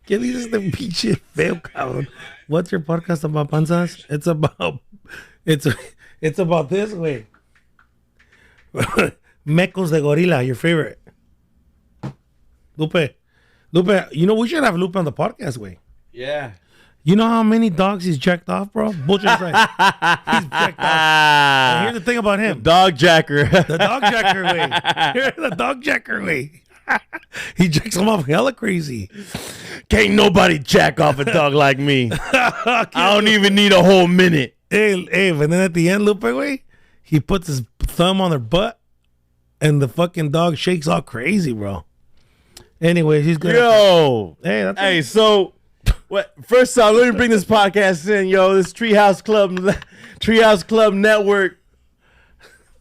¿Qué dices de pinche feo, cabrón? What's your podcast about, panzas? It's it's about this way. Mecos de gorila, your favorite. Lupe, you know we should have Lupe on the podcast, way. Yeah. You know how many dogs he's jacked off, bro? Bullshit aside. He's jacked off. And here's the thing about him. Dog jacker. The dog jacker way. The dog jacker way. He jacks him off hella crazy. Can't nobody jack off a dog like me. I don't even need a whole minute. Hey, but then at the end, Lupe, way, he puts his thumb on their butt and the fucking dog shakes all crazy, bro. Anyways, he's good. Yo. Hey, so what? First off, let me bring this podcast in, yo. This Treehouse Club Network.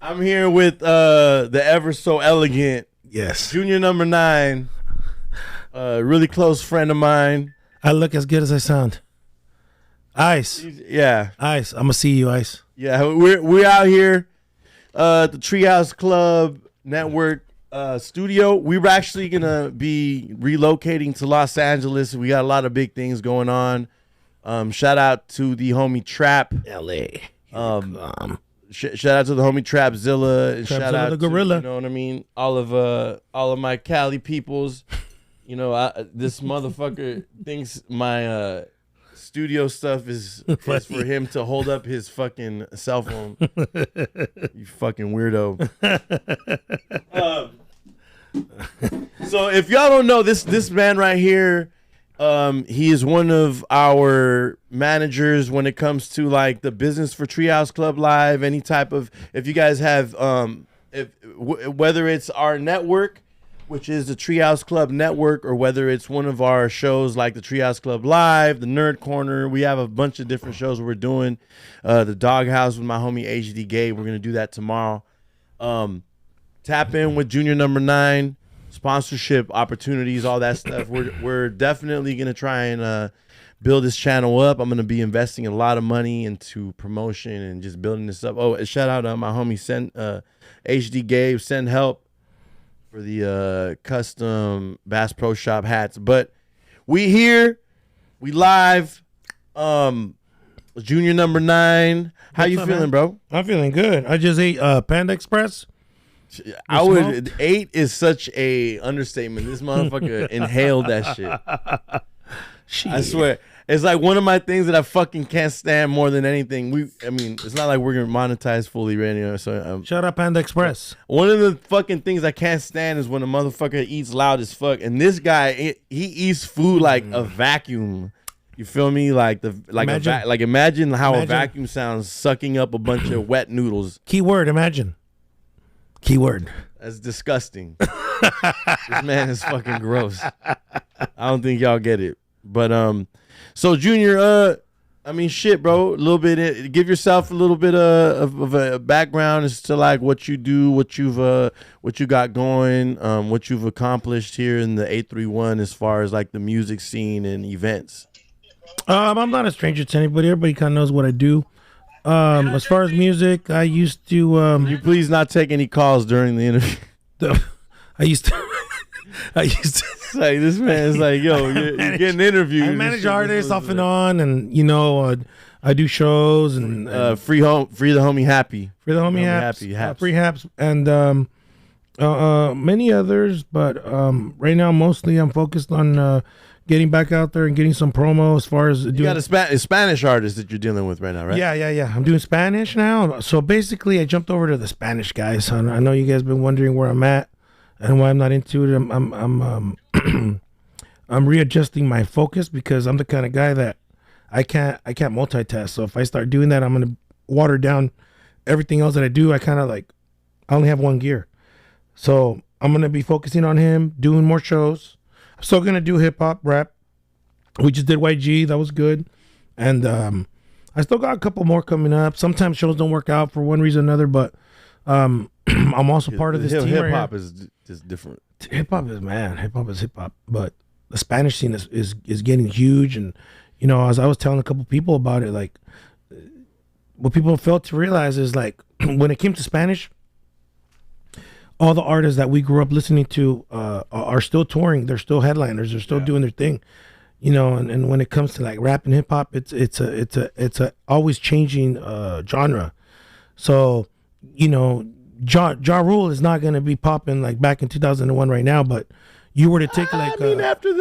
I'm here with the ever so elegant Junior Number 9, really close friend of mine. I look as good as I sound. Ice. Yeah. Ice. I'm gonna see you, Ice. Yeah, we're out here at the Treehouse Club Network studio. We were actually gonna be relocating to Los Angeles. We got a lot of big things going on. Shout out to the homie Trap LA. Shout out to the homie Trapzilla, and shout out the gorilla. to, you know what I mean, all of my Cali peoples. You know, this motherfucker thinks my studio stuff is for him to hold up his fucking cell phone. You fucking weirdo. So if y'all don't know, this man right here, he is one of our managers when it comes to like the business for Treehouse Club Live. Any type of, if you guys have, whether it's our network, which is the Treehouse Club Network, or whether it's one of our shows like the Treehouse Club Live, the Nerd Corner. We have a bunch of different shows we're doing. The Doghouse with my homie HD Gabe. We're gonna do that tomorrow. Tap in with Junior Number 9. Sponsorship opportunities, all that stuff. We're definitely gonna try and build this channel up. I'm gonna be investing a lot of money into promotion and just building this up. Oh, shout out to my homie HD Gabe, send help for the custom Bass Pro Shop hats. But we here, we live. Junior Number 9. How you feeling, bro? I'm feeling good. I just ate Panda Express. I would. 8 is such a understatement. This motherfucker inhaled that shit. I swear, it's like one of my things that I fucking can't stand more than anything. I mean, it's not like we're gonna monetize fully right now. So shout out Panda Express. One of the fucking things I can't stand is when a motherfucker eats loud as fuck. And this guy, he eats food like a vacuum. You feel me? Imagine how a vacuum sounds sucking up a bunch of wet noodles. Keyword, imagine. Keyword. That's disgusting. This man is fucking gross. I don't think y'all get it. But so Junior, I mean, shit, bro. A little bit. Give yourself a little bit of a background as to like what you do, what you got going, what you've accomplished here in the 831 as far as like the music scene and events. I'm not a stranger to anybody. Everybody kind of knows what I do. As far as music, I used to. You please not take any calls during the interview. I used to say this man is like, yo, you're getting interviewed. I manage artists off and on, and you know, I do shows and free the homie happy, free haps, and many others. But right now, mostly I'm focused on getting back out there and getting some promo as far as doing. You got a Spanish artist that you're dealing with right now, right? Yeah. I'm doing Spanish now. So basically, I jumped over to the Spanish guys. I know you guys been wondering where I'm at and why I'm not into it. I'm readjusting my focus because I'm the kind of guy that I can't multitask. So if I start doing that, I'm gonna water down everything else that I do. I only have one gear. So I'm gonna be focusing on him, doing more shows. I'm still gonna do hip hop, rap. We just did YG, that was good, and I still got a couple more coming up. Sometimes shows don't work out for one reason or another, but I'm also part of this team. Hip hop is just different. Hip hop is hip hop, but the Spanish scene is getting huge, and you know, as I was telling a couple people about it, like what people failed to realize is like when it came to Spanish, all the artists that we grew up listening to are still touring. They're still headliners. They're still doing their thing. you know, and when it comes to like rap and hip hop, it's a always changing genre. So, you know, Ja Rule is not gonna be popping like back in 2001 right now, but you were to take like I mean, after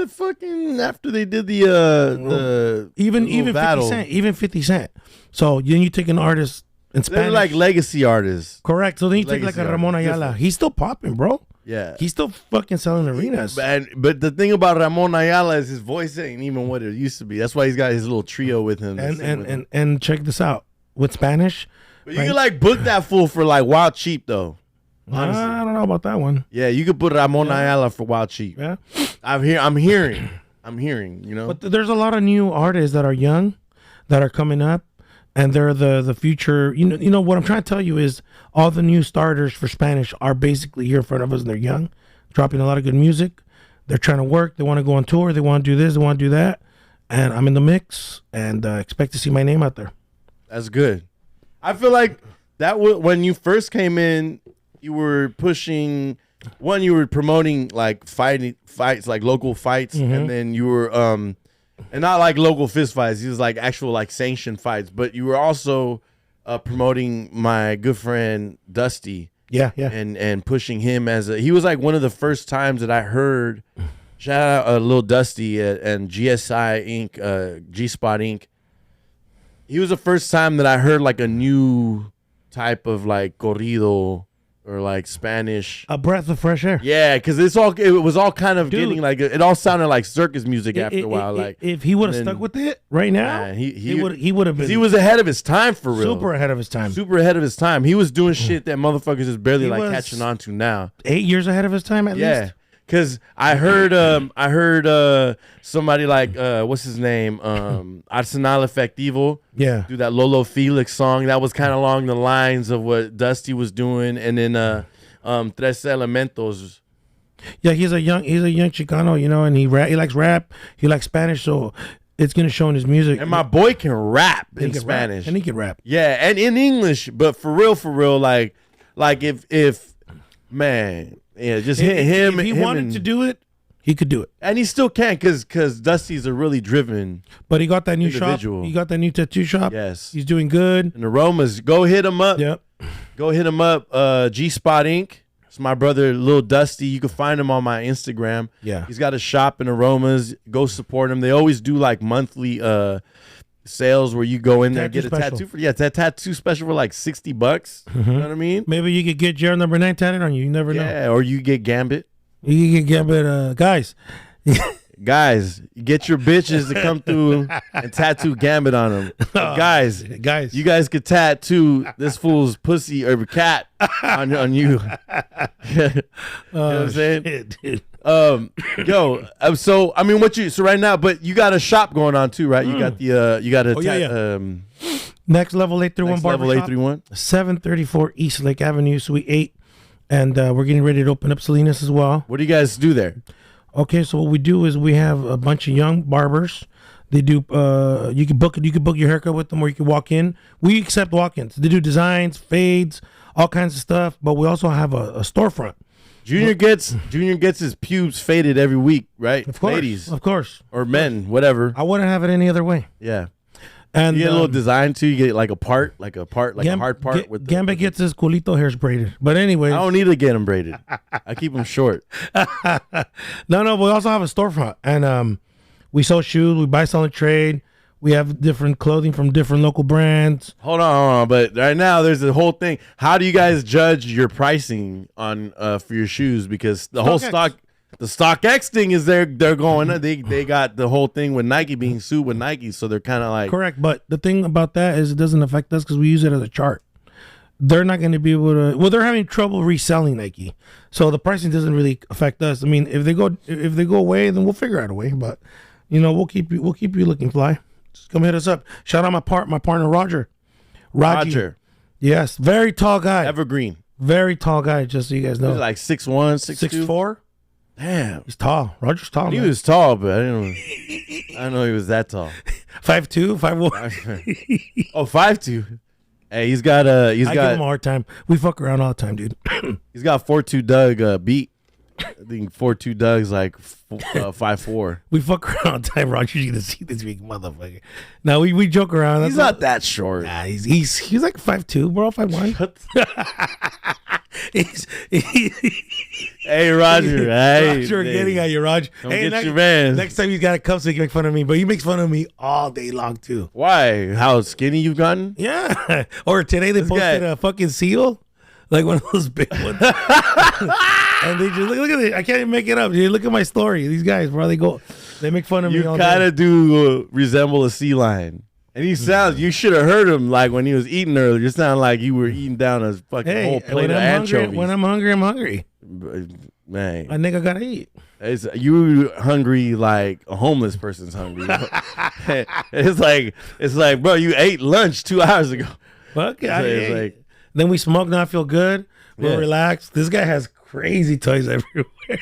they did the even battle, 50 Cent. So then you take an artist in Spanish, they're like legacy artists. correct. So then you take like Legacy a Ramon artist, Ayala. different. He's still popping, bro. Yeah. He's still fucking selling arenas. But the thing about Ramon Ayala is his voice ain't even what it used to be. That's why he's got his little trio with him. And check this out with Spanish. But you can like book that fool for like wild cheap though. Honestly. I don't know about that one. Yeah, you could put Ramon Ayala for wild cheap. Yeah, I'm hearing. You know. but there's a lot of new artists that are young, that are coming up, and they're the future. You know what I'm trying to tell you is all the new starters for Spanish are basically here in front of us, and they're young, dropping a lot of good music. They're trying to work. They want to go on tour. They want to do this. They want to do that. And I'm in the mix, and expect to see my name out there. That's good. I feel like that when you first came in, you were pushing. One, you were promoting like fights, like local fights, and then you were and not like local fist fights. It was like actual like sanctioned fights. But you were also promoting my good friend Dusty. Yeah. And pushing him he was like one of the first times that I heard. Shout out Lil Dusty and GSI Inc. G Spot Inc. He was the first time that I heard like a new type of like corrido or like Spanish. A breath of fresh air. Yeah, because it was all kind of getting like it all sounded like circus music after a while. Like if he would have stuck with it right now, he would have been. He was ahead of his time for real. Super ahead of his time. Super ahead of his time. He was doing shit that motherfuckers is barely like catching on to now. 8 years ahead of his time at least. Because I heard somebody like what's his name Arsenal Efectivo do that Lolo Felix song that was kind of along the lines of what Dusty was doing, and then Tres Elementos. Yeah, he's a young Chicano, you know, and he likes rap, he likes Spanish, so it's gonna show in his music. And my boy can rap in Spanish, and he can rap. Yeah, and in English, but for real, like if man. Yeah, just him. If he wanted to do it, he could do it, and he still can because Dusty's a really driven. But he got that new individual. shop. He got that new tattoo shop. Yes, he's doing good. And aromas, go hit him up. Yep, go hit him up. G Spot Inc. It's my brother, Lil Dusty. You can find him on my Instagram. Yeah, he's got a shop in aromas. Go support him. They always do like monthly sales where you go in there and get a tattoo for it's that tattoo special for like $60. You know what I mean? Maybe you could get JR Number 9 tatted on you. You never know. Yeah, or you get Gambit. You can get Gambit, guys. Guys, get your bitches to come through and tattoo Gambit on them. Guys, you guys could tattoo this fool's pussy or cat on you. You know what I'm saying? Shit, dude. So I mean, so right now, but you got a shop going on too, right? You got the Next Level 831 Next Level 831 734 East Lake Avenue, Suite 8, and we're getting ready to open up Salinas as well. What do you guys do there? Okay, so what we do is we have a bunch of young barbers. They do you can book your haircut with them, or you can walk in. We accept walk-ins. They do designs, fades, all kinds of stuff, but we also have a storefront. Junior gets his pubes faded every week, right? Of course, ladies, of course, or men, whatever. I wouldn't have it any other way. Yeah, and you get a little design too. You get like a hard part with Gambit gets his culito hairs braided. But anyway, I don't need to get them braided. I keep them short. No, we also have a storefront, and we sell shoes. We buy, sell, and trade. We have different clothing from different local brands. Hold on. But right now, there's the whole thing. How do you guys judge your pricing on for your shoes? Because the whole StockX thing is they're going. They got the whole thing with Nike being sued with Nike, so they're kind of like correct. But the thing about that is it doesn't affect us because we use it as a chart. They're not going to be able to. Well, they're having trouble reselling Nike, so the pricing doesn't really affect us. I mean, if they go away, then we'll figure out a way. But we'll keep you looking fly. Just come hit us up. Shout out my partner Roger. Roger. Yes, very tall guy. Evergreen. Very tall guy. Just so you guys know. He's like 6'1", 6'2". 6'4". Damn, he's tall. Roger's tall. He was tall, but I didn't know he was that tall. 5'2", 5'1". Oh, 5'2". Hey, I give him a hard time. We fuck around all the time, dude. He's got 4'2" Doug beat. I think 4'2" Doug's like 5'4". We fuck around all the time. Roger's gonna see this big motherfucker. Now we joke around. He's not that short. Nah, he's like 5'2", bro, 5'1". Hey, Roger. Hey, Roger, getting at you, Roger. Don't Hey, get your man. next time he's got to come so he can make fun of me, but he makes fun of me all day long too. Why? How skinny you've gotten? Yeah. Or today they posted a fucking seal, like one of those big ones, and they just look at it. I can't even make it up. Dude, look at my story. These guys, bro, they make fun of me. You kind of do resemble a sea lion. And he sounds, you should have heard him like when he was eating earlier. It sounded like you were eating down a fucking whole plate of anchovies. When I'm hungry, I'm hungry. Man. A nigga gotta eat. You hungry like a homeless person's hungry. It's like, bro, you ate lunch 2 hours ago. Fuck it. Then we smoke, now I feel good. We're relaxed. This guy has crazy toys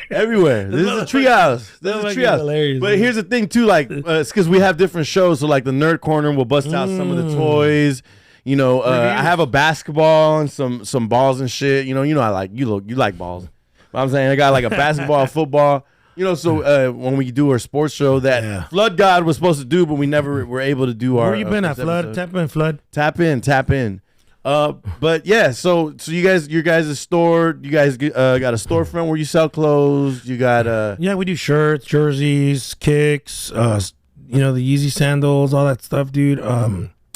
everywhere. This is a treehouse. Hilarious, but here's the thing too, like it's because we have different shows. So like the Nerd Corner will bust out some of the toys. You know, I have a basketball and some balls and shit. You know, I like you like balls. But I'm saying I got like a basketball, football. You know, so when we do our sports show that Flood God was supposed to do, but we never were able to do our. Where you been at, Flood? Tap in, Flood. Tap in. But yeah, so you guys' store, you guys got a storefront where you sell clothes. You got we do shirts, jerseys, kicks, the Yeezy sandals, all that stuff, dude.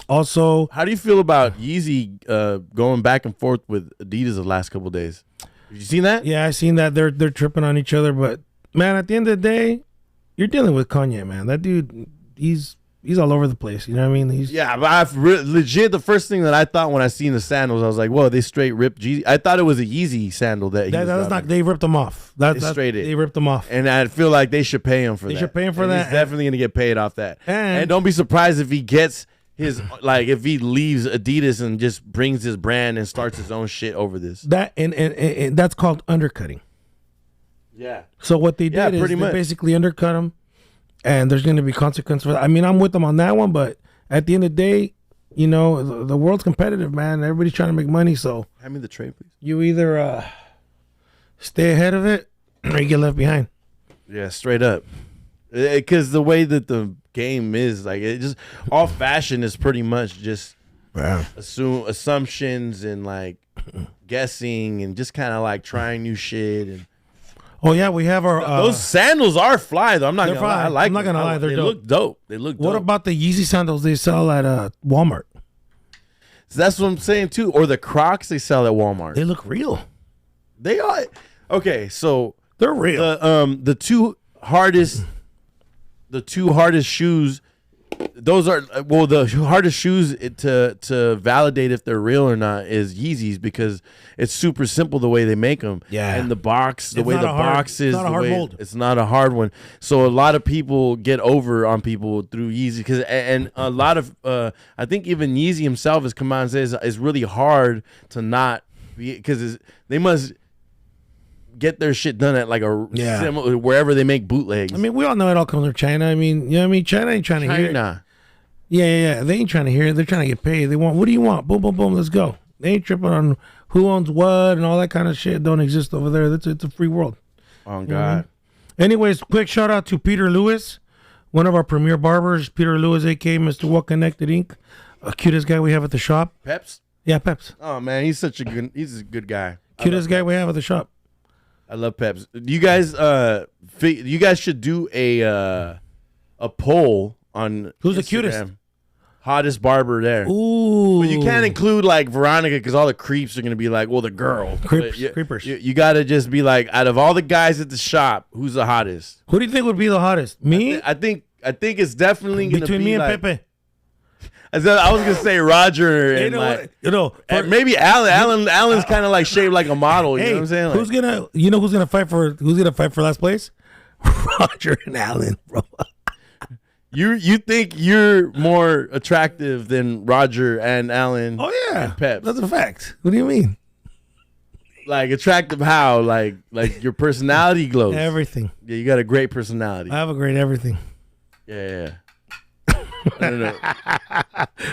Also, how do you feel about Yeezy going back and forth with Adidas the last couple of days? Have you seen that? Yeah, I seen that. They're tripping on each other, but man, at the end of the day, you're dealing with Kanye, man. That dude, he's all over the place. You know what I mean? But I've legit the first thing that I thought when I seen the sandals, I was like, whoa, they straight ripped Yeezy. I thought it was a Yeezy sandal that was not. They ripped them off. They ripped them off, and I feel like they should pay him for that. They should pay him for that. He's definitely gonna get paid off that. And don't be surprised if he gets his if he leaves Adidas and just brings his brand and starts his own shit over this. That and that's called undercutting. Yeah. So what they did is they basically undercut him. And there's going to be consequences for that. I mean, I'm with them on that one, but at the end of the day, the world's competitive, man. Everybody's trying to make money, so hand me the tray, please. You either stay ahead of it or you get left behind. Yeah, straight up. Because the way that the game is, like, it just all fashion is pretty much just assumptions and like guessing and just kind of like trying new shit and. Oh yeah, we have our those sandals are fly though. I'm not gonna lie. I'm not gonna lie, they look dope. They look dope. What about the Yeezy sandals they sell at Walmart? So that's what I'm saying too. Or the Crocs they sell at Walmart. They look real. They are okay. So they're real. The two hardest shoes. Those are the hardest shoes to validate if they're real or not is Yeezys because it's super simple the way they make them. Yeah, and the box, the way the box is, it's not a hard mold. It's not a hard one. So a lot of people get over on people through Yeezy because and a lot of I think even Yeezy himself has come out and says it's really hard to not be because they must get their shit done at like a similar wherever they make bootlegs. I mean, we all know it all comes from China. I mean, China ain't trying to hear it. Yeah. They ain't trying to hear it. They're trying to get paid. They want, what do you want? Boom, boom, boom. Let's go. They ain't tripping on who owns what and all that kind of shit. Don't exist over there. It's a free world. Oh God. Anyways, quick shout out to Peter Lewis, one of our premier barbers. Peter Lewis, aka Mr. Well Connected Inc. Cutest guy we have at the shop. Peps. Yeah, Peps. Oh man, he's a good guy. Cutest guy we have at the shop. I love Peps. You guys should do a poll on who's Instagram. the cutest, hottest barber there. Ooh, but you can't include like Veronica because all the creeps are gonna be like, well, the girl. Creepers. You got to just be like, out of all the guys at the shop, who's the hottest? Who do you think would be the hottest? Me? I think it's definitely gonna between be me and like, Pepe. I was gonna say Roger and maybe Alan. Alan's kind of like shaped like a model. You know what I'm saying? Like, who's gonna fight for last place? Roger and Alan, bro. You think you're more attractive than Roger and Alan? Oh yeah, and Peps. That's a fact. What do you mean? Like attractive how? Like your personality glows. Everything. Yeah, you got a great personality. I have a great everything. Yeah. I don't know.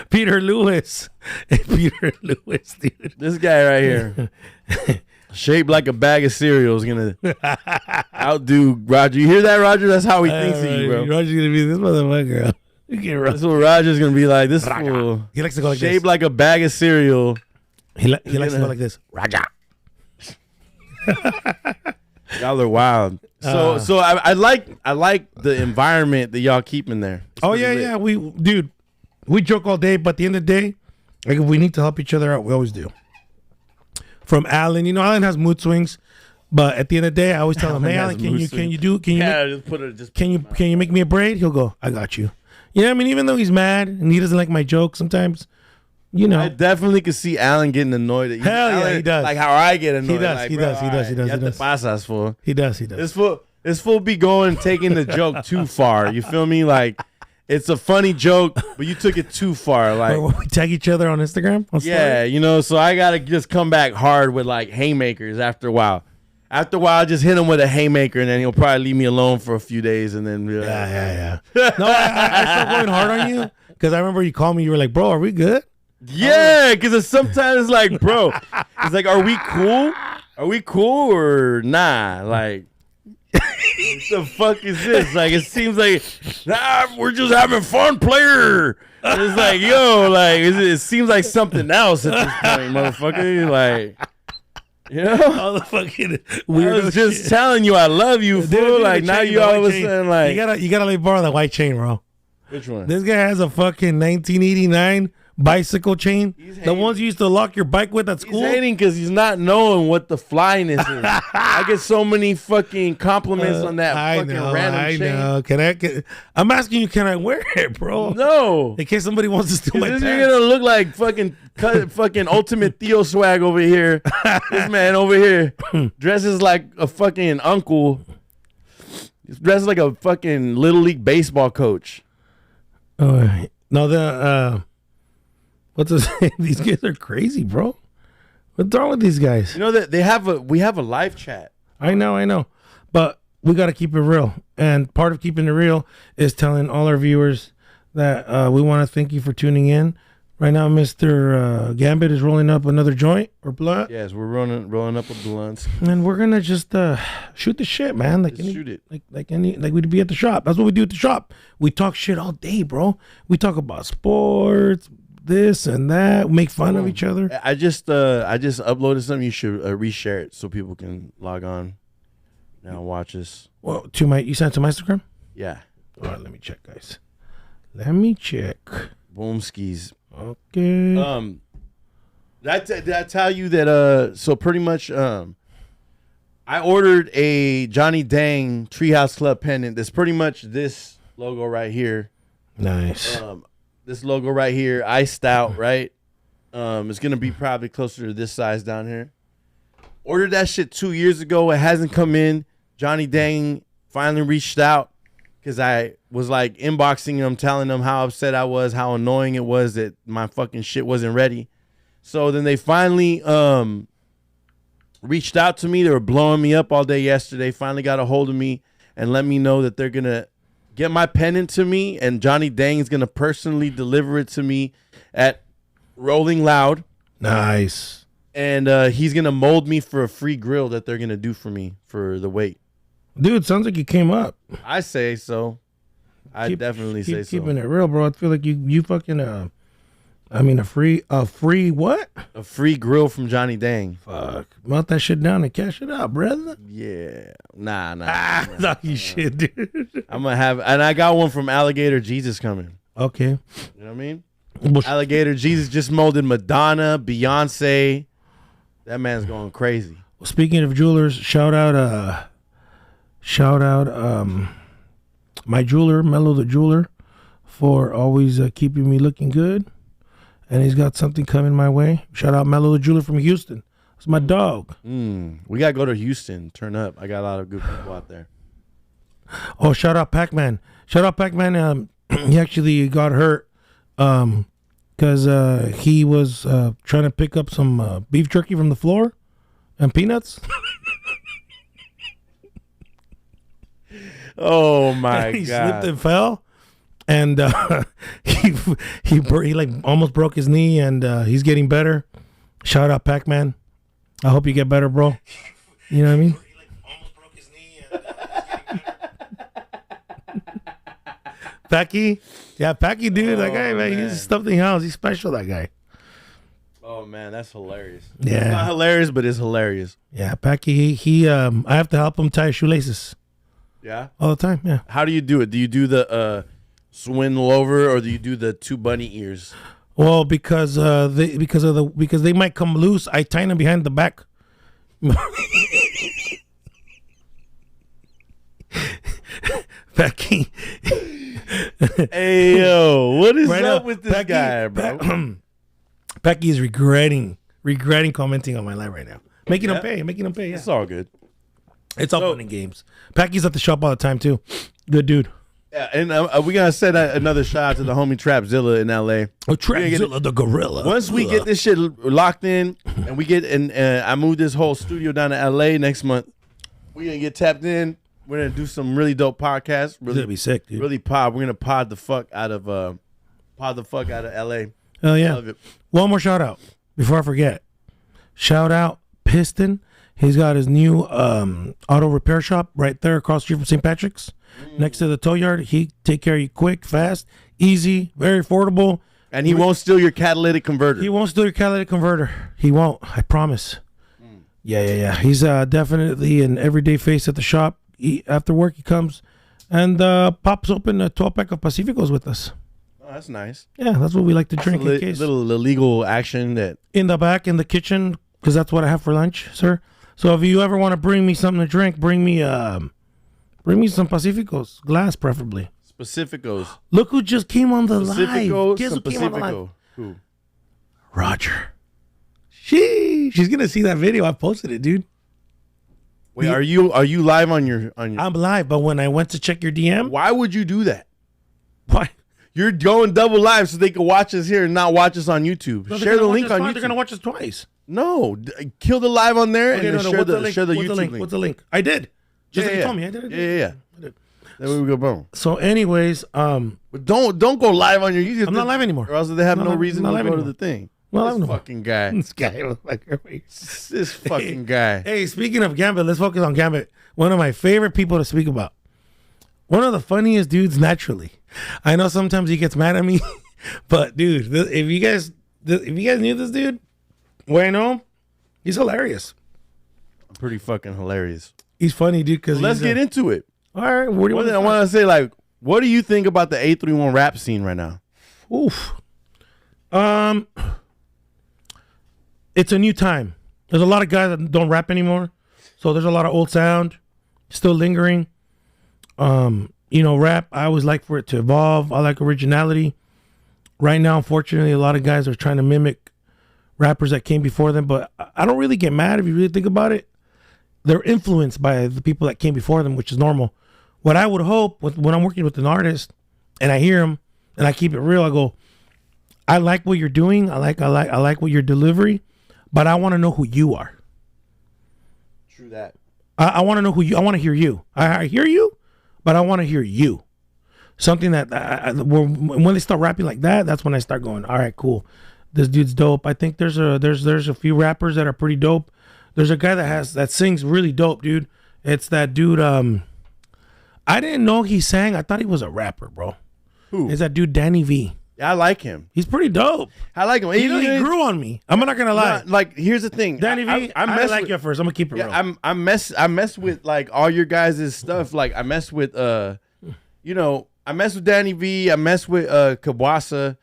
Peter Lewis, dude. This guy right here. Shaped like a bag of cereal is gonna outdo Roger. You hear that, Roger? That's how he thinks of you, bro. Roger's gonna be this motherfucker. That's what Roger's gonna be like. This fool. He likes to go like Shaped this. like a bag of cereal. He likes to go like this. Roger. Y'all are wild. So I like the environment that y'all keep in there. It's Oh pretty yeah, lit. yeah. We joke all day, but at the end of the day, like if we need to help each other out, we always do. From Alan, Alan has mood swings, but at the end of the day, I always tell him, "Hey, Alan, can you make me a braid?" He'll go, "I got you." You know what I mean? Even though he's mad and he doesn't like my jokes sometimes, I definitely could see Alan getting annoyed at you. Hell yeah, he does. Like how I get annoyed. He does. Like, He bro, does. He does. He does. You have to pasas, fool. He does. This fool be taking the joke too far. You feel me? Like it's a funny joke, but you took it too far. Like Or we tag each other on Instagram. yeah, so I gotta just come back hard with like haymakers after a while. After a while, I just hit him with a haymaker, and then he'll probably leave me alone for a few days, and then be like, Yeah. No, I start going hard on you because I remember you called me. You were like, "Bro, are we good?" yeah, because sometimes like, bro, it's like, are we cool? Are we cool or nah? Like, what the fuck is this? Like, it seems like we're just having fun, player. And it's like, yo, like, it seems like something else at this point, motherfucker. Like, All the fucking I weirdo was just shit. telling you I love you, fool. Dude, Like, the now chain, you the all of white a chain. sudden, like, you gotta let me borrow that white chain, bro. which one? This guy has a fucking 1989 bicycle chain. The hating. ones you used to lock your bike with at He's school. hating because he's not knowing what the flyness is. I get so many fucking compliments on that fucking random chain. I know. I'm asking you, can I wear it, bro? No. In case somebody wants to steal my This pants. you're gonna look like fucking ultimate Theo swag over here. This man over here dresses like a fucking uncle. He's dressed like a fucking little league baseball coach. Oh, no, what's his name? These guys are crazy, bro. What's wrong with these guys? You know that we have a live chat. I know. But we got to keep it real. And part of keeping it real is telling all our viewers that we want to thank you for tuning in. Right now, Mr. Gambit is rolling up another joint or blunt. Yes, we're rolling up a blunt. And we're going to just shoot the shit, man. Like Just shoot it. Like we'd be at the shop. That's what we do at the shop. We talk shit all day, bro. We talk about sports, this and that. We make fun of each other. I just uploaded something. You should reshare it so people can log on now and watch us. Well, you sent it to my Instagram? Yeah. All right, let me check, guys. Let me check. Boom skis. Okay. Did I tell you that? So pretty much, I ordered a Johnny Dang Treehouse Club pendant. That's pretty much this logo right here. Nice. This logo right here, iced out, right? It's gonna be probably closer to this size down here. Ordered that shit 2 years ago. It hasn't come in. Johnny Dang finally reached out because I was like inboxing him, telling him how upset I was, how annoying it was that my fucking shit wasn't ready. So then they finally reached out to me. They were blowing me up all day yesterday. Finally got a hold of me and let me know that they're gonna get my pendant to me, and Johnny Dang is gonna personally deliver it to me at Rolling Loud. Nice. And he's gonna mold me for a free grill that they're gonna do for me for the weight. Dude, sounds like you came up. I say so. I definitely say so. Keeping it real, bro. I feel like you fucking a free what? A free grill from Johnny Dang. Fuck. Melt that shit down and cash it out, brother. Yeah. Nah. Nah, you shit, dude. I'm gonna have, and I got one from Alligator Jesus coming. Okay. You know what I mean? Well, Alligator Jesus just molded Madonna, Beyonce. That man's going crazy. speaking of jewelers, shout out my jeweler, Mello the jeweler, for always keeping me looking good. And he's got something coming my way. Shout out Mello the jeweler from Houston. It's my dog. We gotta go to Houston. Turn up. I got a lot of good people out there. Oh, shout out Pac-Man. Shout out Pac-Man. He actually got hurt because he was trying to pick up some beef jerky from the floor and peanuts. Oh my He god! slipped and fell, and he like almost broke his knee, and he's getting better. Shout out Pac-Man. I hope you get better, bro. You know what I mean? He like almost broke his knee and he's getting better. Packy? Yeah, Packy, dude. That guy, man, man. he's something else. He's special, that guy. Oh man, that's hilarious. Yeah. It's not hilarious, but it's hilarious. Yeah, Packy, I have to help him tie shoelaces Yeah. all the time. Yeah. How do you do it? Do you do the swindle over, or do you do the 2 bunny ears? Well, because they might come loose, I tie them behind the back. Packy. Hey yo, what is Right up now, with this guy, bro? Packy is regretting commenting on my live right now. Making him pay. Yeah. It's all good. It's all fun and games. Packy's at the shop all the time too. Good dude. Yeah, and we gotta send another shout out to the homie Trapzilla in LA. Oh, Trapzilla the gorilla. Once we get this shit locked in, and we get I move this whole studio down to LA next month, we gonna get tapped in. We're gonna do some really dope podcasts. It's Really, gonna be sick, dude. really pod. We're gonna pod the fuck out of LA. Hell yeah. Love it. One more shout out before I forget. Shout out Piston. He's got his new auto repair shop right there across the street from St. Patrick's, next to the tow yard. He take care of you quick, fast, easy, very affordable. And he won't steal your catalytic converter. He won't steal your catalytic converter. He won't. I promise. Yeah. He's definitely an everyday face at the shop. After work, he comes and pops open a 12-pack of Pacificos with us. Oh, that's nice. Yeah, that's what we like to drink in case. Little illegal action that. In the back, in the kitchen, because that's what I have for lunch, sir. So if you ever want to bring me something to drink, bring me some Pacificos, glass preferably. Pacificos. Look who just came on the live. Pacifico. Guess Some who came on the live? Pacifico. Who? Roger. She's gonna see that video. I posted it, dude. Wait, are you live on your? I'm live, but when I went to check your DM, Why would you do that? why? You're going double live so they can watch us here and not watch us on YouTube. No, Share the link on YouTube. They're gonna watch us twice. No, kill the live on there and then share What's the link? YouTube link? What's the link? I did. Just like you told me. I did. Yeah. There we go, boom. So, anyways, But don't go live on your YouTube. I'm not live anymore. Or else they have I'm no not reason live to go to anymore. the thing. Well, This I don't know. fucking guy. This guy, This fucking guy. Hey, speaking of Gambit, let's focus on Gambit. One of my favorite people to speak about. One of the funniest dudes naturally. I know sometimes he gets mad at me, but dude, if you guys knew this dude, where I know him, he's hilarious. Pretty fucking hilarious. He's funny, dude. Because Let's get into it. All right, what do you want? I want to say, like, what do you think about the 831 rap scene right now? Oof. It's a new time. There's a lot of guys that don't rap anymore, so there's a lot of old sound still lingering. Rap, I always like for it to evolve. I like originality. Right now, unfortunately, a lot of guys are trying to mimic rappers that came before them, but I don't really get mad if you really think about it. They're influenced by the people that came before them, which is normal. What I would hope when I'm working with an artist and I hear him and I keep it real, I go, I like what you're doing. I like what your delivery, but I want to know who you are. True that. I want to know who you. I want to hear you. I hear you, but I want to hear you. Something that when they start rapping like that, that's when I start going, all right, cool. This dude's dope. I think there's a few rappers that are pretty dope. There's a guy that sings really dope, dude. It's that dude. I didn't know he sang. I thought he was a rapper, bro. Who? It's that dude Danny V. I like him. He's pretty dope. I like him. He grew on me. I'm not gonna lie. Like, here's the thing. Danny V, I like you at first. I'm gonna keep it real. I mess with like all your guys' stuff. Like I mess with I mess with Danny V. I mess with Kabwasa.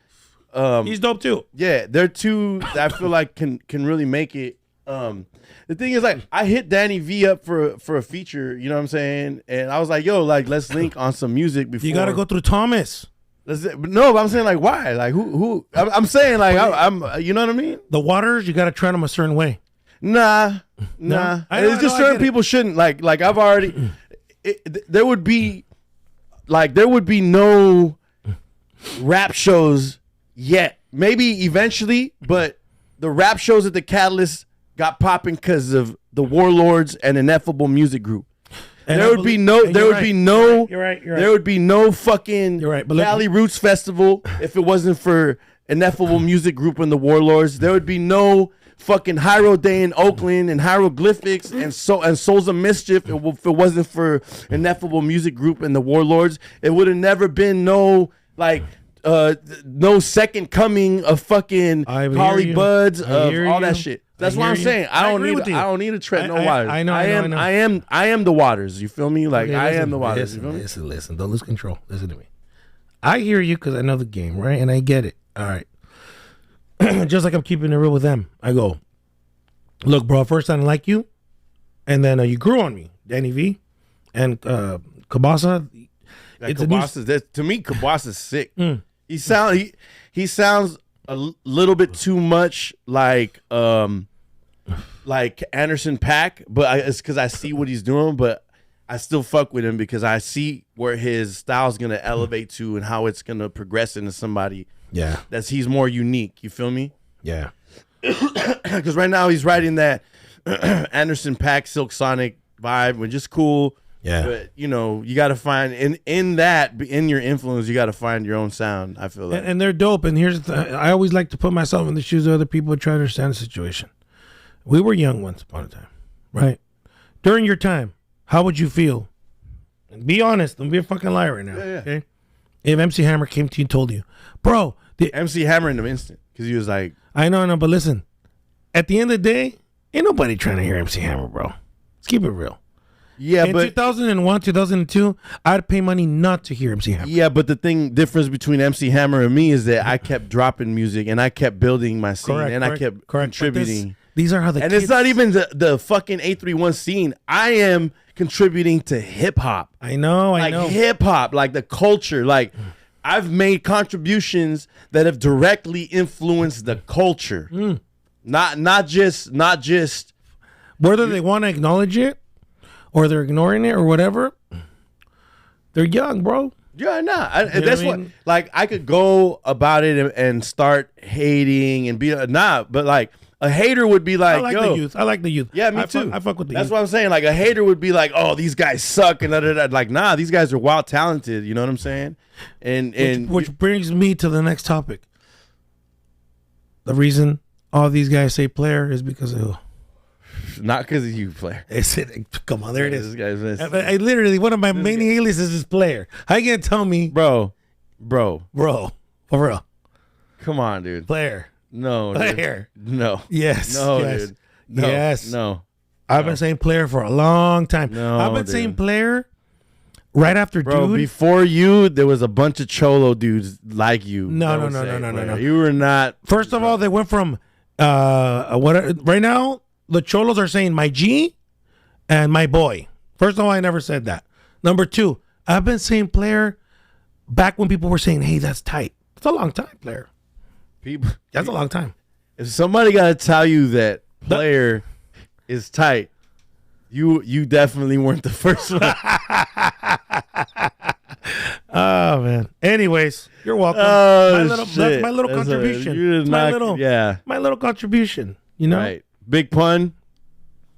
He's dope too. Yeah, they're two that I feel like can really make it. The thing is, like, I hit Danny V up for a feature, you know what I'm saying? And I was like, yo, like, let's link on some music before. You gotta go through Thomas. No, but I'm saying, like, why? Like, who? I'm saying, like, I'm you know what I mean? The Waters, you gotta tread them a certain way. Nah. It's just certain people shouldn't. Like I've already. There would be no rap shows yet. Maybe eventually, but the rap shows at the Catalyst got popping because of the Warlords and Ineffable Music Group. And There would be no fucking You're right, but Valley Roots Festival if it wasn't for Ineffable Music Group and the Warlords. There would be no fucking Hyro Day in Oakland and Hieroglyphics and Souls of Mischief. If it wasn't for Ineffable Music Group and the Warlords, it would have never been no second coming of fucking Holly Buds of all that shit. That's what I'm saying. I don't need to tread no waters. I am the waters. You feel me? Like, I am the waters. You feel me? Listen. Don't lose control. Listen to me. I hear you because I know the game, right? And I get it. All right. Just like I'm keeping it real with them. I go, look, bro, first I didn't like you. And then you grew on me. Danny V and Kabasa. To me, Kabasa's sick. He sounds a little bit too much like Anderson .Paak, but it's because I see what he's doing, but I still fuck with him because I see where his style's gonna elevate to and how it's gonna progress into somebody. Yeah, he's more unique. You feel me? Yeah. Because right now he's writing that Anderson .Paak Silk Sonic vibe, which is cool. Yeah. But you gotta find in your influence, you gotta find your own sound. I feel like, and they're dope. And I always like to put myself in the shoes of other people and try to understand the situation. We were young once upon a time, right? During your time, how would you feel? And be honest. Don't be a fucking liar right now. Yeah. Okay. If MC Hammer came to you and told you, bro, MC Hammer in an instant, because he was like, I know, but listen, at the end of the day, ain't nobody trying to hear MC Hammer, bro. Let's keep it real. Yeah, in but 2001, 2002, I'd pay money not to hear MC Hammer. Yeah, but the difference between MC Hammer and me is that I kept dropping music and I kept building my scene I kept contributing. These are how the and kids... it's not even the fucking 831 scene. I am contributing to hip hop. I know. Hip hop, like the culture. Like, I've made contributions that have directly influenced the culture. Not just whether they want to acknowledge it or they're ignoring it or whatever. They're young, bro. Yeah, that's what. Like, I could go about it and start hating and be but like a hater would be like, I like the youth. Yeah, me too. I fuck with the That's youth. what I'm saying. Like, a hater would be like, oh, these guys suck and da. Like, nah, these guys are wild talented. You know what I'm saying? And which brings me to the next topic. The reason all these guys say player is because of not because of you, player. Come on, there it is. This guy's I literally, one of my main aliases is player. How you gonna tell me, bro, for real? Come on, dude. Player. No, player. Dude. No. Yes. No, yes. dude. No. Yes. No. I've been saying player for a long time. No, I've been saying player right after dude. Before you, there was a bunch of cholo dudes like you. No. You were not. First of all, they went from right now the cholos are saying my G and my boy. First of all, I never said that. Number two, I've been saying player back when people were saying, hey, that's tight. It's a long time, player. That's a long time. If somebody got to tell you that player is tight, you definitely weren't the first one. Oh man. Anyways, you're welcome. That's my little contribution. My little contribution. You know. Right. Big pun.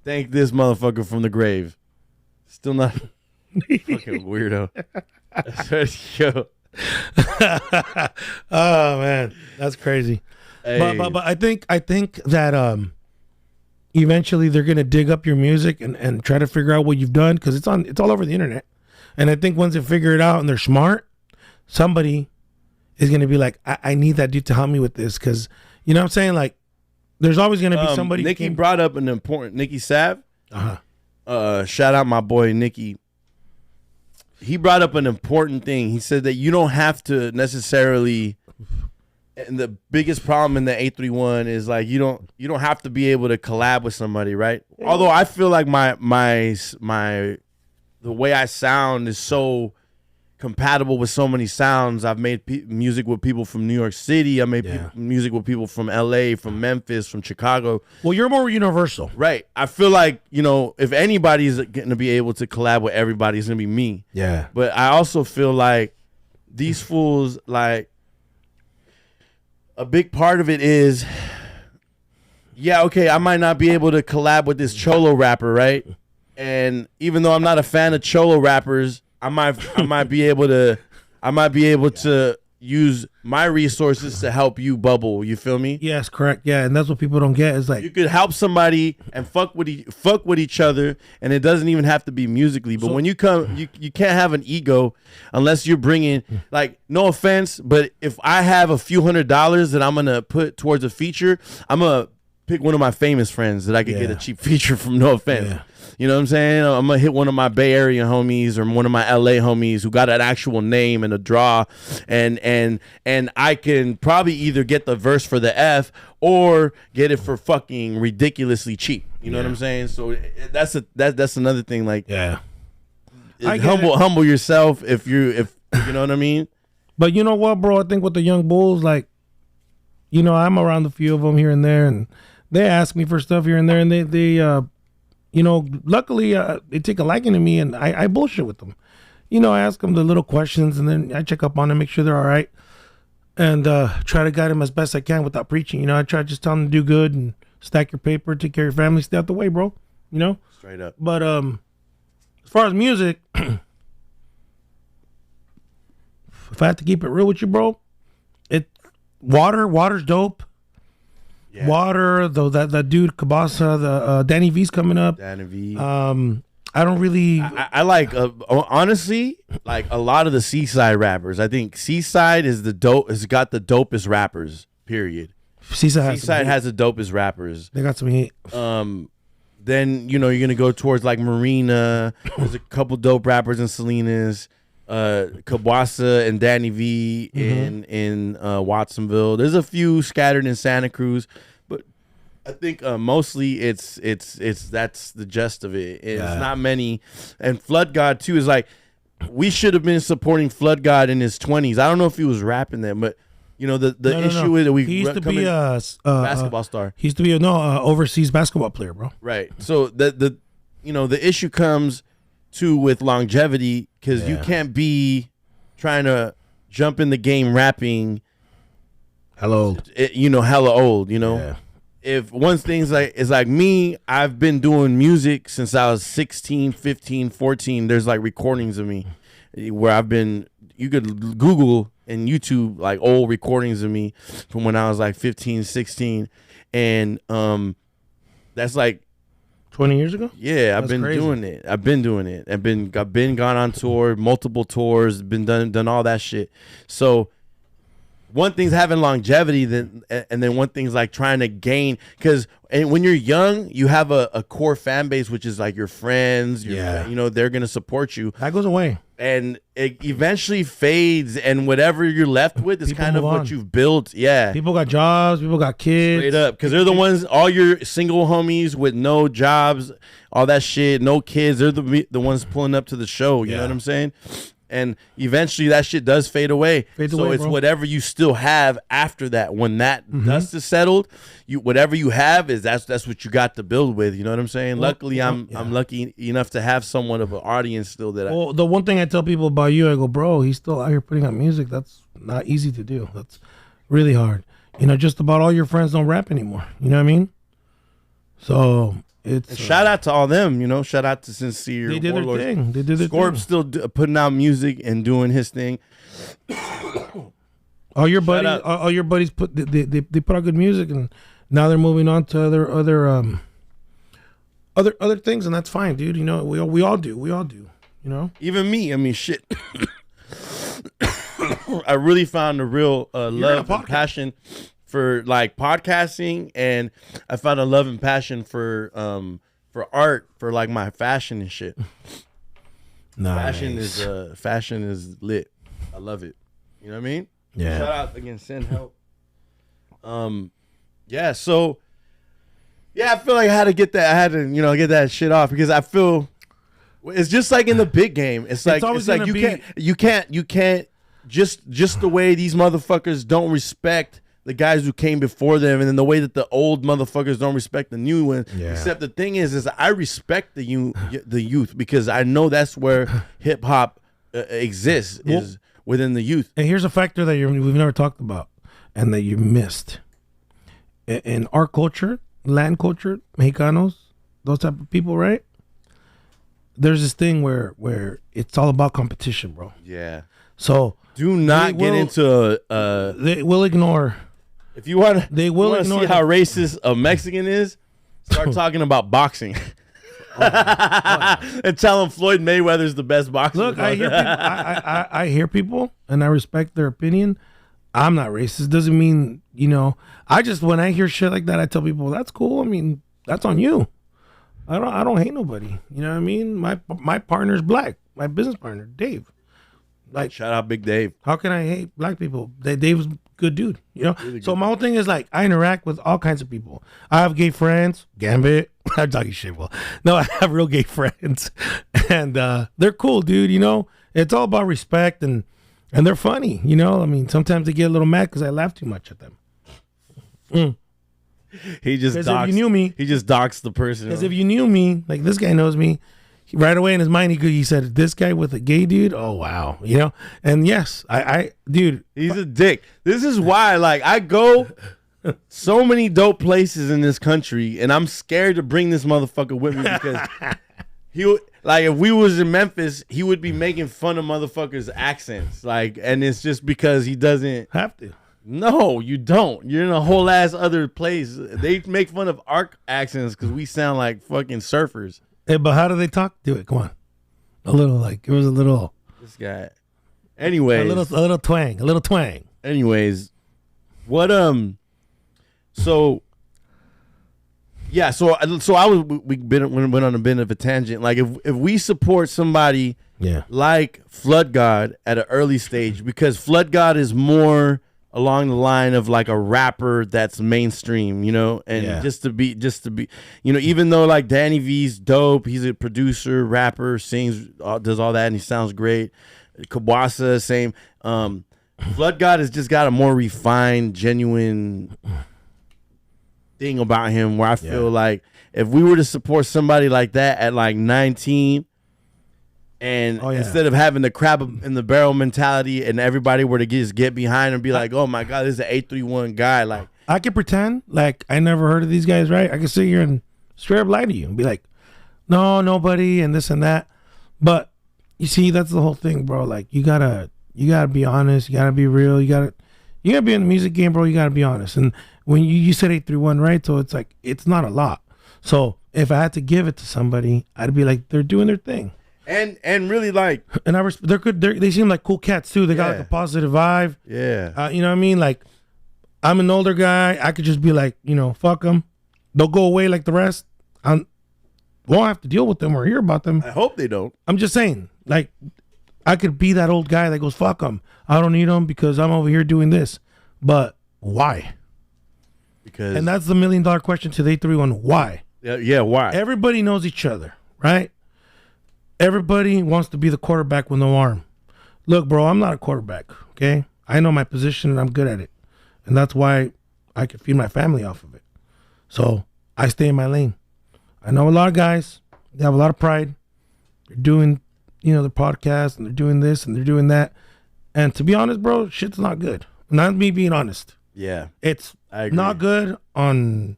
Thank this motherfucker from the grave. Still not fucking weirdo. Yo. Oh man, that's crazy. Hey. But I think that eventually they're gonna dig up your music and try to figure out what you've done because it's all over the internet. And I think once they figure it out and they're smart, somebody is gonna be like, I need that dude to help me with this because you know what I'm saying. Like, there's always gonna be somebody. Nikki brought up an important Nikki Sav. Shout out my boy Nikki. He brought up an important thing. He said that you don't have to necessarily, and the biggest problem in the 831 is like you don't have to be able to collab with somebody, right? Yeah. Although I feel like the way I sound is so compatible with so many sounds. I've made music with people from New York City. I made music with people from LA, from Memphis, from Chicago. Well, you're more universal. Right. I feel like, if anybody's going to be able to collab with everybody, it's going to be me. Yeah. But I also feel like these fools, like, a big part of it is, I might not be able to collab with this cholo rapper, right? And even though I'm not a fan of cholo rappers, I might be able to use my resources to help you bubble. You feel me? Yes, correct. Yeah, and that's what people don't get is like You could help somebody and fuck with each other, and it doesn't even have to be musically. But when you come, you can't have an ego unless you're bringing, like, no offense, but if I have a few $100s that I'm gonna put towards a feature, I'm gonna pick one of my famous friends that I could get a cheap feature from. No offense. Yeah. You know what I'm saying? I'm gonna hit one of my Bay Area homies or one of my LA homies who got an actual name and a draw, and I can probably either get the verse for the F or get it for fucking ridiculously cheap. You know what I'm saying? So that's another thing. Like, humble yourself if you know what I mean. But you know what, bro? I think with the young bulls, like, you know, I'm around a few of them here and there, and they ask me for stuff here and there, and they you know, luckily they take a liking to me, and I bullshit with them. You know, I ask them the little questions, and then I check up on them, make sure they're all right, and try to guide them as best I can without preaching. You know, I try to just tell them to do good and stack your paper, take care of your family, stay out the way, bro. You know? Straight up. But as far as music, if I have to keep it real with you, bro, water's dope. Yeah. Water, though, that dude Kabasa, the Danny V's coming up. Danny V. I don't really. I like honestly, like a lot of the Seaside rappers. I think Seaside is the dope. Has got the dopest rappers. Period. Seaside has the dopest rappers. They got some heat. Then you know you're gonna go towards like Marina. There's a couple dope rappers in Salinas. Kabasa and Danny V in Watsonville. There's a few scattered in Santa Cruz, but I think mostly it's that's the gist of it. It's not many. And Flood God too is like, we should have been supporting Flood God in his 20s. I don't know if he was rapping then, but you know the issue is that he used to be a basketball star. He used to be overseas basketball player, bro. Right. So the issue comes too with longevity, because you can't be trying to jump in the game rapping hella old. Hella old, you know. Yeah. If one thing's like me, I've been doing music since I was 16, 15, 14. There's like recordings of me where you could Google and YouTube like old recordings of me from when I was like 15, 16. And that's like 20 years ago? Yeah, I've been doing it. I've been gone on tour, multiple tours, been done all that shit. So one thing's having longevity, and then one thing's like trying to gain, because when you're young, you have a core fan base, which is like your friends. They're gonna support you. That goes away, and it eventually fades, and whatever you're left with is people kind of what you've built. Yeah, people got jobs, people got kids. Straight up, because they're the ones. All your single homies with no jobs, all that shit, no kids. They're the ones pulling up to the show. You know what I'm saying? And eventually that shit does fade away. It's bro. Whatever you still have after that. When that dust is settled, whatever you have is that's what you got to build with. You know what I'm saying? Well, luckily, I'm lucky enough to have somewhat of an audience still. The one thing I tell people about you, I go, bro, he's still out here putting out music. That's not easy to do. That's really hard. Just about all your friends don't rap anymore. You know what I mean? So it's shout out to all them, shout out to Sincere. They did their thing. They did their Scorp thing. Still putting out music and doing his thing. All your buddies put they put out good music, and now they're moving on to other things, and that's fine, dude. We all do. Even me. I mean, shit. I really found a real love and passion for like podcasting, and I found a love and passion for art, for like my fashion and shit. Nice. Fashion is lit. I love it. You know what I mean? Yeah. Shout out again, send help. Yeah, so I feel like I had to get get that shit off, because I feel it's just like in the big game. It's like you can't just the way these motherfuckers don't respect the guys who came before them, and then the way that the old motherfuckers don't respect the new one. Yeah. Except the thing is I respect the youth, because I know that's where hip hop exists, is within the youth. And here's a factor that we've never talked about, and that you missed. In our culture, Latin culture, Mexicanos, those type of people, right? There's this thing where it's all about competition, bro. Yeah. So Do not get into They will ignore. if you want to. They will see ignore how racist a Mexican is. Start talking about boxing. And tell them Floyd Mayweather's the best boxer. Look, I hear people. I hear people, and I respect their opinion. I'm not racist. Doesn't mean I just when I hear shit like that, I tell people that's cool. I mean, that's on you. I don't hate nobody. You know what I mean? My partner's black. My business partner, Dave. Like, shout out Big Dave. how can I hate black people? Dave's a good dude. Really So good. my whole thing is like I interact with all kinds of people. I have gay friends. Gambit. I'm talking shit. Well, no, I have real gay friends, and they're cool, dude. It's all about respect and they're funny. I mean, sometimes they get a little mad because I laugh too much at them. He just Because doxed, if you knew me, he just doxed the person. because if you knew me, like this guy knows me, right away in his mind he said, "This guy with a gay dude." Oh wow, And yes, I dude, He's a dick. This is why, like, I go so many dope places in this country, and I'm scared to bring this motherfucker with me because if we was in Memphis, he would be making fun of motherfuckers' accents, and it's just because he doesn't. have to. No, you don't. You're in a whole ass other place. They make fun of our accents because we sound like fucking surfers. Hey, but how do they talk? Do it. Come on, a little it was a little. This guy. Anyways, A little twang. Anyways, what so yeah, so I went on a bit of a tangent. Like if we support somebody like Flood God at an early stage, because Flood God is more along the line of like a rapper that's mainstream, and just to be, even though like Danny V's dope, he's a producer, rapper, sings, does all that, and he sounds great. Kabwasa, same. Flood God has just got a more refined, genuine thing about him where I feel like if we were to support somebody like that at like 19 and instead of having the crab in the barrel mentality and everybody were to just get behind and be like, oh my God, this is an 831 guy. Like, I could pretend like I never heard of these guys, right? I could sit here and straight up lie to you and be like, no, nobody, and this and that. But you see, that's the whole thing, bro. Like you gotta be honest, you gotta be real, you gotta be in the music game, bro. You gotta be honest. And when you said 831, right? So it's like it's not a lot. So if I had to give it to somebody, I'd be like, they're doing their thing. And really like, and they seem like cool cats too. They got like a positive vibe. Yeah. You know what I mean? Like, I'm an older guy. I could just be like, fuck them. They'll go away like the rest. I won't have to deal with them or hear about them. I hope they don't. I'm just saying, like, I could be that old guy that goes, fuck them. I don't need them because I'm over here doing this. But why? And that's the $1 million question to the 831. Why? Yeah, why? Everybody knows each other, right? Everybody wants to be the quarterback with no arm. Look, bro, I'm not a quarterback, okay? I know my position and I'm good at it. And that's why I can feed my family off of it. So I stay in my lane. I know a lot of guys, they have a lot of pride. They're doing, their podcast and they're doing this and they're doing that. And to be honest, bro, shit's not good. Not me being honest. Yeah. It's not good on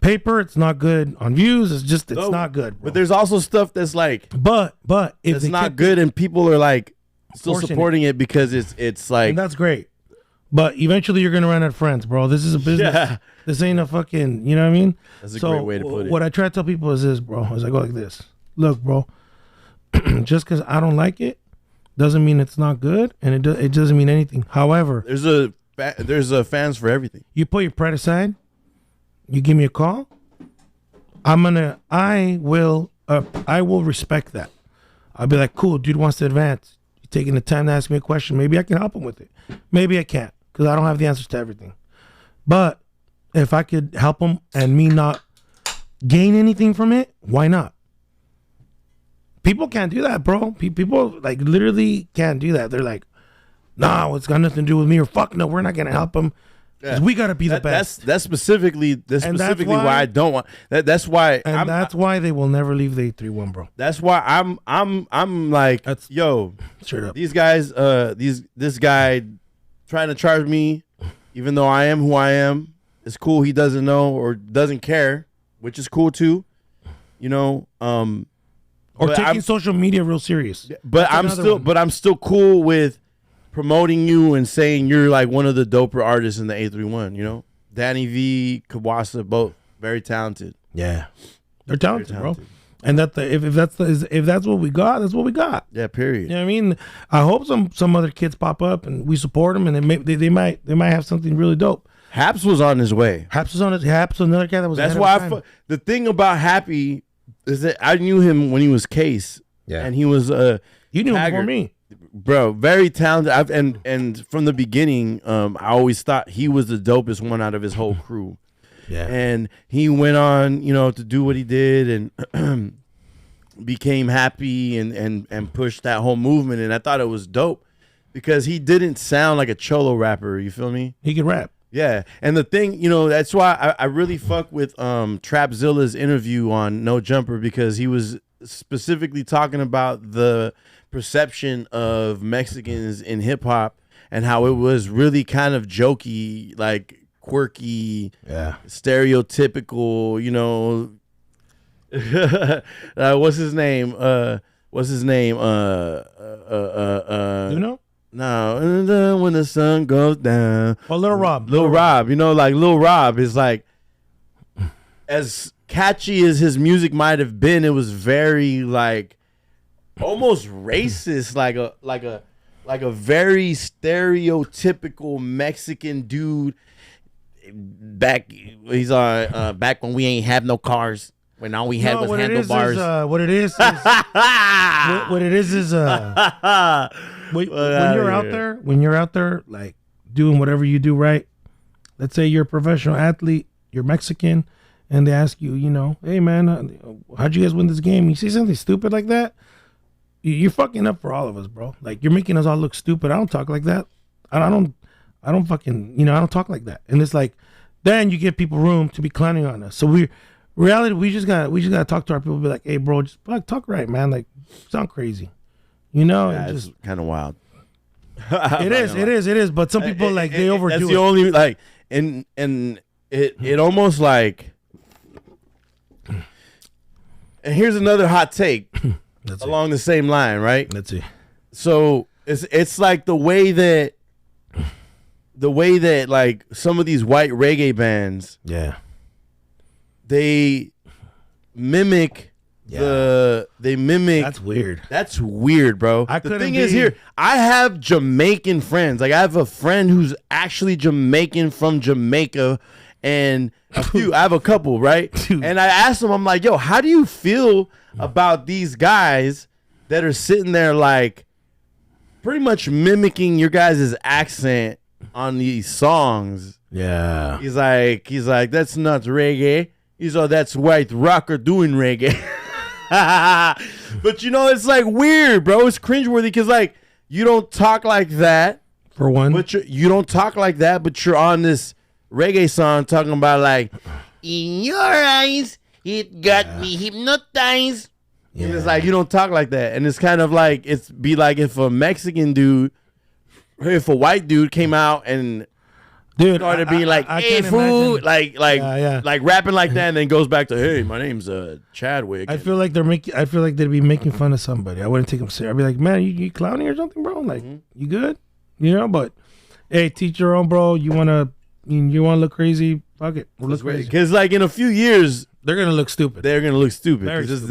paper, it's not good on views. It's not good, bro. But there's also stuff that's like, but if it's not good, and people are like still supporting it because it's like, and that's great. But eventually, you're gonna run out of friends, bro. This is a business. Yeah. This ain't a fucking. You know what I mean? That's a great way to put it. What I try to tell people is this, bro. Is I go like this. Look, bro. Just because I don't like it doesn't mean it's not good, and it doesn't mean anything. However, there's a fans for everything. You put your pride aside. You give me a call. I will respect that. I'll be like, cool, dude wants to advance. You're taking the time to ask me a question. Maybe I can help him with it. Maybe I can't because I don't have the answers to everything. But if I could help him and me not gain anything from it, why not? People can't do that, bro. People like literally can't do that. They're like, nah, it's got nothing to do with me, or fuck no, we're not gonna help him. Yeah. We gotta be the best. That's specifically why I don't want that. That's why that's why they will never leave the 831, bro. That's why I'm like, yo, straight up. These guys, this guy trying to charge me, even though I am who I am. It's cool. He doesn't know or doesn't care, which is cool too. Or taking social media real serious. But I'm still cool with promoting you and saying you're like one of the doper artists in the 831. You know, Danny V, Kawasa, both very talented. Yeah, they're talented, Very talented. bro. And if that's what we got, that's what we got. Yeah, period. You know what I mean? I hope some other kids pop up and we support them, and they might have something really dope. Haps was on his way. Haps was on it. Haps was another guy that was. That's ahead why of time. the thing about Happy is that I knew him when he was Case. Yeah. And he was You knew him Taggart. before me. Bro, very talented. And from the beginning, I always thought he was the dopest one out of his whole crew. Yeah. And he went on, you know, to do what he did and became Happy and pushed that whole movement. And I thought it was dope because he didn't sound like a cholo rapper. You feel me? He could rap. Yeah. And the thing, you know, that's why I really fuck with Trapzilla's interview on No Jumper, because he was specifically talking about the perception of Mexicans in hip hop and how it was really kind of jokey, like quirky, Yeah. stereotypical, you know. What's his name? You know? No, when the sun goes down. Oh, Lil Rob. Lil Rob, you know, like Lil Rob is like, as catchy as his music might have been, it was very like almost racist, like a very stereotypical Mexican dude. Back when we ain't have no cars, when all we had was handlebars. What it is when you're out there, like doing whatever you do right. Let's say you're a professional athlete, you're Mexican, and they ask you, you know, hey man, how'd you guys win this game? You say something stupid like that, you're fucking up for all of us, bro. Like, you're making us all look stupid. I don't talk like that. I don't fucking, you know, I don't talk like that. And it's like, then you give people room to be clowning on us. So we just gotta talk to our people, be like, hey bro, just like talk right, man. Like, sound crazy, you know? Yeah, and it's just kind of wild. it is. But some people they overdo That's it. the only like, and it almost like. And here's another hot take along the same line, right? Let's see. So it's like the way that like some of these white reggae bands, Yeah. they mimic That's weird. That's weird, bro. I The couldn't thing is be- here, I have Jamaican friends. Like, I have a friend who's actually Jamaican from Jamaica, and I have a couple, right? Dude. And I asked them, I'm like, yo, how do you feel about these guys that are sitting there like pretty much mimicking your guys' accent on these songs? Yeah. He's like, that's not reggae. He's like, that's white rocker doing reggae. But you know, it's like weird, bro. It's cringeworthy because like you don't talk like that. For one. But you don't talk like that, but you're on this reggae song talking about like, in your eyes, it got me hypnotized. Yeah. And it's like, you don't talk like that. And it's kind of like, it's be like if a Mexican dude, if a white dude came out and Dude, started being like, I hey, can't food, imagine. Yeah. like rapping like that, and then goes back to, hey, my name's Chadwick. I feel like they'd be making fun of somebody. I wouldn't take them serious. I'd be like, man, you clowning or something, bro? Like, you good? You know, but hey, teach your own, bro. You wanna look crazy? Fuck it. We'll look crazy. Because like in a few years, They're gonna look stupid. they're gonna look stupid. Very 'Cause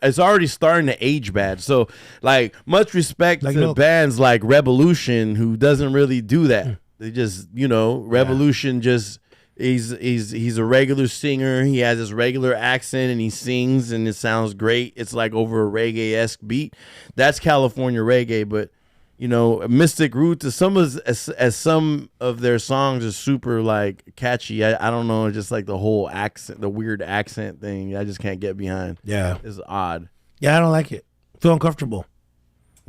it's already starting to age bad. So like, much respect Like to milk. bands like Revolution, who doesn't really do that. They just, you know, Revolution just he's a regular singer. He has his regular accent and he sings and it sounds great. It's like over a reggae-esque beat. That's California reggae, but you know, Mystic Root to some as some of their songs are super like catchy. I don't know, just like the whole accent, the weird accent thing. I just can't get behind. Yeah. It's odd. Yeah, I don't like it. Feel uncomfortable.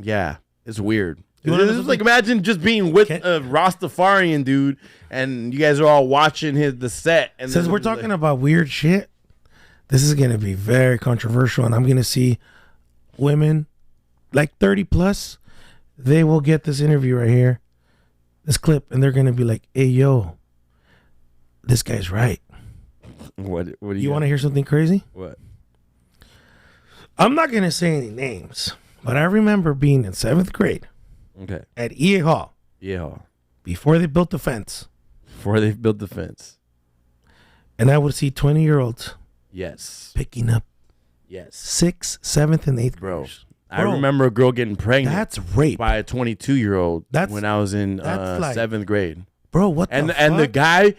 Yeah, it's weird. You wanna know It's something? like, imagine just being with a Rastafarian dude, and you guys are all watching the set. And Since then we're it's like- talking about weird shit, this is gonna be very controversial, and I'm gonna see women like 30 plus. They will get this interview right here, this clip, and they're gonna be like, "Hey, yo, this guy's right." what do You want to hear something crazy? what? I'm not gonna say any names, but I remember being in 7th grade, Okay. at EA Hall Yeah. before they built the fence, Before they built the fence. and I would see 20-year-olds Yes. picking up Yes. 6th, 7th, and 8th Bro. graders. I remember a girl getting pregnant That's rape, by a 22-year-old That's- when I was in that's like- 7th grade. bro. What And the and the fuck? guy,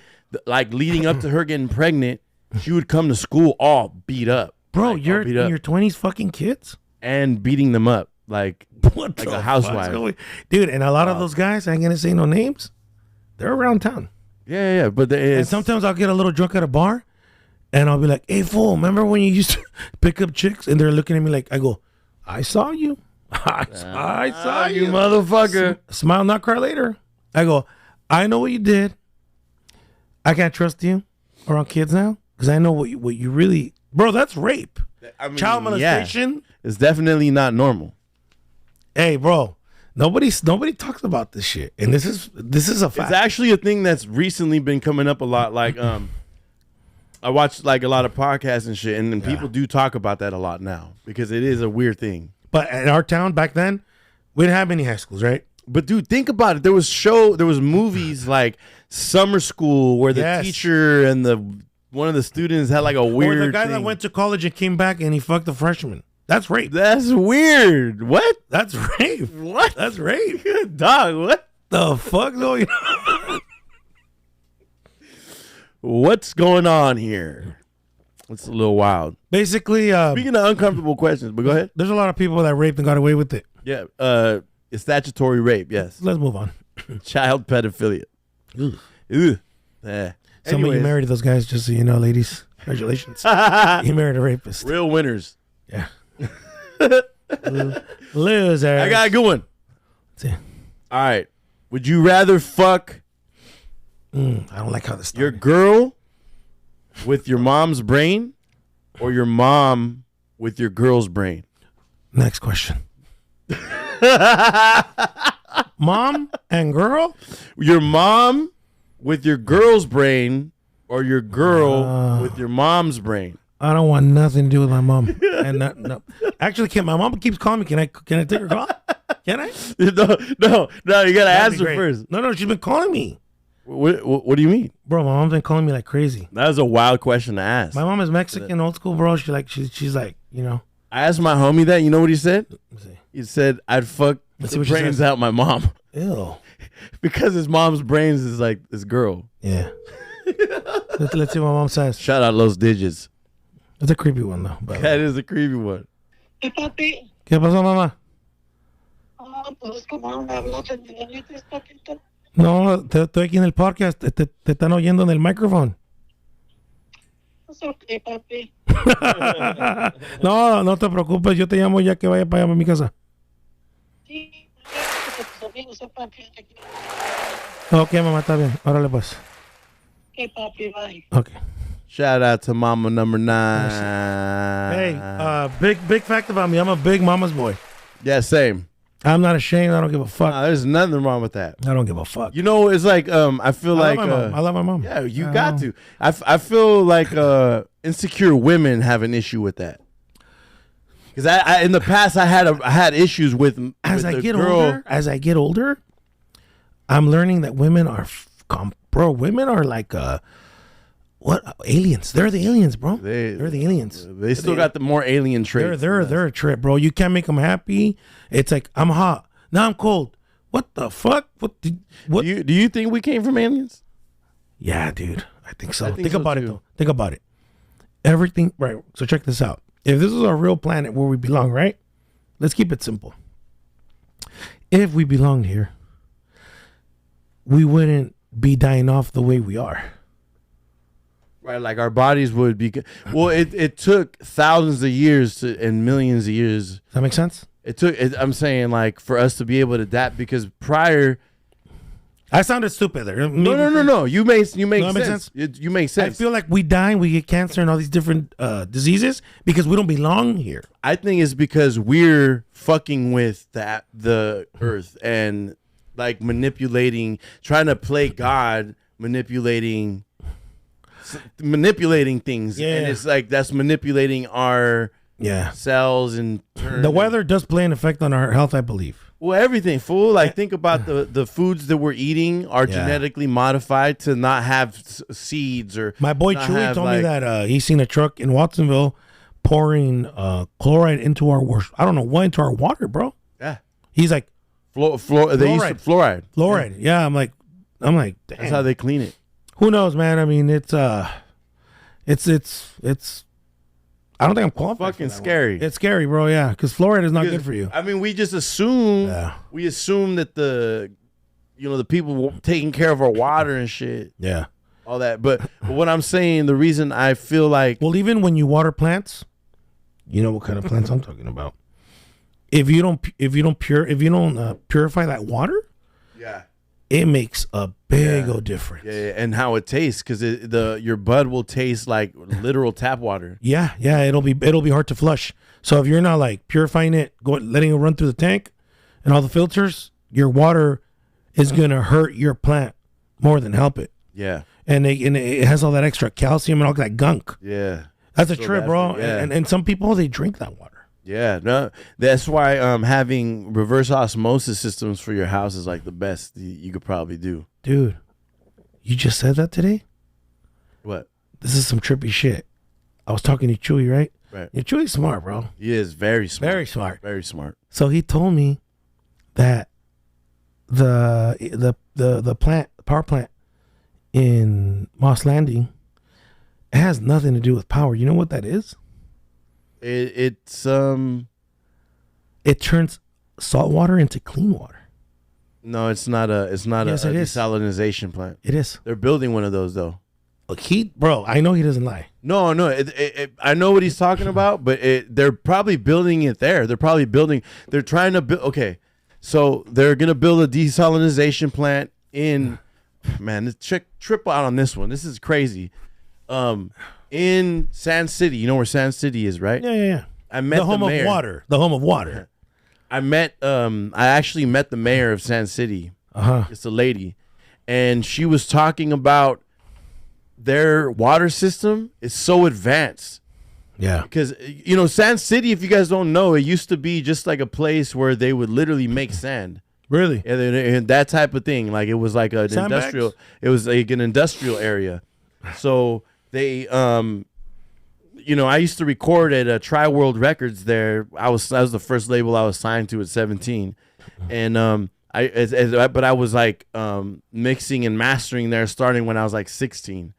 like leading up to her getting pregnant, she would come to school all beat up. Bro, Like, all you're beat in up your 20s, fucking kids. and beating them up. Like What Like the a housewife. fuck's going- dude? And a lot of those guys, I ain't gonna say no names. They're around town, yeah. But and sometimes I'll get a little drunk at a bar, and I'll be like, "Hey, fool, remember when you used to pick up chicks?" And they're looking at me like, I go, "I saw you, I saw you you, motherfucker. Smile, not cry later." I go, "I know what you did. I can't trust you around kids now because I know what you really, bro. That's rape, I mean, child yeah. molestation. It's definitely not normal. Hey, bro, nobody talks about this shit, and this is a fact. It's actually a thing that's recently been coming up a lot. Like, I watch like a lot of podcasts and shit, and then people do talk about that a lot now because it is a weird thing. But in our town back then, we didn't have many high schools, right? But dude, think about it. There was movies like Summer School where the teacher and one of the students had like a weird Or the guy thing. that went to college and came back and he fucked a freshman. That's rape. That's weird. What? That's rape. What? That's rape. Dog, what? The fuck, though? What's going on here? It's a little wild. Basically, Speaking of uncomfortable questions, but go ahead. there's a lot of people that raped and got away with it. Yeah, it's statutory rape, yes. Let's move on. Child pedophilia. Ugh. Ugh. Eh. Some of you Anyways. married those guys, just so you know, ladies. Congratulations. You married a rapist. Real winners. Yeah. Loser. I got a good one. See. All right. Would you rather fuck I don't like how this your started. girl with your mom's brain or your mom with your girl's brain? Next question. Mom and girl? Your mom with your girl's brain or your girl with your mom's brain? I don't want nothing to do with my mom. And no. Actually, my mom keeps calling me. Can I take her call? Can I? No, you gotta That'd answer be great. first. No, she's been calling me. What do you mean? Bro, my mom's been calling me like crazy. That was a wild question to ask. My mom is Mexican, old school, bro. She's like, you know. I asked my homie that. You know what he said? Let's see. He said, I'd fuck Let's the see what she brains says. out my mom. Ew. Because his mom's brains is like this girl. Yeah. let's see what my mom says. Shout out Los Digits. It's a creepy one, though. But, That is a creepy one. Hey, papi. ¿Qué pasó, mamá? Ah, pues es que no me hablas en inglés, papito. No, estoy aquí en el podcast. Te están oyendo en el micrófono. Es okay, papi. No te preocupes. Yo te llamo ya que vaya para allá a mi casa. Sí, que tus amigos sepan que te quiero. Ok, mamá, está bien. Órale, pues. Okay, papi, bye. Ok. Shout out to Mama number 9. Hey, big fact about me. I'm a big mama's boy. Yeah, same. I'm not ashamed. I don't give a fuck. There's nothing wrong with that. I don't give a fuck. You know, it's like I feel like I love my mom. yeah, you got to. I feel like insecure women have an issue with that. Because I in the past I had issues with As with I the get girl. older, I'm learning that women are women are like what aliens? They're the aliens, bro. They're the aliens. They still got the more alien traits. They're a trip, bro. You can't make them happy. It's like I'm hot, now I'm cold. What the fuck? What? Do you think we came from aliens? Yeah, dude. I think so. I think think so about it too. though. Think about it. Everything right. So check this out. If this is a real planet where we belong, right? Let's keep it simple. If we belonged here, we wouldn't be dying off the way we are. Right, like our bodies would be. Well, it took thousands of years and millions of years. Does that make sense? I'm saying like for us to be able to adapt because prior. I sounded stupid there. No. You make that makes sense. You make I sense. feel like we die and we get cancer and all these different diseases because we don't belong here. I think it's because we're fucking with the earth and like manipulating, trying to play God, manipulating things. Yeah. And it's like that's manipulating our Yeah. cells and The weather does play an effect on our health, I believe. Well, everything, fool. Like, think about the foods that we're eating are genetically modified to not have seeds or. My boy Chewy told me that he's seen a truck in Watsonville pouring chloride into our I don't know what, into our water, bro. Yeah. He's like, they use fluoride. Fluoride. Yeah. I'm like, damn. That's how they clean it. Who knows, man? I mean, it's I don't think I'm qualified. Fucking scary. It's scary, bro. Yeah, because fluoride is not good for you. I mean, we just assume that the people taking care of our water and shit. Yeah, all that. But what I'm saying, the reason I feel like, well, even when you water plants, you know what kind of plants I'm talking about. If you don't purify that water, it makes a big old difference. Yeah, and how it tastes, because your bud will taste like literal tap water. Yeah, it'll be hard to flush. So if you're not like purifying it, letting it run through the tank and all the filters, your water is gonna hurt your plant more than help it. Yeah, and it has all that extra calcium and all that gunk. Yeah, that's a trip, bro. And some people, they drink that water. Yeah, no, that's why having reverse osmosis systems for your house is like the best you could probably do. Dude, you just said that today? What? This is some trippy shit. I was talking to Chewy, right? Right. Yeah, Chewy's smart, bro. He is very smart. Very smart. Very smart. So he told me that the power plant in Moss Landing, it has nothing to do with power. You know what that is? It turns salt water into clean water. No, it's not a desalinization plant. It is. They're building one of those though. Bro, I know he doesn't lie. No, I know what he's talking about, but they're probably building it there. They're trying to build. Okay, so they're gonna build a desalinization plant in. Man, trip out on this one. This is crazy. In Sand City, you know where Sand City is, right? Yeah. I met the home of water. The home of water. I actually met the mayor of Sand City. It's a lady, and she was talking about their water system is so advanced. Yeah, because Sand City, if you guys don't know, it used to be just like a place where they would literally make sand. Really? And that type of thing. Like it was like an industrial. It was like an industrial area. So they, I used to record at Tri World Records there. That was the first label I was signed to at 17, and but I was like mixing and mastering there starting when I was like 16.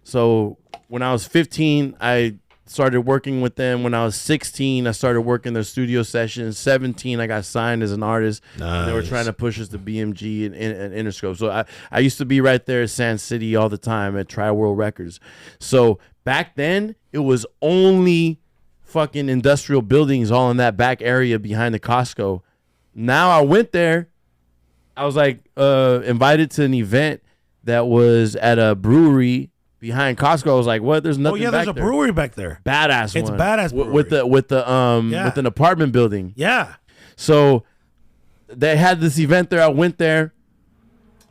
So when I was 15, I started working with them. When I was 16, I started working their studio sessions. 17, I got signed as an artist. Nice. They were trying to push us to BMG and Interscope. So I used to be right there at Sand City all the time at Tri World Records. So back then, it was only fucking industrial buildings all in that back area behind the Costco. Now I went there. I was like invited to an event that was at a brewery behind Costco. I was like, what? There's nothing. Oh yeah, there's a brewery back there. Badass it's one. It's badass brewery. with an apartment building. Yeah. So they had this event there. I went there,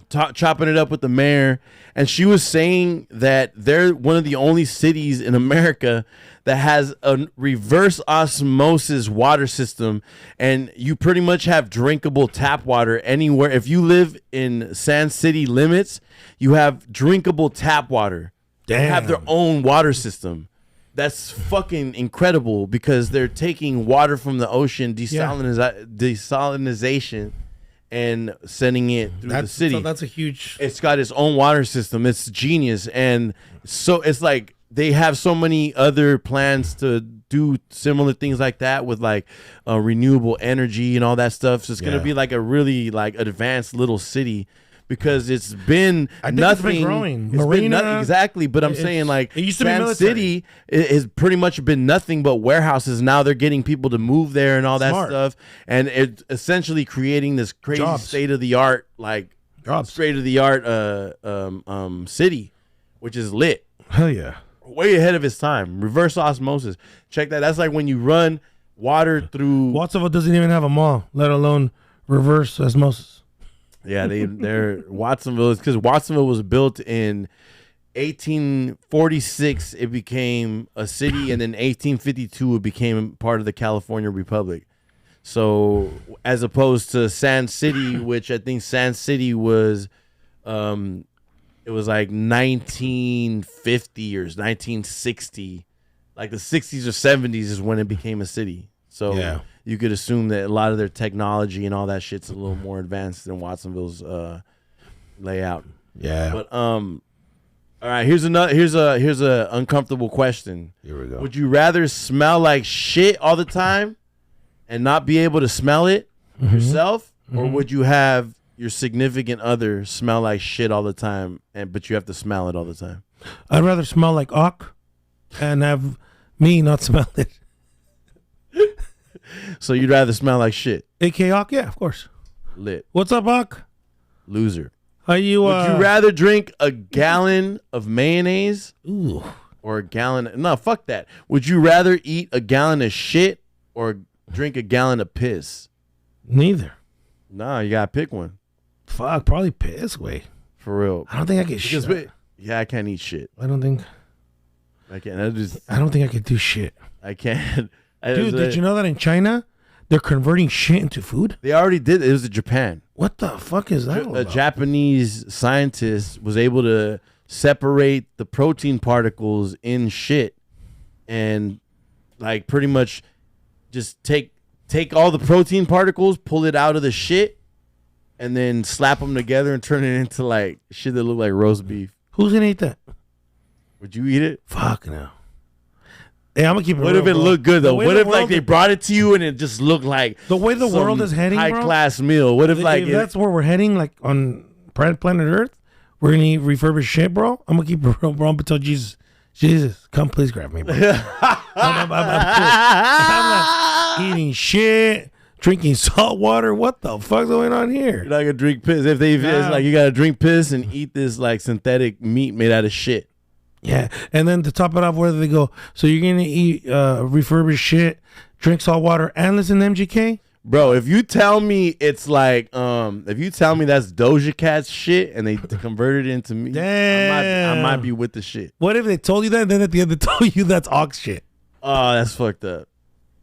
chopping it up with the mayor, and she was saying that they're one of the only cities in America that has a reverse osmosis water system, and you pretty much have drinkable tap water anywhere. If you live in Sand City limits, you have drinkable tap water. Damn. They have their own water system. That's fucking incredible because they're taking water from the ocean, desalinization, and sending it through the city. So that's a huge. It's got its own water system. It's genius, and so it's like they have so many other plans to do similar things like that with like renewable energy and all that stuff. So it's gonna be like a really like advanced little city. Because it's been nothing. It's been growing. Marina, exactly. But I'm saying like it used to Sand be City has pretty much been nothing but warehouses. Now they're getting people to move there and all that stuff, and it's essentially creating this crazy state of the art city, which is lit. Hell yeah, way ahead of its time. Reverse osmosis. Check that. That's like when you run water through. Watsonville doesn't even have a mall, let alone reverse osmosis. Yeah, they're Watsonville is because Watsonville was built in 1846. It became a city, and then 1852 it became part of the California Republic. So as opposed to Sand City, which I think Sand City was, it was like 1950 or 1960, like the 60s or 70s is when it became a city. So Yeah. you could assume that a lot of their technology and all that shit's a little more advanced than Watsonville's layout. Yeah. But all right, here's a uncomfortable question. Here we go. Would you rather smell like shit all the time and not be able to smell it yourself, or would you have your significant other smell like shit all the time, but you have to smell it all the time? I'd rather smell like Ock and have me not smell it. So you'd rather smell like shit? AK Ock, yeah, of course. Lit. What's up, Ock? Loser. How you? Would you rather drink a gallon of mayonnaise Ooh. or a gallon? No, fuck that. Would you rather eat a gallon of shit or drink a gallon of piss? Neither. Nah, you gotta pick one. Fuck, probably piss. Wait, For real. I don't think I can Because shit. yeah, I can't eat shit. I don't think I can't. I don't think I could do shit. I can't. Dude, did you know that in China they're converting shit into food? They already did. It was in Japan. What the fuck is that? all A about? Japanese scientist was able to separate the protein particles in shit and like pretty much just take all the protein particles, pull it out of the shit, and then slap them together and turn it into like shit that look like roast beef. Who's gonna eat that? Would you eat it? Fuck no. Hey, I'm gonna keep it. What real, if it bro. looked good though? The way What the if like world- they brought it to you and it just looked like the way the some world is heading, high bro? class meal? What if like if that's where we're heading, like on planet Earth, we're gonna eat refurbished shit, bro. I'm gonna keep it real, bro. But tell Jesus, come please grab me, bro. I'm not eating shit, drinking salt water. What the fuck's going on here? you're not gonna drink piss? If it's like you gotta drink piss and eat this like synthetic meat made out of shit. Yeah, and then to top it off, where do they go? So you're gonna eat refurbished shit, drink salt water, and listen to MGK? Bro, if you tell me it's like, if you tell me that's Doja Cat's shit and they converted it into me, I might be with the shit. What if they told you that, and then at the end they told you that's Ox shit? Oh, that's fucked up.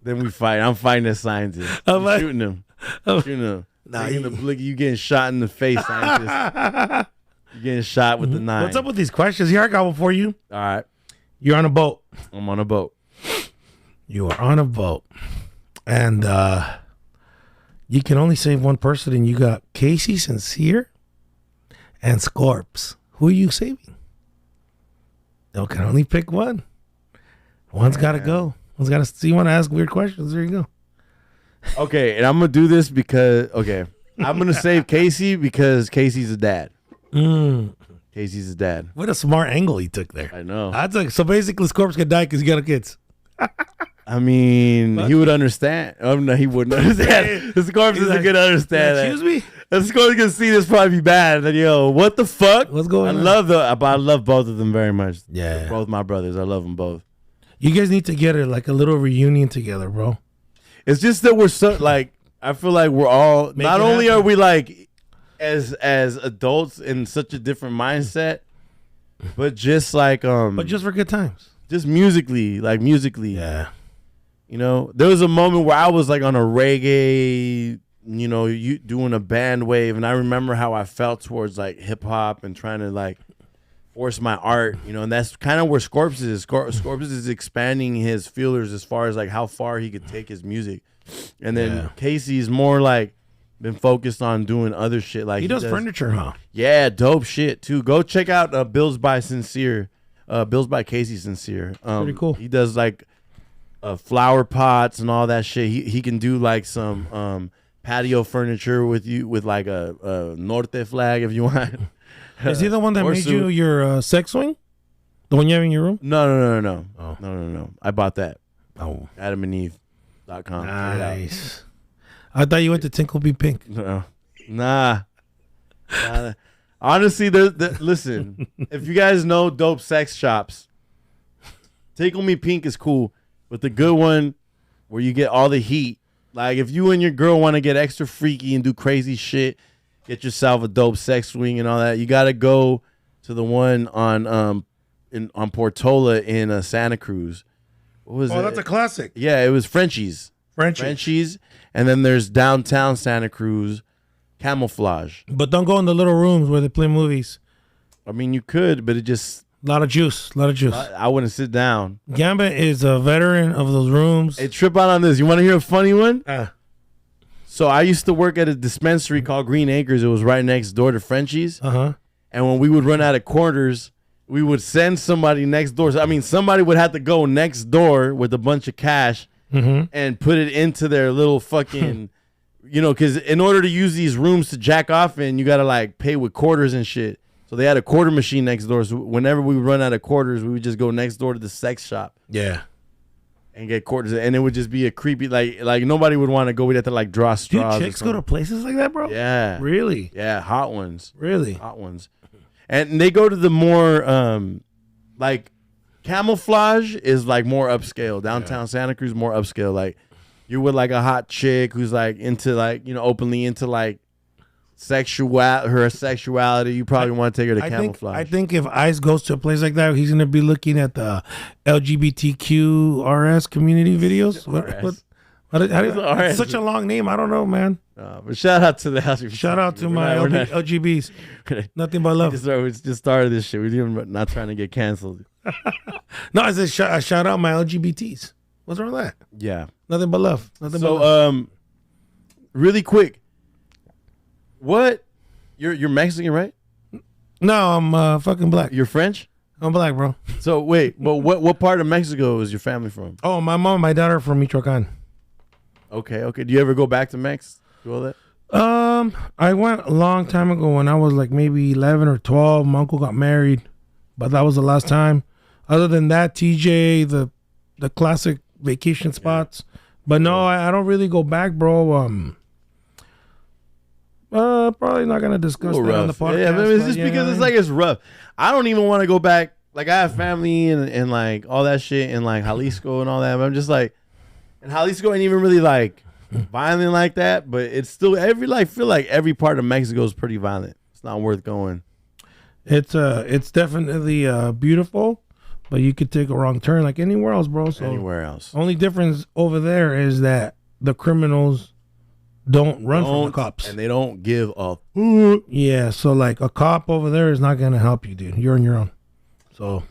Then we fight. I'm fighting a scientist. I'm I'm like- shooting him. Shooting him. Nah, Taking the blicky. You getting shot in the face, scientist. You getting shot with the knife. What's up with these questions? Here, I got one for you. All right. You're on a boat. I'm on a boat. You are on a boat, and you can only save one person, and you got Casey Sincere and Scorps. Who are you saving? You can only pick one. One's got to go. One's got to. So you want to ask weird questions? There you go. Okay, and I'm gonna do this because I'm gonna save Casey because Casey's a dad. Casey's a dad. What a smart angle he took there. I know. That's like, so basically, Scorps could die because he got kids. I mean, he would understand. Oh no, he wouldn't understand. The Scorpius isn't gonna understand that. Excuse me? The Scorpius gonna see this probably be bad. And yo, what the fuck? What's going on? I love both of them very much. Yeah. They're both my brothers. I love them both. You guys need to get like a little reunion together, bro. It's just that we're so like. I feel like we're all. Make not it only happen. are we like, as adults in such a different mindset, but just like But just for good times. just musically, Yeah. You know, there was a moment where I was like on a reggae, you know, you doing a band wave, and I remember how I felt towards like hip hop and trying to like force my art, you know, and that's kind of where Scorps is. Scorps is expanding his feelers as far as like how far he could take his music, and then Yeah. Casey's more like been focused on doing other shit. Like He does furniture, huh? yeah, dope shit too. Go check out Bills by Sincere, Bills by Casey Sincere. Pretty cool. He does like flower pots and all that shit. He can do like some patio furniture with you with like a Norte flag if you want. Is he the one that Or made suit. you your sex swing? The one you have in your room? No. Oh. No. I bought that. Oh, AdamandEve.com. Check it out. nice. I thought you went to Tinkle Be Pink. No. Nah. Honestly, listen, if you guys know dope sex shops, Tickle Me Pink is cool, but the good one where you get all the heat, like if you and your girl want to get extra freaky and do crazy shit, get yourself a dope sex swing and all that, you got to go to the one on Portola in Santa Cruz. What was it? That's a classic. Yeah, it was Frenchie's. Frenchies, and then there's downtown Santa Cruz, Camouflage. But don't go in the little rooms where they play movies. I mean, you could, but it just A lot of juice. I wouldn't sit down. Gambit is a veteran of those rooms. Hey, trip out on this. You want to hear a funny one? Uh, So I used to work at a dispensary called Green Acres. It was right next door to Frenchie's. uh-huh. And when we would run out of quarters, we would send somebody next door. So, I mean, somebody would have to go next door with a bunch of cash and put it into their little fucking, because in order to use these rooms to jack off in, you got to like pay with quarters and shit. So they had a quarter machine next door. So whenever we would run out of quarters, we would just go next door to the sex shop. Yeah. And get quarters, and it would just be a creepy, like nobody would want to go. We'd have to like draw straws. Dude, chicks go to places like that, bro? Yeah. Really? Yeah, hot ones. Really? Hot ones. And they go to the more, like, Camouflage is like more upscale. Downtown Santa Cruz more upscale. Like, you're with like a hot chick who's like into like, openly into like her sexuality. You probably want to take her to Camouflage. I think if Ice goes to a place like that, he's gonna be looking at the LGBTQRS community videos. It's such a long name. I don't know, man. But shout out to the house. Shout out to my LGBs. Nothing but love. We just started this shit. We're not trying to get canceled. No, I said shout out my LGBTs. What's wrong with that? Yeah. Nothing but love. Nothing but love. So, really quick. What? You're Mexican, right? No, I'm fucking black. You're French? I'm black, bro. So wait, but what part of Mexico is your family from? Oh, my mom and my daughter are from Michoacan. Okay. Do you ever go back to Mex? Do all that? I went a long time ago when I was like maybe 11 or 12. My uncle got married, but that was the last time. Other than that, TJ, the classic vacation spots. But no, I don't really go back, bro. Probably not gonna discuss that on the podcast. Yeah, it's just because it's rough. I don't even want to go back. Like I have family and like all that shit in like Jalisco and all that. But I'm just like, and Jalisco ain't even really like violent like that. But it's still feel like every part of Mexico is pretty violent. It's not worth going. It's definitely beautiful, but you could take a wrong turn like anywhere else, bro. So anywhere else. Only difference over there is that the criminals don't run from the cops. And they don't give a yeah, so like a cop over there is not gonna help you, dude. You're on your own. So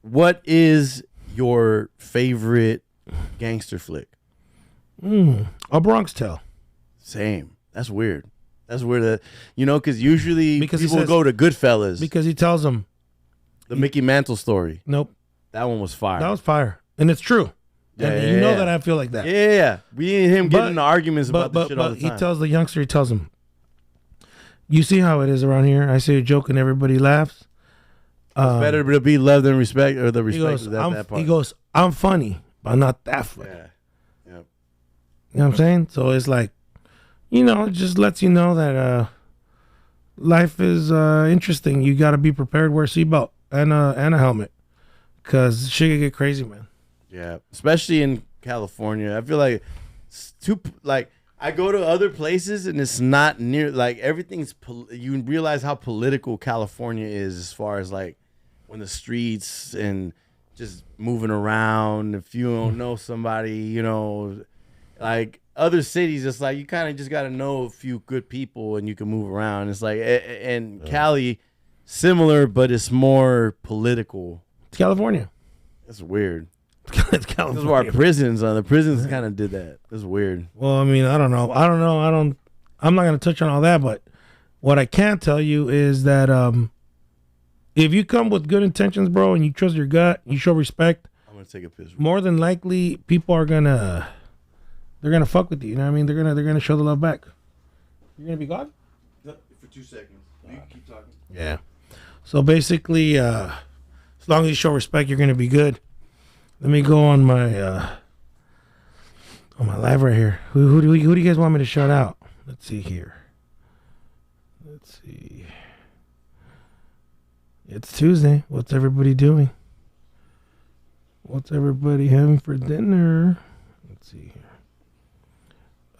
what is your favorite gangster flick? A Bronx Tale. Same. That's weird. That's weird that because usually because people go to Goodfellas. Because he tells them the Mickey Mantle story. Nope. That one was fire. That was fire. And it's true. Yeah, and you know that I feel like that. Yeah. We and him getting into arguments about this shit all the time. He tells the youngster, he tells him, you see how it is around here? I say a joke and everybody laughs. It's better to be loved than respect, or the respect is that part. He goes, I'm funny, but not that funny. Yeah. Yep. You know what I'm saying? So it's like, it just lets you know that life is interesting. You got to be prepared, wear a seatbelt and a helmet, because shit can get crazy, man. Yeah, especially in California. I feel like it's too I go to other places and it's not near like everything's. You realize how political California is as far as like when the streets and just moving around. If you don't know somebody, like other cities, it's like you kind of just got to know a few good people and you can move around. It's like and Cali, similar, but it's more political. It's California. That's weird. It's California. This is where our prisons are. The prisons kind of did that. That's weird. Well, I mean, I don't know. I'm not going to touch on all that, but what I can tell you is that if you come with good intentions, bro, and you trust your gut, you show respect. I'm going to take a piss. More than likely, people are going to fuck with you. You know what I mean? They're going to show the love back. You're going to be gone? No, for 2 seconds. You can keep talking. Yeah. So basically, as long as you show respect, you're going to be good. Let me go on my live right here. Who do you guys want me to shout out? Let's see here. Let's see. It's Tuesday. What's everybody doing? What's everybody having for dinner? Let's see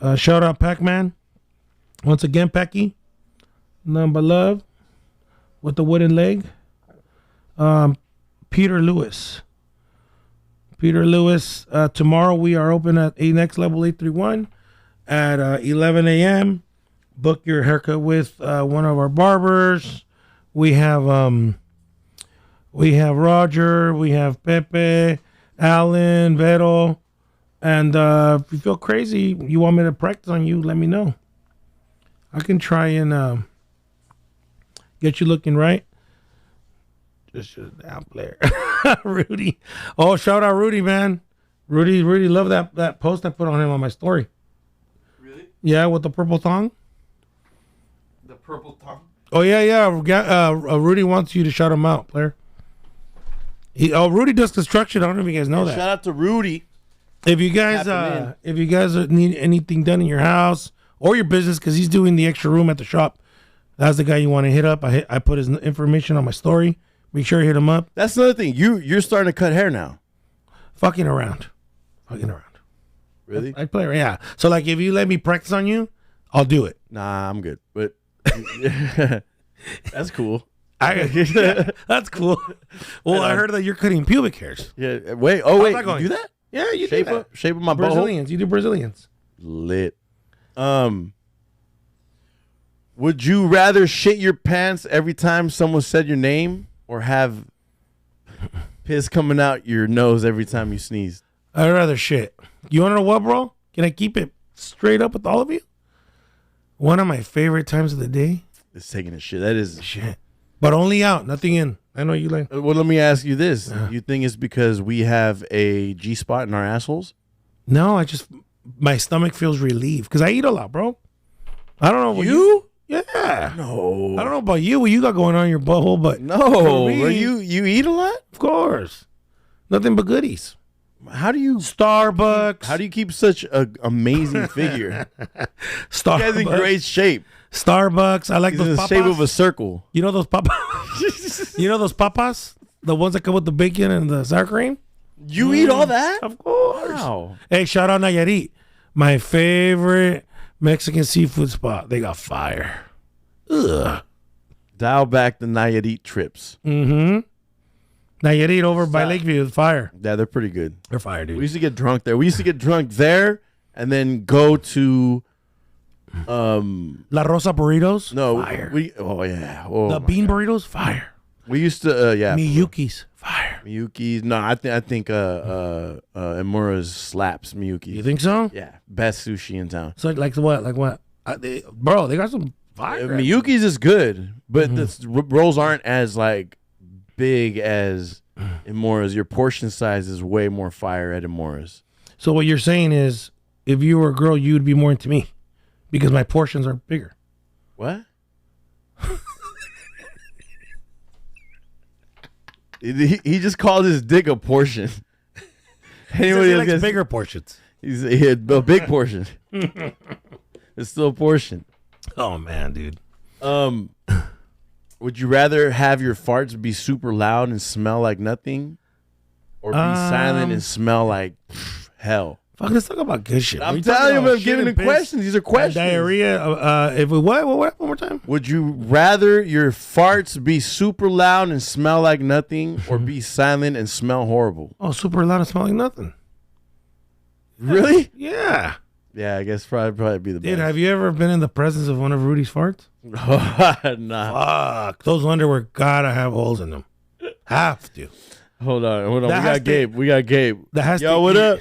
here. Shout out Pac-Man. Once again, Packy. Number love. With the wooden leg. Peter Lewis. Peter Lewis. Tomorrow we are open at A Next Level 831 at 11 a.m. Book your haircut with one of our barbers. We have Roger, we have Pepe, Alan, Vero, and if you feel crazy, you want me to practice on you, let me know. I can try and get you looking right. Just shut it down, player. Rudy. Oh, shout out Rudy, man. Rudy loved that post I put on him on my story. Really? Yeah, with the purple thong. The purple tongue. Oh yeah. Rudy wants you to shout him out, player. Rudy does construction. I don't know if you guys know that. Shout out to Rudy. If you guys need anything done in your house or your business, because he's doing the extra room at the shop, that's the guy you want to hit up. I put his information on my story. Make sure you hit him up. That's another thing. You're starting to cut hair now. Fucking around. Really? I play around. Yeah. So like, if you let me practice on you, I'll do it. Nah, I'm good. But that's cool. That's cool. Well, I heard that you're cutting pubic hairs. Yeah. Wait. Oh, wait. that You going? do that? Yeah, you Shape do that. up. Shape of my butthole. Brazilians. You do Brazilians. Lit. Would you rather shit your pants every time someone said your name, or have piss coming out your nose every time you sneeze? I'd rather shit. You want to know what, bro? Can I keep it straight up with all of you? One of my favorite times of the day. It's taking a shit. That is Shit. But only out, nothing in. I know you like. Well, let me ask you this. You think it's because we have a G spot in our assholes? No, my stomach feels relieved because I eat a lot, bro. I don't know what You? Yeah. No. I don't know about you, what you got going on in your butthole, but No. for me, Bro, you eat a lot? of course. Nothing but goodies. How do you Starbucks. How do you keep such an amazing figure? Starbucks. You guys in great shape. Starbucks. I like He's those in the papas. shape of a circle. You know those papas? You know those papas? The ones that come with the bacon and the sour cream? You eat all that? Of course. Wow. Hey, shout out Nayarit. My favorite Mexican seafood spot. They got fire. Ugh. Dial back the Nayarit trips. Mm-hmm. Nayarit over by Lakeview is fire. Yeah, they're pretty good. They're fire, dude. We used to get drunk there. We used to get drunk there and then go to La Rosa burritos? no, Fire. oh yeah. Oh, The my bean God. burritos? Fire. We used to yeah. Miyuki's? Fire. Miyuki's. No, I think Emura's slaps Miyuki. You think so? Yeah, best sushi in town. So like what? Like what? Bro, they got some fire. Miyuki's is good, but the rolls aren't as like big as Emura's. Your portion size is way more fire at Emura's. So what you're saying is, if you were a girl, you would be more into me because my portions are bigger. What? he just called his dick a portion. Anybody He else likes gets- bigger portions. he had a big portion. It's still a portion. Oh man, dude. Would you rather have your farts be super loud and smell like nothing, or be silent and smell like hell? Fuck, let's talk about good shit. I'm We telling you, talking about I'm shit giving and the piss questions. These are and questions. diarrhea. If we what? One more time. Would you rather your farts be super loud and smell like nothing, or be silent and smell horrible? Oh, super loud and smelling nothing. Really? Yeah. Yeah, I guess probably be the Dude, best. have you ever been in the presence of one of Rudy's farts? Nah. Fuck, those underwear gotta have holes in them. Have to. Hold on. That We has got to- Gabe. We got Gabe. That has Yo, to what eat- up?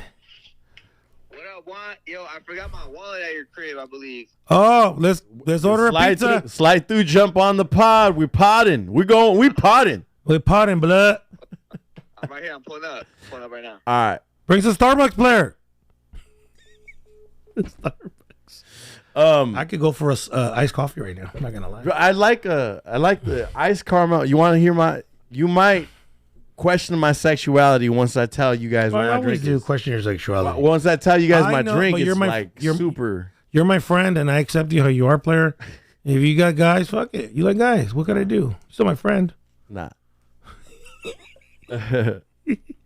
What up, Juan? Yo, I forgot my wallet at your crib, I believe. Oh, let's order a pizza. Slide through, jump on the pod. We potting. We potting. We're potting blood. I'm right here. I'm pulling up. Pulling up right now. All right. Bring some Starbucks, player. I could go for a iced coffee right now. I'm not gonna lie. I like the ice caramel. You want to hear you might question my sexuality once I tell you guys what I my always drink do is. question your sexuality. Once I tell you guys I my know, drink, but it's you're super. You're my friend, and I accept you how you are, player. If you got guys, fuck it. You like guys. What can I do? You're still my friend. Nah.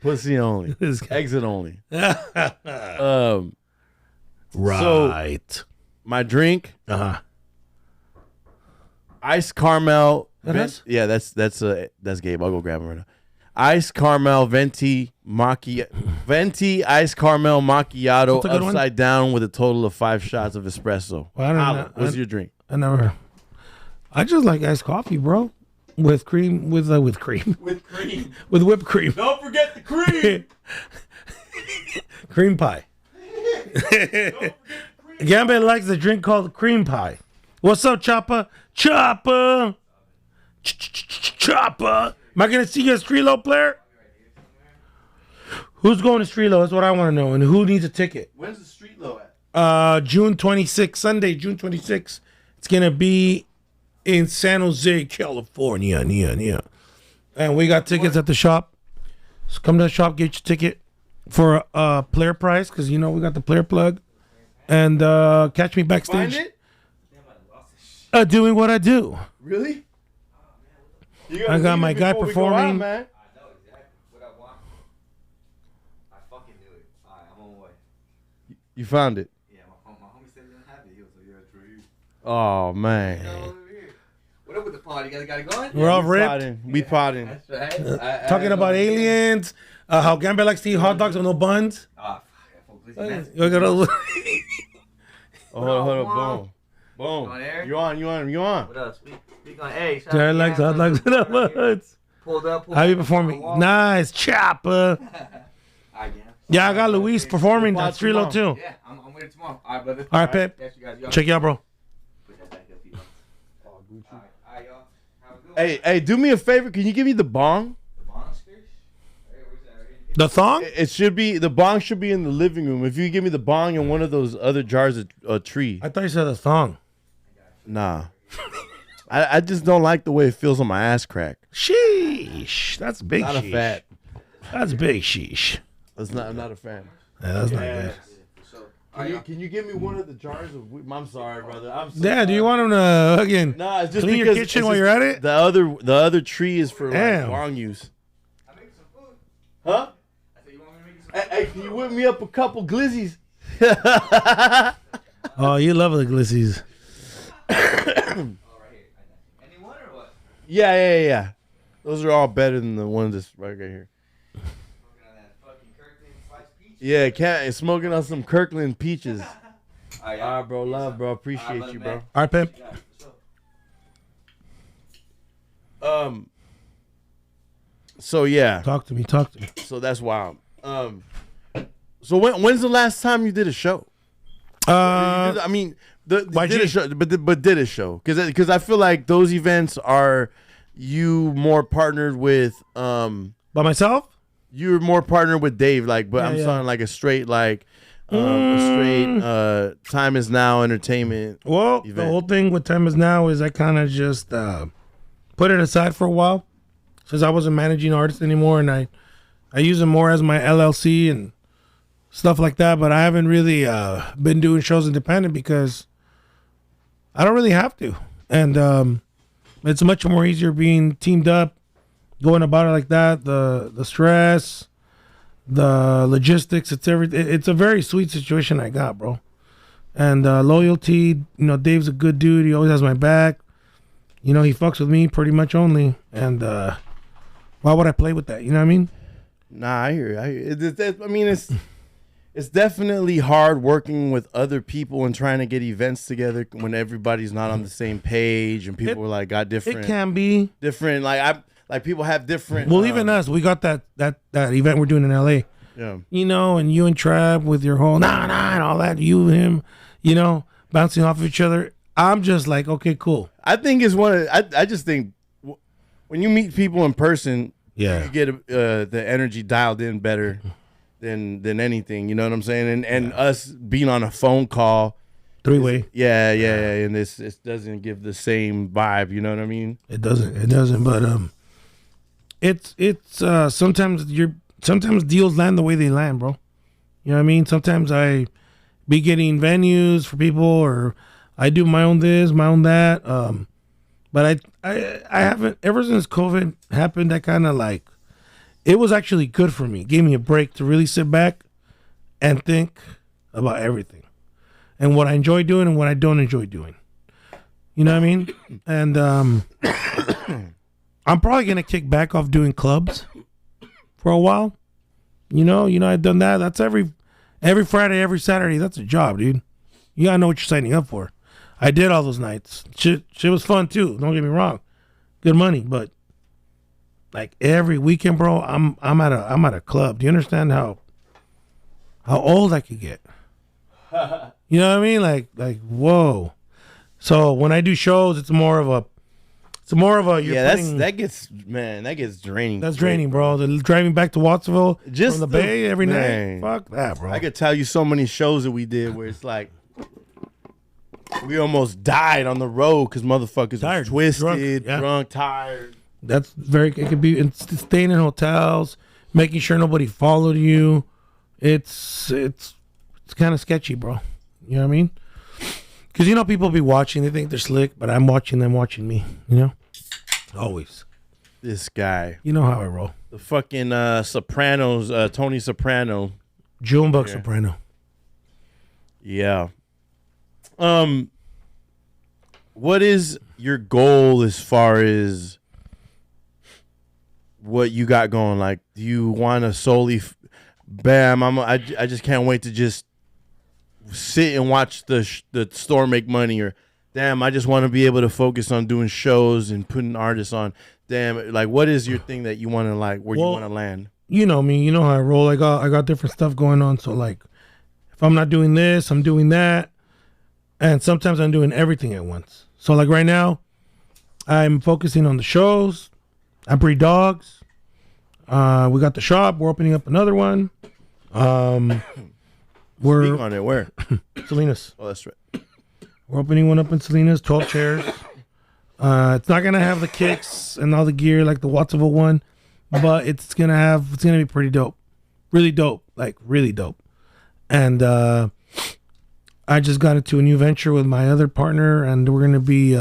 Pussy only. This guy. Exit only. Right. My drink, Uh-huh. ice caramel. That is? Yeah, that's Gabe. I'll go grab him right now. Ice caramel venti ice caramel macchiato That's a good one. upside down with a total of 5 shots of espresso. Well, I don't Holla, know. what's your drink? I just like iced coffee, bro. With cream, with cream. With cream. With whipped cream. Don't forget the cream. Cream pie. Gambit likes a drink called cream pie. What's up, Chopper? Chopper! Chopper! Am I going to see you as Strelo player? Who's going to Strelo? That's what I want to know. And who needs a ticket? When's the street low at? June 26th, Sunday, June 26th. It's going to be in San Jose, California. And we got tickets at the shop. So come to the shop, get your ticket for a player price, because you know we got the player plug. And catch me backstage. Find it? Doing what I do. Really? I got my guy performing. man. I know exactly what I want. I fucking knew it. Alright, I'm on my way. You found it. Yeah, my homie said he didn't have it. He was like, yeah, it's right here. Oh, man. Over here. What up with the party? You guys got it going? We're all ripped. We potting. That's right. Talking about aliens. How Gambit likes to eat hot dogs with no buns. Ah, fuck. You gotta- Hold on. Boom. On air? You on. What up? Speak on A. Jared likes hot dogs with no buns. Pulled up. How you performing? Nice, Chopper. Yeah, I got Luis performing at Strelo too. Yeah, I'm with it tomorrow. All right, brother. All right, Pep. Catch you guys. Y'all. Check you out, bro. Put that back up, people. All right, y'all. Have a good one. Hey, do me a favor. Can you give me the bong? The monsters? Hey, where's that? Right here. The thong? It should be, the bong should be in the living room. If you give me the bong and one of those other jars of tree. I thought you said the thong. Nah. I just don't like the way it feels on my ass crack. Sheesh. That's big Not sheesh. a fat. That's big sheesh. I'm not a fan. Yeah, that's not good. Can you give me one of the jars of I'm sorry, brother. I'm so Yeah, do you want him to again Nah, it's just clean your because kitchen it's while just- you're at it? The other tree is for like Damn. long use. I make some food. Huh? I said, you want me to make you some Hey, can you whip me up a couple glizzies? Oh, you love the glissies. Oh, right here. I got you. Anyone or what? Yeah. Those are all better than the ones that's right here. Smoking on that fucking Kirkland sliced peach. Yeah, cat smoking on some Kirkland peaches. All right, All right, bro. Love, bro. All Appreciate right, you, man. bro. All right, Pep. Yeah, what's up? So yeah. Talk to me. So that's wild. So when's the last time you did a show? I mean, YG. did a show, but did a show because I feel like those events are you more partnered with By myself? you're more partnered with Dave but Yeah, I'm yeah. talking like a straight Time Is Now entertainment. Well, the event. whole thing with Time Is Now is I kind of just put it aside for a while since I wasn't managing artists anymore, and I use it more as my LLC and stuff like that. But I haven't really been doing shows independent because I don't really have to, and it's much more easier being teamed up, going about it like that. The stress, the logistics, it's everything. It's a very sweet situation I got, bro. And loyalty, Dave's a good dude. He always has my back. He fucks with me pretty much only. And why would I play with that? You know what I mean? Nah, I hear you. I mean, it's definitely hard working with other people and trying to get events together when everybody's not on the same page and people got different. It can be. different. Like people have different. Well, even us, we got that event we're doing in LA. Yeah. And you and Trav with your whole and all that, you and him, bouncing off of each other. I'm just like, okay, cool. I think it's one of. I just think when you meet people in person, Yeah. you get the energy dialed in better than anything. You know what I'm saying? And us being on a phone call, 3-way. yeah, and this it doesn't give the same vibe. You know what I mean? It doesn't. But it's sometimes deals land the way they land, bro. You know what I mean? Sometimes I be getting venues for people, or I do my own this, my own that. But I haven't, ever since COVID happened, I kind of it was actually good for me. It gave me a break to really sit back and think about everything and what I enjoy doing and what I don't enjoy doing. You know what I mean? And I'm probably going to kick back off doing clubs for a while. I've done that. That's every Friday, every Saturday. That's a job, dude. You gotta know what you're signing up for. I did all those nights. Shit was fun too. Don't get me wrong, good money. But like every weekend, bro, I'm at a club. Do you understand how old I could get? You know what I mean? Like whoa. So when I do shows, it's more of a. That gets draining. That's draining, bro. The driving back to Wattsville Just from the Bay every man. night. Fuck that, bro. I could tell you so many shows that we did where it's like we almost died on the road because motherfuckers Tired, were twisted, drunk, yeah. drunk, tired. It could be staying in hotels, making sure nobody followed you. It's kind of sketchy, bro. You know what I mean? Because people be watching, they think they're slick, but I'm watching them watching me. Always. This guy, You know how I roll. the fucking Sopranos, Tony Soprano. Junebug Soprano. Yeah. What is your goal as far as what you got going? Like, do you want to solely, I just can't wait to just sit and watch the store make money, or damn, I just want to be able to focus on doing shows and putting artists on. Damn, like, what is your thing that you want to you want to land? You know me. You know how I roll. I got different stuff going on. So like, if I'm not doing this, I'm doing that, and sometimes I'm doing everything at once. So like right now, I'm focusing on the shows. I breed dogs. We got the shop. We're opening up another one. We're Speak on it. Where? Salinas. Oh, that's right. We're opening one up in Salinas. 12 chairs. It's not gonna have the kicks and all the gear like the Wattsville one, but it's gonna be pretty dope, really dope, like really dope. And I just got into a new venture with my other partner, and we're gonna be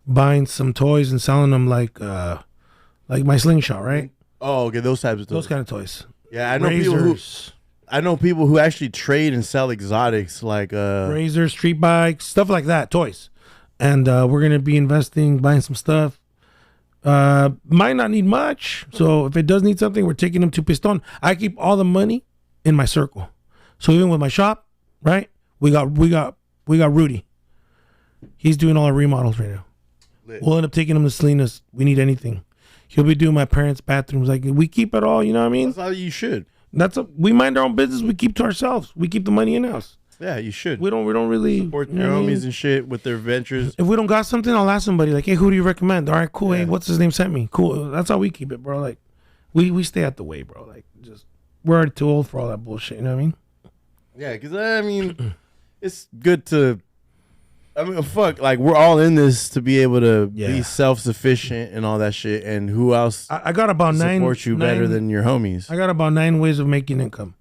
buying some toys and selling them like my slingshot, right? Oh, okay, those types of Those toys. kind of toys. Yeah, I know people who actually trade and sell exotics, like razors, street bikes, stuff like that, toys. And we're gonna be buying some stuff. Might not need much, so if it does need something, we're taking them to Piston. I keep all the money in my circle, so even with my shop, right? We got Rudy. He's doing all our remodels right now. Lit. We'll end up taking him to Salinas. We need anything. He'll be doing my parents' bathrooms. Like, we keep it all. You know what I mean? That's how you should. We mind our own business. We keep to ourselves. We keep the money in house. Yeah, you should. We don't really Support you know your what I mean? homies and shit with their ventures. If we don't got something, I'll ask somebody like, hey, who do you recommend? All right, cool. Yeah. Hey, what's his name sent me? Cool. That's how we keep it, bro. Like, we stay out the way, bro. Like, just we're already too old for all that bullshit. You know what I mean? Yeah, because I mean, it's good to. I mean, fuck, like we're all in this to be able to Yeah. be self-sufficient and all that shit. And who else I got about support you better than your homies? I got about 9 ways of making income.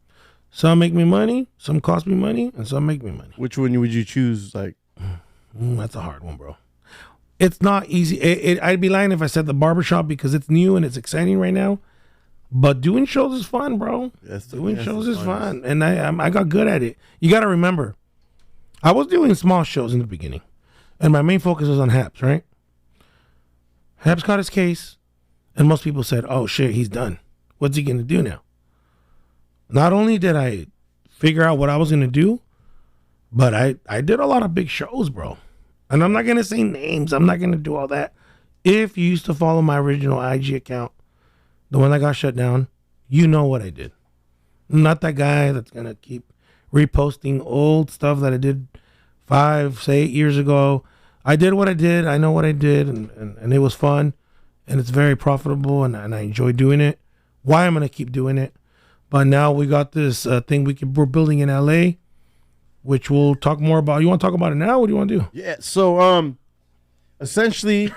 Some make me money, some cost me money, and some make me money. Which one would you choose? Like, That's a hard one, bro. It's not easy. I'd be lying if I said the barbershop because it's new and it's exciting right now. But doing shows is fun, bro. Doing shows is fun. And I got good at it. You got to remember, I was doing small shows in the beginning. And my main focus was on Haps, right? Haps got his case. And most people said, oh, shit, he's done. What's he going to do now? Not only did I figure out what I was going to do, but I did a lot of big shows, bro. And I'm not going to say names. I'm not going to do all that. If you used to follow my original IG account, the one that got shut down, you know what I did. I'm not that guy that's going to keep reposting old stuff that I did 5, say 8 years ago. I did what I did. I know what I did. And it was fun. And it's very profitable. And I enjoy doing it. Why I'm going to keep doing it. But now we got this thing we're building in LA, which we'll talk more about. You want to talk about it now? What do you want to do? yeah. So, essentially,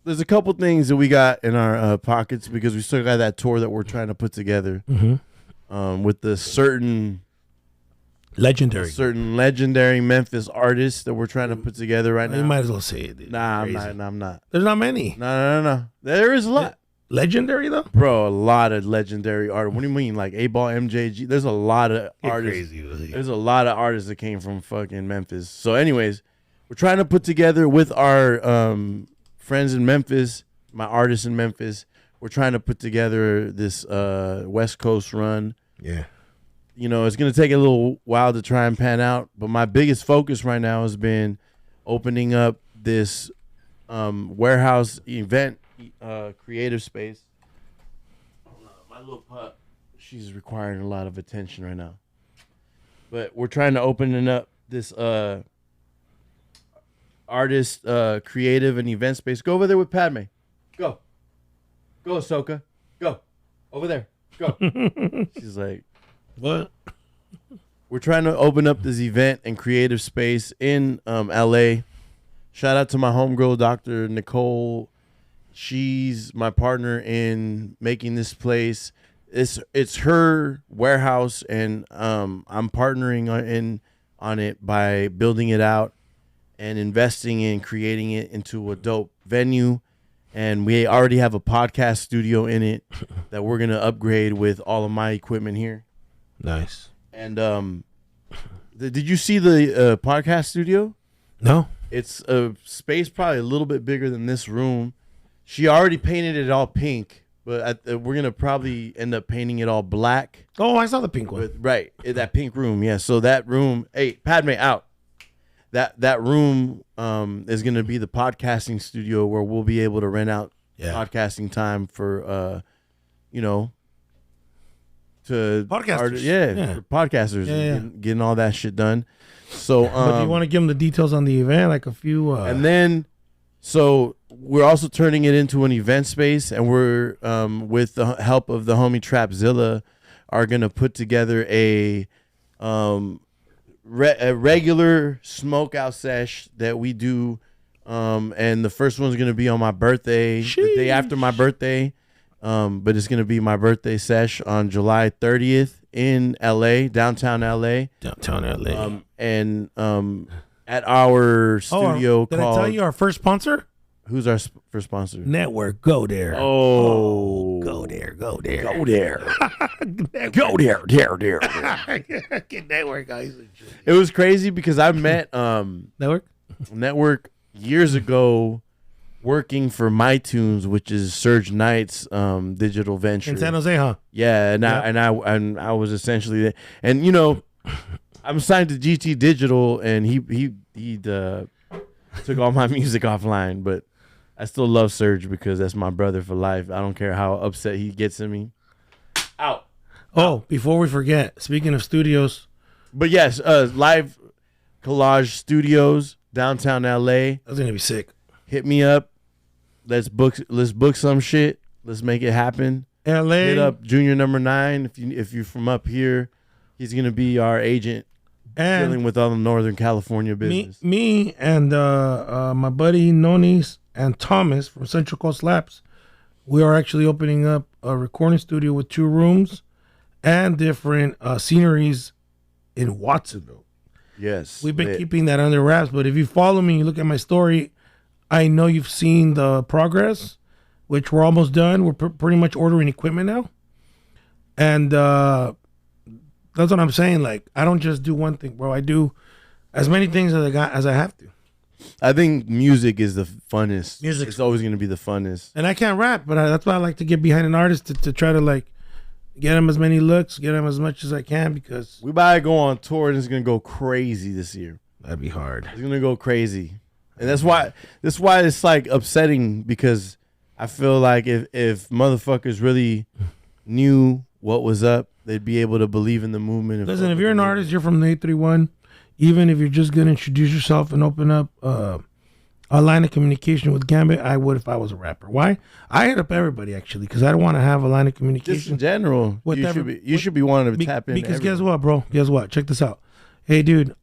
there's a couple things that we got in our pockets because we still got that tour that we're trying to put together. With the certain legendary Memphis artists that we're trying to put together right now. You might as well say it, dude. Nah, Crazy. I'm not. There's not many. No. There is a lot. Legendary, though? Bro, a lot of legendary art. What do you mean? Like A-Ball, MJG? There's a lot of artists. There's a lot of artists that came from fucking Memphis. So anyways, we're trying to put together with our friends in Memphis, my artists in Memphis, we're trying to put together this West Coast run. Yeah. You know, it's going to take a little while to try and pan out, but my biggest focus right now has been opening up this warehouse event creative space. My little pup, she's requiring a lot of attention right now. But we're trying to open up this artist creative and event space. Go over there with Padme. Go. Go, Ahsoka. Go. Over there. Go. She's like, What? we're trying to open up this event and creative space in LA. Shout out to my homegirl, Dr. Nicole. She's my partner in making this place. It's her warehouse, and I'm partnering on it by building it out and investing in creating it into a dope venue. And we already have a podcast studio in it that we're gonna upgrade with all of my equipment here. Nice. And did you see the podcast studio? No. It's a space probably a little bit bigger than this room. She already painted it all pink, but we're gonna probably end up painting it all black. Oh, I saw the pink one. Right, that pink room. Yeah. So that room. Hey, Padme, out. That room is gonna be the podcasting studio where we'll be able to rent out podcasting time for to podcasters. for podcasters and getting all that shit done. So but do you want to give them the details on the event, like a few and then so we're also turning it into an event space, and we're with the help of the homie Trapzilla are gonna put together a regular smoke out sesh that we do, and the first one's gonna be on my birthday, the day after my birthday, but it's gonna be my birthday sesh on July 30th in LA, downtown LA, and at our studio did called. I tell you our first sponsor? Who's our first sponsor? Network. Go there. Oh, go there. Go there. Go there. Go there. There. Get Network, guys. It was crazy because I met Network years ago working for MyTunes, which is Serge Knight's digital venture in San Jose, huh? Yeah, and I was essentially there. And you know, I'm signed to GT Digital, and he took all my music offline, but I still love Serge because that's my brother for life. I don't care how upset he gets at me. Out. Oh, before we forget, speaking of studios. But yes, Live Collage Studios, downtown LA. That's gonna be sick. Hit me up. Let's book some shit. Let's make it happen. LA. Hit up Junior Number 9 if you're from up here. He's gonna be our agent. And dealing with all the Northern California business. Me and my buddy Nonis and Thomas from Central Coast Labs, we are actually opening up a recording studio with 2 rooms and different sceneries in Watsonville. Yes. We've been keeping that under wraps, but if you follow me, you look at my story, I know you've seen the progress, which we're almost done. We're pretty much ordering equipment now. And that's what I'm saying. Like, I don't just do one thing, bro. I do as many things as I have to. I think music is the funnest. Music's It's always going to be the funnest. And I can't rap, but that's why I like to get behind an artist to try to, like, get him as many looks, get him as much as I can, because we about to go on tour, and it's going to go crazy this year. That'd be hard. It's going to go crazy. And that's why it's, like, upsetting, because I feel like if motherfuckers really knew what was up, they'd be able to believe in the movement. Listen, if you're an artist, you're from the 831, even if you're just going to introduce yourself and open up a line of communication with Gambit, I would if I was a rapper. Why? I hit up everybody, actually, because I don't want to have a line of communication. Just in general, you should be wanting to tap in. Because guess what, bro? Guess what? Check this out. Hey, dude,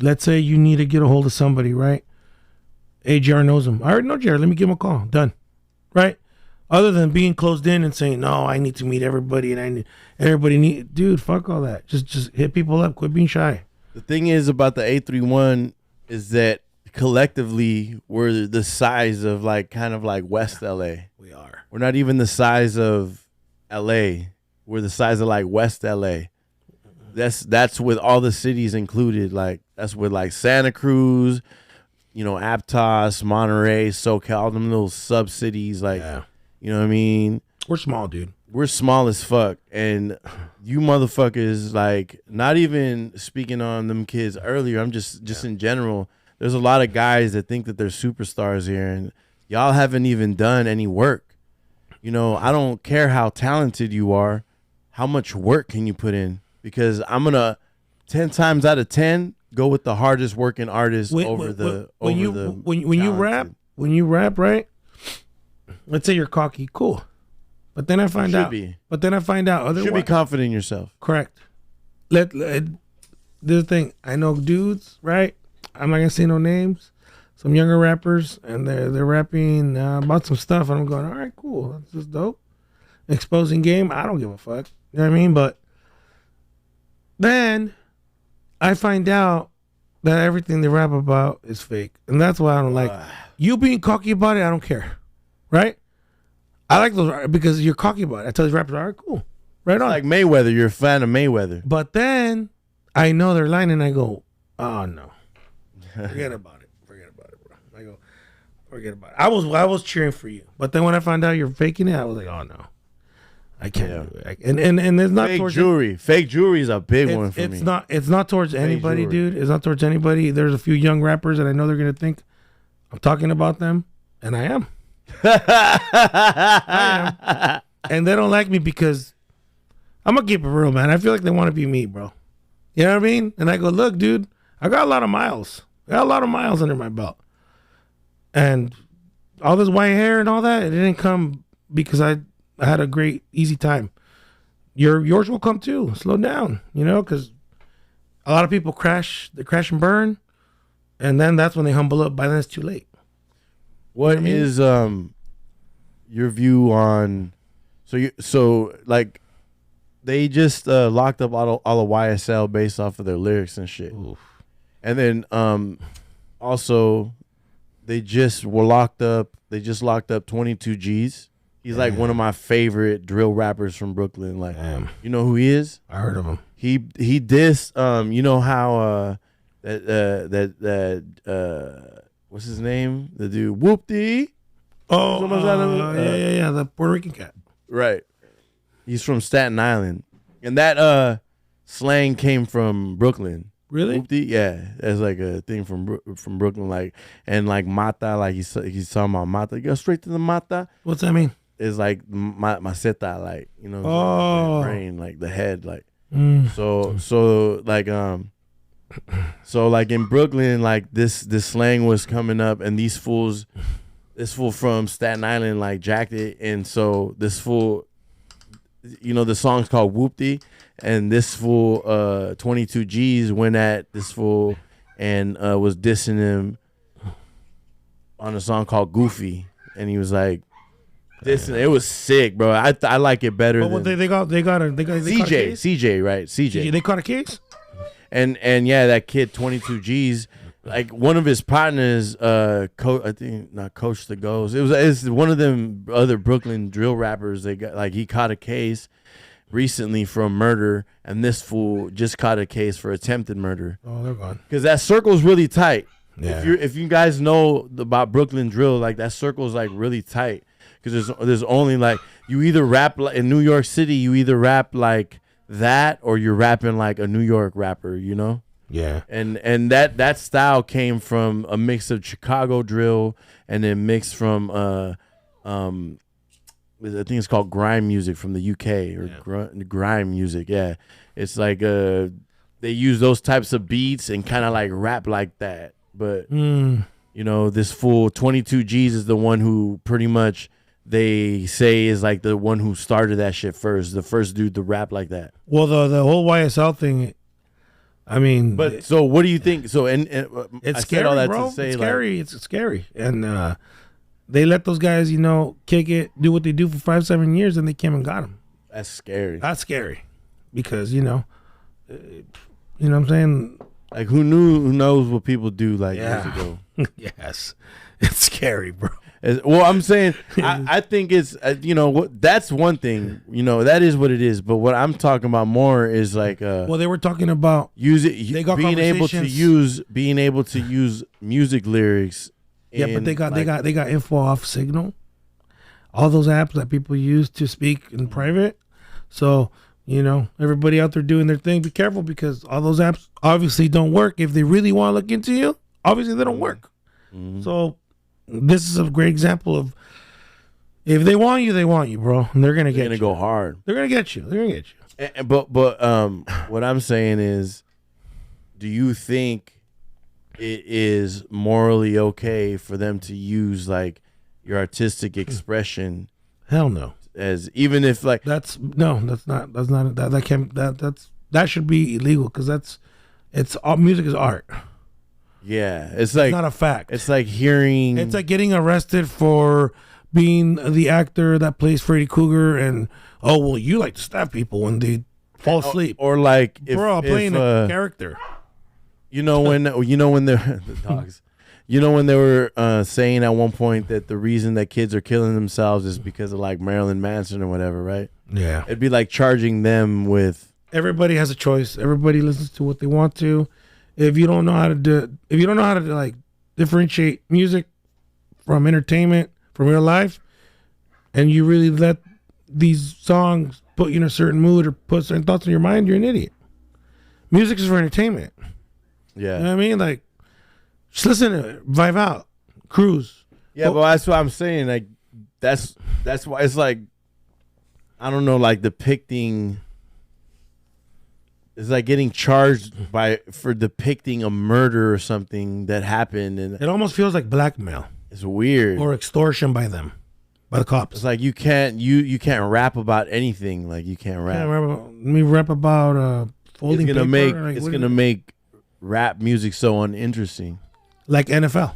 let's say you need to get a hold of somebody, right? Hey, JR knows him. I already know JR. Let me give him a call. Done. Right? Other than being closed in and saying, no, I need to meet everybody and dude, fuck all that. Just hit people up. Quit being shy. The thing is about the 831 is that collectively we're the size of kind of like West LA. We are. We're not even the size of LA. We're the size of like West LA. That's with all the cities included. Like that's with like Santa Cruz, Aptos, Monterey, SoCal, all them little sub cities. Like You know what I mean? We're small, dude. We're small as fuck, and you motherfuckers, like, not even speaking on them kids earlier. I'm just in general. There's a lot of guys that think that they're superstars here, and y'all haven't even done any work. You know, I don't care how talented you are. How much work can you put in? Because I'm gonna 10 times out of 10 go with the hardest working artist when you rap, right? Let's say you're cocky, cool. But then I find out. But then I find out otherwise. Should be confident in yourself. Correct. This thing. I know dudes, right? I'm not gonna say no names. Some younger rappers, and they're rapping about some stuff, and I'm going, all right, cool. That's just dope. Exposing game. I don't give a fuck. You know what I mean? But then I find out that everything they rap about is fake, and that's why I don't like you being cocky about it. I don't care, right? I like those because you're cocky about it. I tell these rappers, all right, cool, right on. Like Mayweather, you're a fan of Mayweather. But then I know they're lying, and I go, oh no, forget about it, bro. I go, forget about it. I was cheering for you, but then when I found out you're faking it, I was like, oh no, I can't do it. And it's not fake towards jewelry. Fake jewelry is a big one for me. It's not towards anybody, dude. It's not towards anybody. There's a few young rappers that I know they're gonna think I'm talking about them, and I am. I am. And they don't like me because I'm gonna keep it real, man. I feel like they want to be me, bro. You know what I mean? And I go, look, dude, I got a lot of miles. I got a lot of miles under my belt. And all this white hair and all that, it didn't come because I had a great, easy time. Yours will come too. Slow down, you know, because a lot of people crash and burn, and then that's when they humble up. By then it's too late. What is your view on so like they just locked up all of YSL based off of their lyrics and shit. Oof. And then also they just locked up 22 G's. He's like one of my favorite drill rappers from Brooklyn. Like, you know who he is? I heard of him. He dissed you know how what's his name? The dude Whoop-dee. Oh, yeah, the Puerto Rican cat. Right. He's from Staten Island. And that slang came from Brooklyn. Really? Whoop-dee? Yeah. That's like a thing from Brooklyn. Like, and like mata, like he's talking about mata. Go straight to the mata. What's that mean? It's like maceta, like, you know, oh. like brain, like the head, like. Mm. So like in Brooklyn, like this slang was coming up, and this fool from Staten Island like jacked it, and so this fool, you know, the song's called Whoop-dee, and this fool 22 G's went at this fool and was dissing him on a song called Goofy, and he was like dissing. It was sick, bro. I like it better. But they got CJ, right? CJ. They caught a case. And yeah, that kid 22 G's, like one of his partners, I think not Coach the Ghost. It's one of them other Brooklyn drill rappers. They got like he caught a case recently from murder, and this fool just caught a case for attempted murder. Oh, they're gone. Because that circle's really tight. Yeah. If you guys know about Brooklyn drill, like that circle's like really tight. Because there's only like you either rap like, in New York City, you either rap like that or you're rapping like a New York rapper, you know? Yeah. And that style came from a mix of Chicago drill and then mixed from I think it's called grime music from the UK or grime music. Yeah. It's like they use those types of beats and kind of like rap like that. But you know, this fool 22 G's is the one who pretty much they say is like the one who started that shit first, the first dude to rap like that. Well, the whole YSL thing, I mean, but so what do you think? So and it's I scary, said all that bro. to say, it's scary. Like, it's scary, and they let those guys, you know, kick it, do what they do for 5-7 years, and they came and got them. That's scary. That's scary, because you know what I'm saying. Like who knows what people do like years ago. Yes, it's scary, bro. Well, I'm saying, I think it's, you know, that's one thing, you know, that is what it is. But what I'm talking about more is like, well, they were talking about being able to use music lyrics. Yeah, but they got info off Signal. all those apps that people use to speak in private. So, everybody out there doing their thing, be careful, because all those apps obviously don't work. If they really want to look into you, obviously they don't work. So this is a great example of, if they want you, bro. And they're going to get you. They're going to go hard. They're going to get you. But what I'm saying is, do you think it is morally okay for them to use like your artistic expression? Hell no. As even if like that should be illegal, because it's all music is art. Yeah, it's like not a fact. It's like hearing. It's like getting arrested for being the actor that plays Freddy Krueger, and you like to stab people when they fall asleep, or like playing a character. When they're the dogs. When they were saying at one point that the reason that kids are killing themselves is because of like Marilyn Manson or whatever, right? Yeah, it'd be like charging them with. Everybody has a choice. Everybody listens to what they want to. If you don't know how to like differentiate music from entertainment, from real life, and you really let these songs put you in a certain mood or put certain thoughts in your mind, you're an idiot. Music is for entertainment. Yeah. You know what I mean? Like, just listen to it, vibe out, cruise. Yeah, but that's what I'm saying. Like, that's why it's like, I don't know, like depicting. It's like getting charged for depicting a murder or something that happened, and it almost feels like blackmail. It's weird, or extortion by the cops. It's like you can't rap about anything. Like you can't rap. Rap about folding paper. It's gonna make rap music so uninteresting. Like NFL.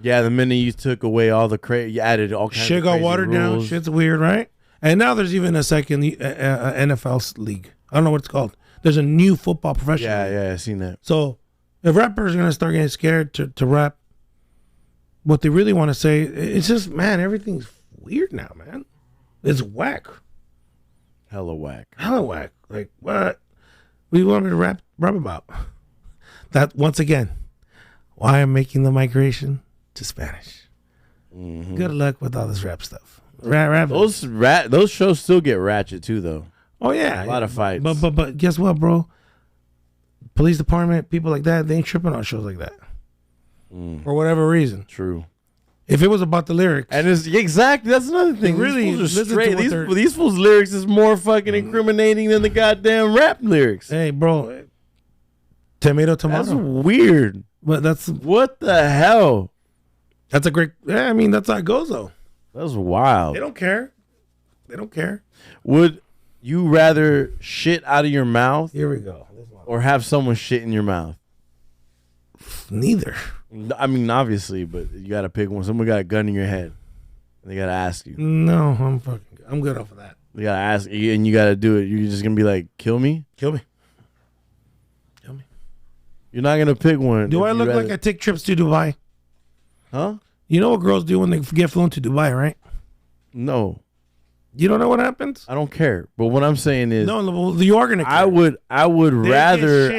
Yeah, the minute you took away all the you added all kinds shit of got watered down. Shit's weird, right? And now there's even a second NFL league. I don't know what it's called. There's a new football professional. Yeah, I seen that. So if rappers are gonna start getting scared to rap what they really want to say, it's just, man, everything's weird now, man. It's whack. Hella whack. Like, what? What do you want me to rap about? That, once again, why I'm making the migration to Spanish. Mm-hmm. Good luck with all this rap stuff. Those shows still get ratchet too, though. Oh yeah, a lot of fights. But guess what, bro? Police department, people like that, they ain't tripping on shows like that for whatever reason. True. If it was about the lyrics, and it's exactly that's another thing. Really, these fools are straight. These fools' lyrics is more fucking incriminating than the goddamn rap lyrics. Hey, bro, tomato. That's weird. But that's what the hell. That's a great. Yeah, I mean, that's how it goes, though. That's wild. They don't care. Would you rather shit out of your mouth? Here we go. Or have someone shit in your mouth? Neither. I mean, obviously, but you got to pick one. Someone got a gun in your head. And they got to ask you. No, I'm good off of that. They got to ask you, and you got to do it. You're just going to be like, kill me? Kill me. You're not going to pick one. Do I look like I take trips to Dubai? Huh? You know what girls do when they get flown to Dubai, right? No. You don't know what happens? I don't care. But what I'm saying is, no, you are gonna care. I would rather,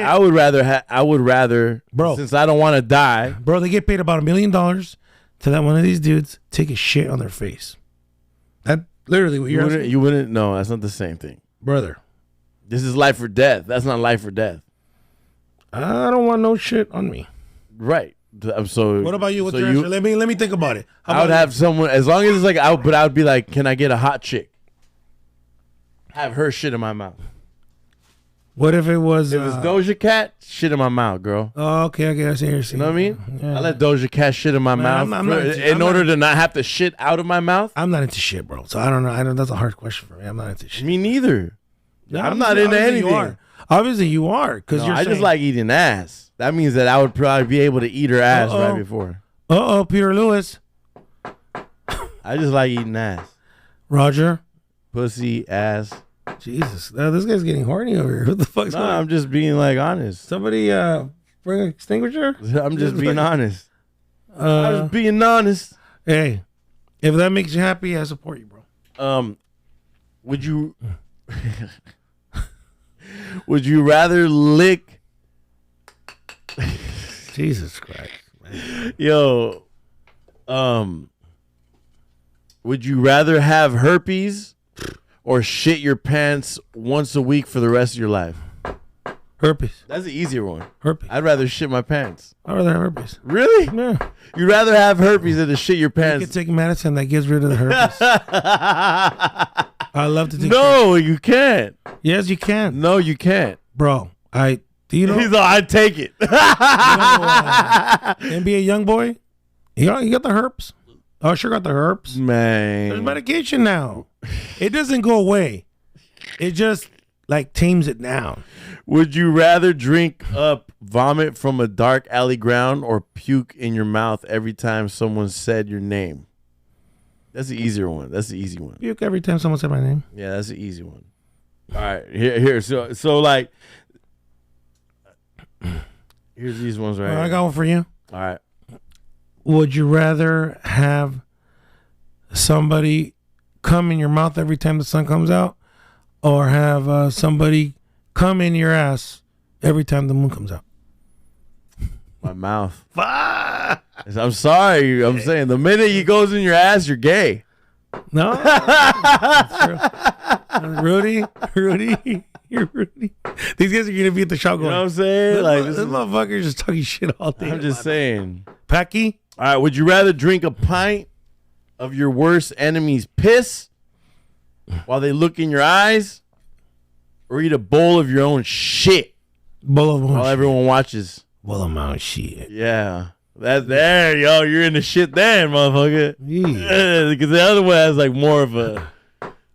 bro, since I don't want to die, bro. They get paid about $1 million to let one of these dudes take a shit on their face. That literally what you wouldn't. No, that's not the same thing, brother. This is life or death. That's not life or death. I don't want no shit on me. Right. So what about you? What's your answer? Let me think about it. I would have someone, as long as it's like I would be like, can I get a hot chick? Have her shit in my mouth. What if it was? If it's Doja Cat, shit in my mouth, girl. Oh, okay, I see. You know what I mean? Yeah. I let Doja Cat shit in my mouth in order to not have to shit out of my mouth. I'm not into shit, bro. So I don't know. That's a hard question for me. I'm not into shit. Me neither. No, I'm not into anything. Obviously, you are, because I just like eating ass. That means that I would probably be able to eat her ass right before. Peter Lewis. I just like eating ass. Roger. Pussy, ass. Jesus. Now this guy's getting horny over here. What the fuck's going on? I'm just being like honest. Somebody bring an extinguisher? I'm just being honest. I'm just being honest. Hey, if that makes you happy, I support you, bro. Would you would you rather lick Jesus Christ, man. Yo, Would you rather have herpes or shit your pants once a week for the rest of your life? Herpes. That's the easier one. Herpes. I'd rather shit my pants. I'd rather have herpes. Really? Yeah. You'd rather have herpes than to shit your You pants? can take medicine that gets rid of the herpes. I love to take. No, you can't. Yes, you can, No, you can't. bro. Do you know? He's like, I'd take it. NBA young boy. He got the herpes. Oh, sure got the herpes. There's Man. medication now. It doesn't go away. It just like tames it down. Would you rather drink up vomit from a dark alley ground or puke in your mouth every time someone said your name? That's the easier one. That's the easy one. Puke every time someone said my name. Yeah, that's the easy one. All right, here. So like, here's these ones right Well, I here. got one for you. All right. Would you rather have somebody come in your mouth every time the sun comes out, or have somebody come in your ass every time the moon comes out? My mouth. I'm sorry. I'm saying the minute he goes in your ass, you're gay. No, that's true. Rudy, you're Rudy. These guys are gonna be at the shop You going. know what I'm saying? Like this this is, motherfucker just talking shit all day. I'm just saying. Packy. All right. Would you rather drink a pint of your worst enemy's piss while they look in your eyes, or eat a bowl of your own shit Bull of while everyone watches? Bull of my shit. Yeah. That's there, yo. You're in the shit then, motherfucker. Yeah. Because the other one has like more of a.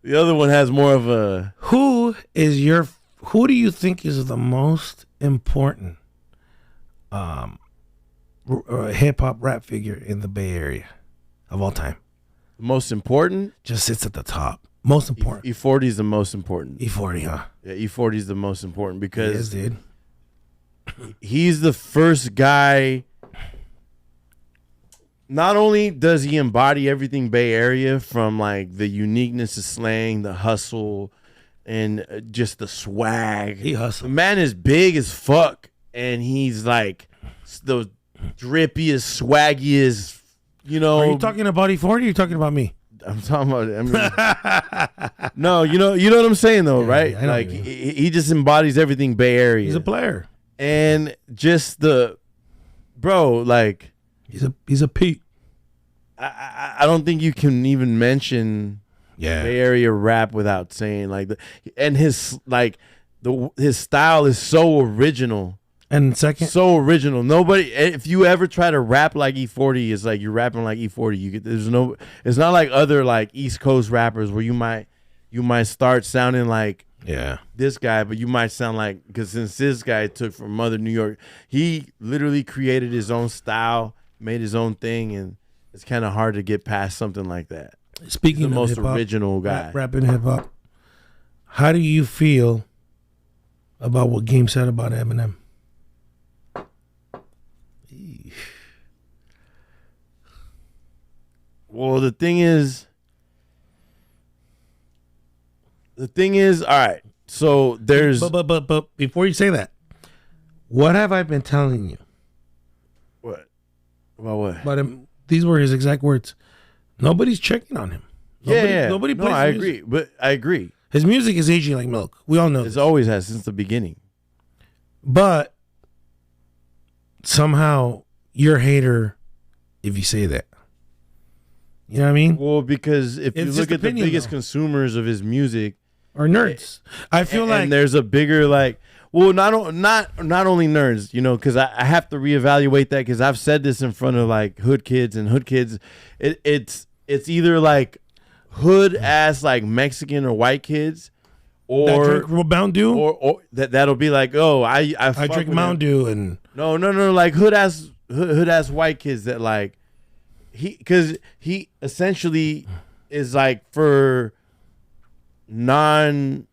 The other one has more of a. Who do you think is the most important hip hop rap figure in the Bay Area of all time? Most important? Just sits at the top. Most important. E40 is the most important. E40, huh? Yeah, E40 is the most important Yes, because dude. he's the first guy. Not only does he embody everything Bay Area, from like the uniqueness of slang, the hustle, and just the swag. He The hustled. man is big as fuck, and he's like the drippiest, swaggiest. You know, Are you talking about E40 or are you talking about me? I'm talking about. I mean, no, you know what I'm saying though, right? yeah, I know Like what you he just embodies everything Bay Area. He's a player. And just the bro, like He's a Pete. I don't think you can even mention Yeah. Bay Area rap without saying like and his his style is so original. And second, So original. Nobody, if you ever try to rap like E40, it's like you're rapping like E40. It's not like other like East Coast rappers where you might start sounding like yeah. this guy, but you might sound like, because since this guy took from Mother New York, he literally created his own style, made his own thing, and it's kind of hard to get past something like that. Speaking He's the of most hip-hop, original guy. rap and hip hop, how do you feel about what Game said about Eminem? Well, the thing is, all right. So there's But before you say that, what have I been telling you? what about what? But these were his exact words. Nobody's checking on him. Nobody plays. I his music. agree, but I agree. His music is aging like milk. We all know It's this. always has since the beginning. But somehow you're a hater if you say that. You know what I mean? Well, because if you It's look just at the opinion, biggest though. consumers of his music, Or nerds. I feel like and there's a bigger like, well, not only nerds, you know, because I have to reevaluate that, because I've said this in front of like hood kids, and hood kids, it's either like hood ass like Mexican or white kids, that or drink Mountain Dew. or that'll be like, oh, I fuck drink with Mountain him. Dew and No, like hood ass white kids that like because he essentially is like for non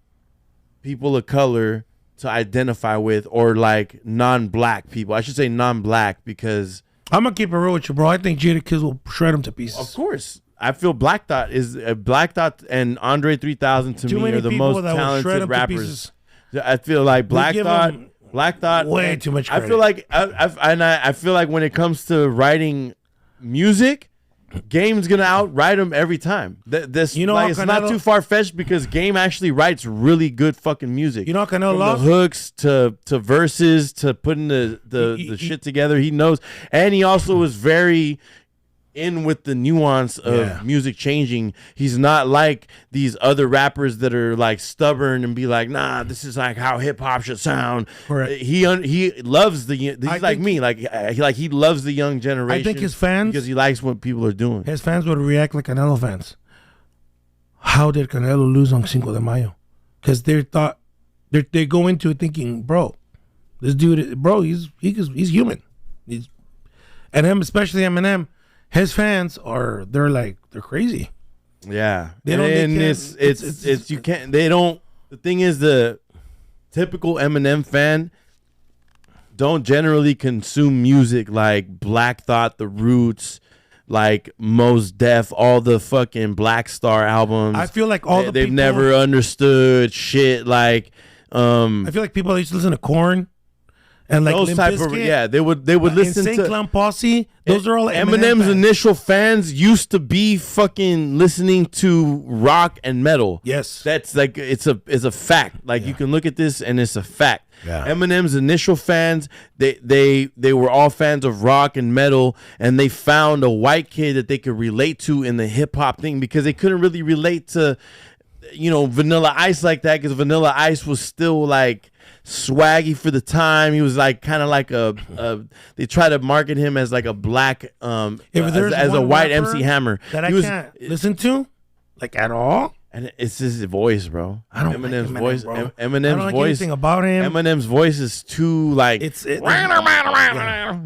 people of color to identify with, or like non-black people. I should say non-black, because I'm gonna keep it real with you, bro. I think Jada Kids will shred him to pieces. of course I feel Black Thought and Andre 3000 to Too me many are the people most that will shred talented him to rappers. pieces. I feel like Black give Thought, him man, too much I feel credit. like I feel like when it comes to writing music, Game's gonna outwrite him every time. This, You know like, how it's not Canelo- too far fetched because Game actually writes really good fucking music. You know how Canelo From the lost? hooks to verses to putting the shit together. He knows, and he also was very in with the nuance of music changing. He's not like these other rappers that are like stubborn and be like, nah, this is like how hip hop should sound. Correct. He loves he's like me, he loves the young generation. I think his fans, because he likes what people are doing. his fans would react like Canelo fans. How did Canelo lose on Cinco de Mayo? Because they go into it thinking, bro, this dude, bro, he's human. And him, especially Eminem, his fans they're crazy. Yeah, They don't- they and can't- it's you can't. They don't. The thing is, the typical Eminem fan don't generally consume music like Black Thought, The Roots, like Mos Def, all the fucking Black Star albums. I feel like all the they've people, never understood shit like. I feel like people used to listen to Korn and like Those Limp type of Bizkit, they would listen Insane to Clown Posse. Those are all like Eminem's fans. initial fans used to be fucking listening to rock and metal. Yes. That's like it's a fact. Like you can look at this and it's a fact. Yeah. Eminem's initial fans, they were all fans of rock and metal, and they found a white kid that they could relate to in the hip hop thing because they couldn't really relate to, Vanilla Ice like that because Vanilla Ice was still like swaggy for the time. He was like kind of like they try to market him as like a black If there's as a one white rapper MC Hammer that He I was, can't listen to, like at all. and it's his voice, bro. I don't Eminem's like Eminem, voice. bro. I Eminem's don't like voice. anything about him. Eminem's voice is too like.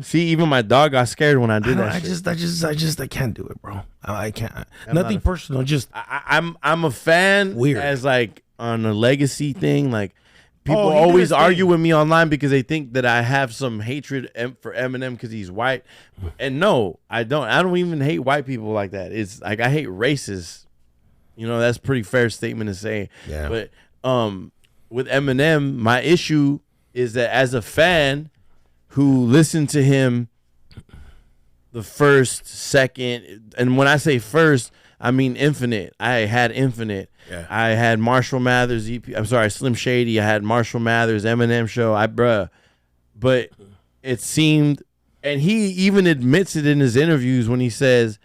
See, even my dog got scared when I did that. shit. I can't do it, bro. I can't. Nothing personal. Just I'm a fan. Weird. As like on a legacy thing. Like people Oh, he did always his thing. argue with me online because they think that I have some hatred for Eminem because he's white, and no, I don't. I don't even hate white people like that. It's like I hate racists. That's a pretty fair statement to say. Yeah. But with Eminem, my issue is that as a fan who listened to him the first, second, and when I say first, I mean Infinite. I had Infinite. Yeah. I had Marshall Mathers EP. I'm sorry, Slim Shady. I had Marshall Mathers, Eminem Show. But it seemed, and he even admits it in his interviews when he says,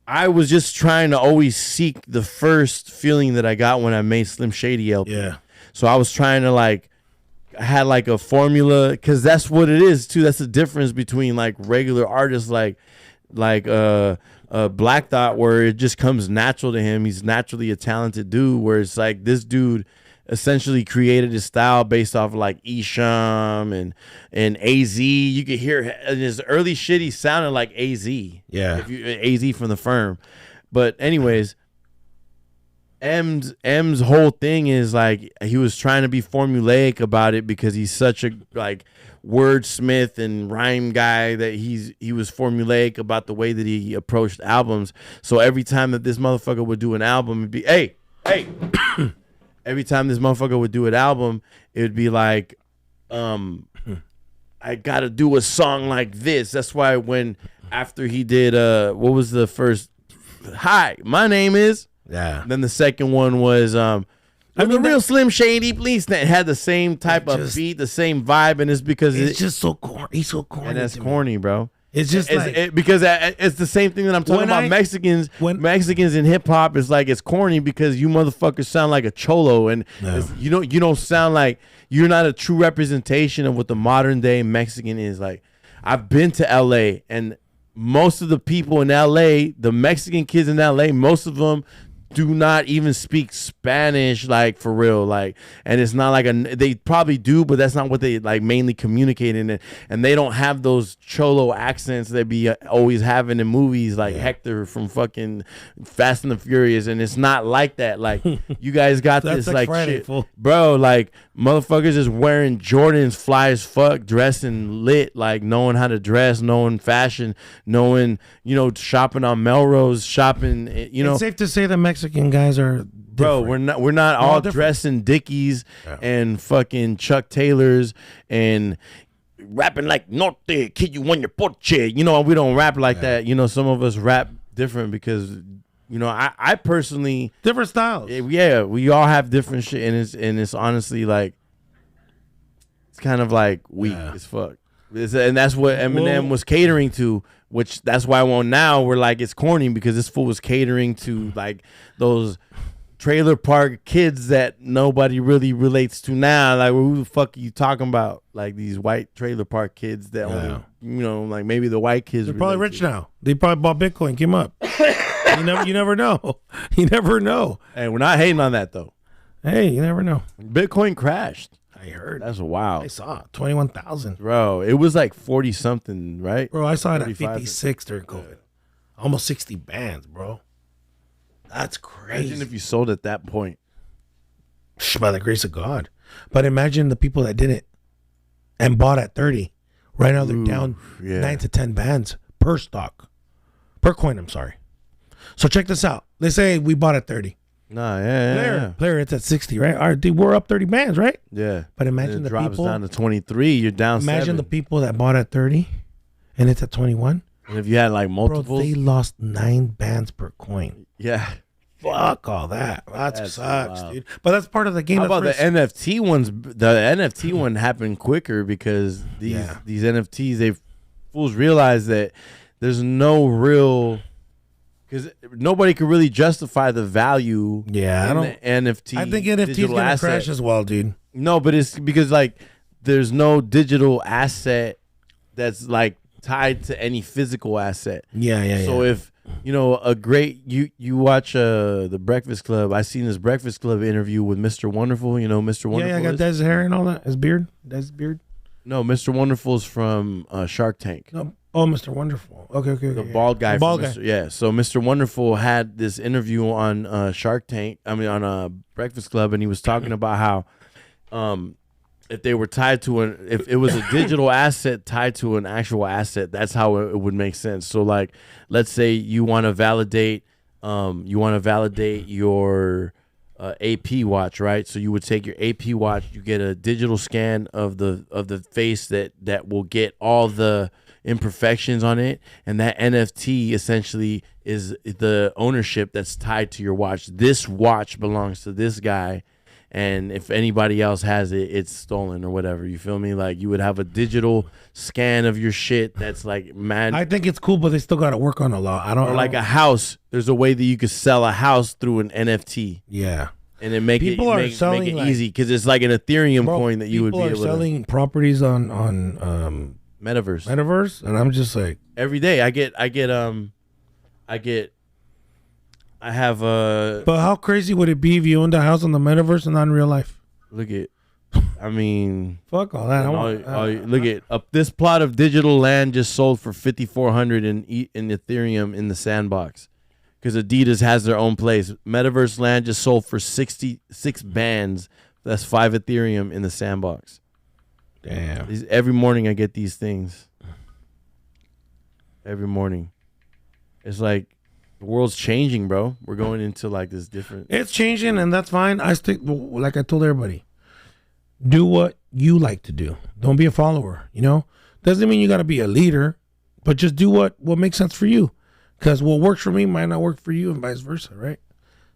I was just trying to always seek the first feeling that I got when I made Slim Shady LP. yeah. So I was trying to I had like a formula because that's what it is too. That's the difference between like regular artists like Black Thought, where it just comes natural to him. He's naturally a talented dude. Where it's like this dude essentially created his style based off of like Esham and AZ. You could hear in his early shit, he sounded like AZ. Yeah. AZ from The Firm. But anyways, M's whole thing is like he was trying to be formulaic about it because he's such a like wordsmith and rhyme guy that he was formulaic about the way that he approached albums. So every time that this motherfucker would do an album, it'd be hey. Every time this motherfucker would do an album, it would be like, I gotta do a song like this. That's why after he did what was the first? Hi, my name is. Yeah. Then the second one was the real Slim Shady, please. It had the same type of beat, the same vibe, and it's because It's just so corny. He's so corny. and that's to me. corny, bro. It's just because it's the same thing that I'm talking When about. I- Mexicans when- in hip hop is like it's corny because you motherfuckers sound like a cholo, and No. you don't sound like you're not a true representation of what the modern day Mexican is like. I've been to LA, and most of the people in LA, the Mexican kids in LA, most of them do not even speak Spanish, like for real, like, and it's not like they probably do, but that's not what they like mainly communicate in it, and they don't have those cholo accents they be always having in movies like Hector from fucking Fast and the Furious, and it's not like that. Like you guys got That's this like like Friday, shit, fool. bro. Like motherfuckers is wearing Jordans, fly as fuck, dressing lit, like knowing how to dress, knowing fashion, knowing shopping on Melrose, shopping, It's safe to say that Mexican guys are different. Bro, we're not all different. dressed in Dickies and fucking Chuck Taylors and rapping like Norte, kid you on your porche. We don't rap like that. Some of us rap different because I personally Different styles. yeah, we all have different shit, and it's honestly like it's kind of like weak as fuck. And that's what Eminem was catering to, which that's why now we're like it's corny because this fool was catering to like those trailer park kids that nobody really relates to now. Like, who the fuck are you talking about? Like these white trailer park kids that only, like maybe the white kids. They're probably rich now. They probably bought Bitcoin, came up. You never know. You never know. Hey, we're not hating on that though. Hey, you never know. Bitcoin crashed. I heard. That's wild. I saw 21,000. Bro, it was like 40 something, right? Bro, I saw it at 35. 56 during COVID. Almost 60 bands, bro. That's crazy. Imagine if you sold at that point. By the grace of God. But imagine the people that didn't and bought at 30. Right now they're down 9 to 10 bands per stock. Per coin, I'm sorry. So check this out. Let's say we bought at 30. Nah, yeah. Player, it's at 60, right? All right, dude, we're up 30 bands, right? Yeah. But imagine the drops people down to 23, you're down Imagine 7. the people that bought at 30 and it's at 21. And if you had like Bro, multiples, they lost 9 bands per coin. yeah. Fuck all that. That That's sucks, wild. dude. But that's part of the game. How about the That's NFT ones? The NFT one happened quicker because these NFTs, they fools realize that there's no real, because nobody could really justify the value. Yeah, in the NFT. I think NFT's digital gonna asset. crash as well, dude. No, but it's because like there's no digital asset that's like tied to any physical asset. Yeah. So if a great you watch the Breakfast Club, I seen this Breakfast Club interview with Mr. Wonderful. Mr. Wonderful. Yeah, I got Dez's hair and all that. His beard. Dez's beard. No, Mr. Wonderful's from Shark Tank. No. Oh, Mr. Wonderful. Okay. The bald guy. The bald guy. Yeah. So Mr. Wonderful had this interview on Shark Tank. on Breakfast Club, and he was talking about how if they were tied to if it was a digital asset tied to an actual asset, that's how it would make sense. So like, let's say you want to validate your AP watch, right? So you would take your AP watch, you get a digital scan of the face that will get all the imperfections on it, and that NFT essentially is the ownership that's tied to your watch. This watch belongs to this guy, and if anybody else has it, it's stolen or whatever. You feel me? Like you would have a digital scan of your shit that's like mad. I think it's cool, but they still got to work on the law. Like a house. There's a way that you could sell a house through an NFT. Yeah. And then make People are selling, make it like, easy because it's like an Ethereum coin that you would be able to. People are selling properties on Metaverse. and I'm just like, every day I have but how crazy would it be if you owned a house on the Metaverse and not in real life? look at I mean Fuck all that. look at this plot of digital land just sold for $5,400 in Ethereum in the Sandbox because Adidas has their own place. Metaverse land just sold for 66 bands. That's 5 Ethereum in the Sandbox. Damn. Every morning I get these things. Every morning. It's like the world's changing, bro. We're going into like this different. It's changing, and that's fine. I stick, like I told everybody, do what you like to do. Don't be a follower. Doesn't mean you got to be a leader, but just do what makes sense for you. Because what works for me might not work for you, and vice versa, right?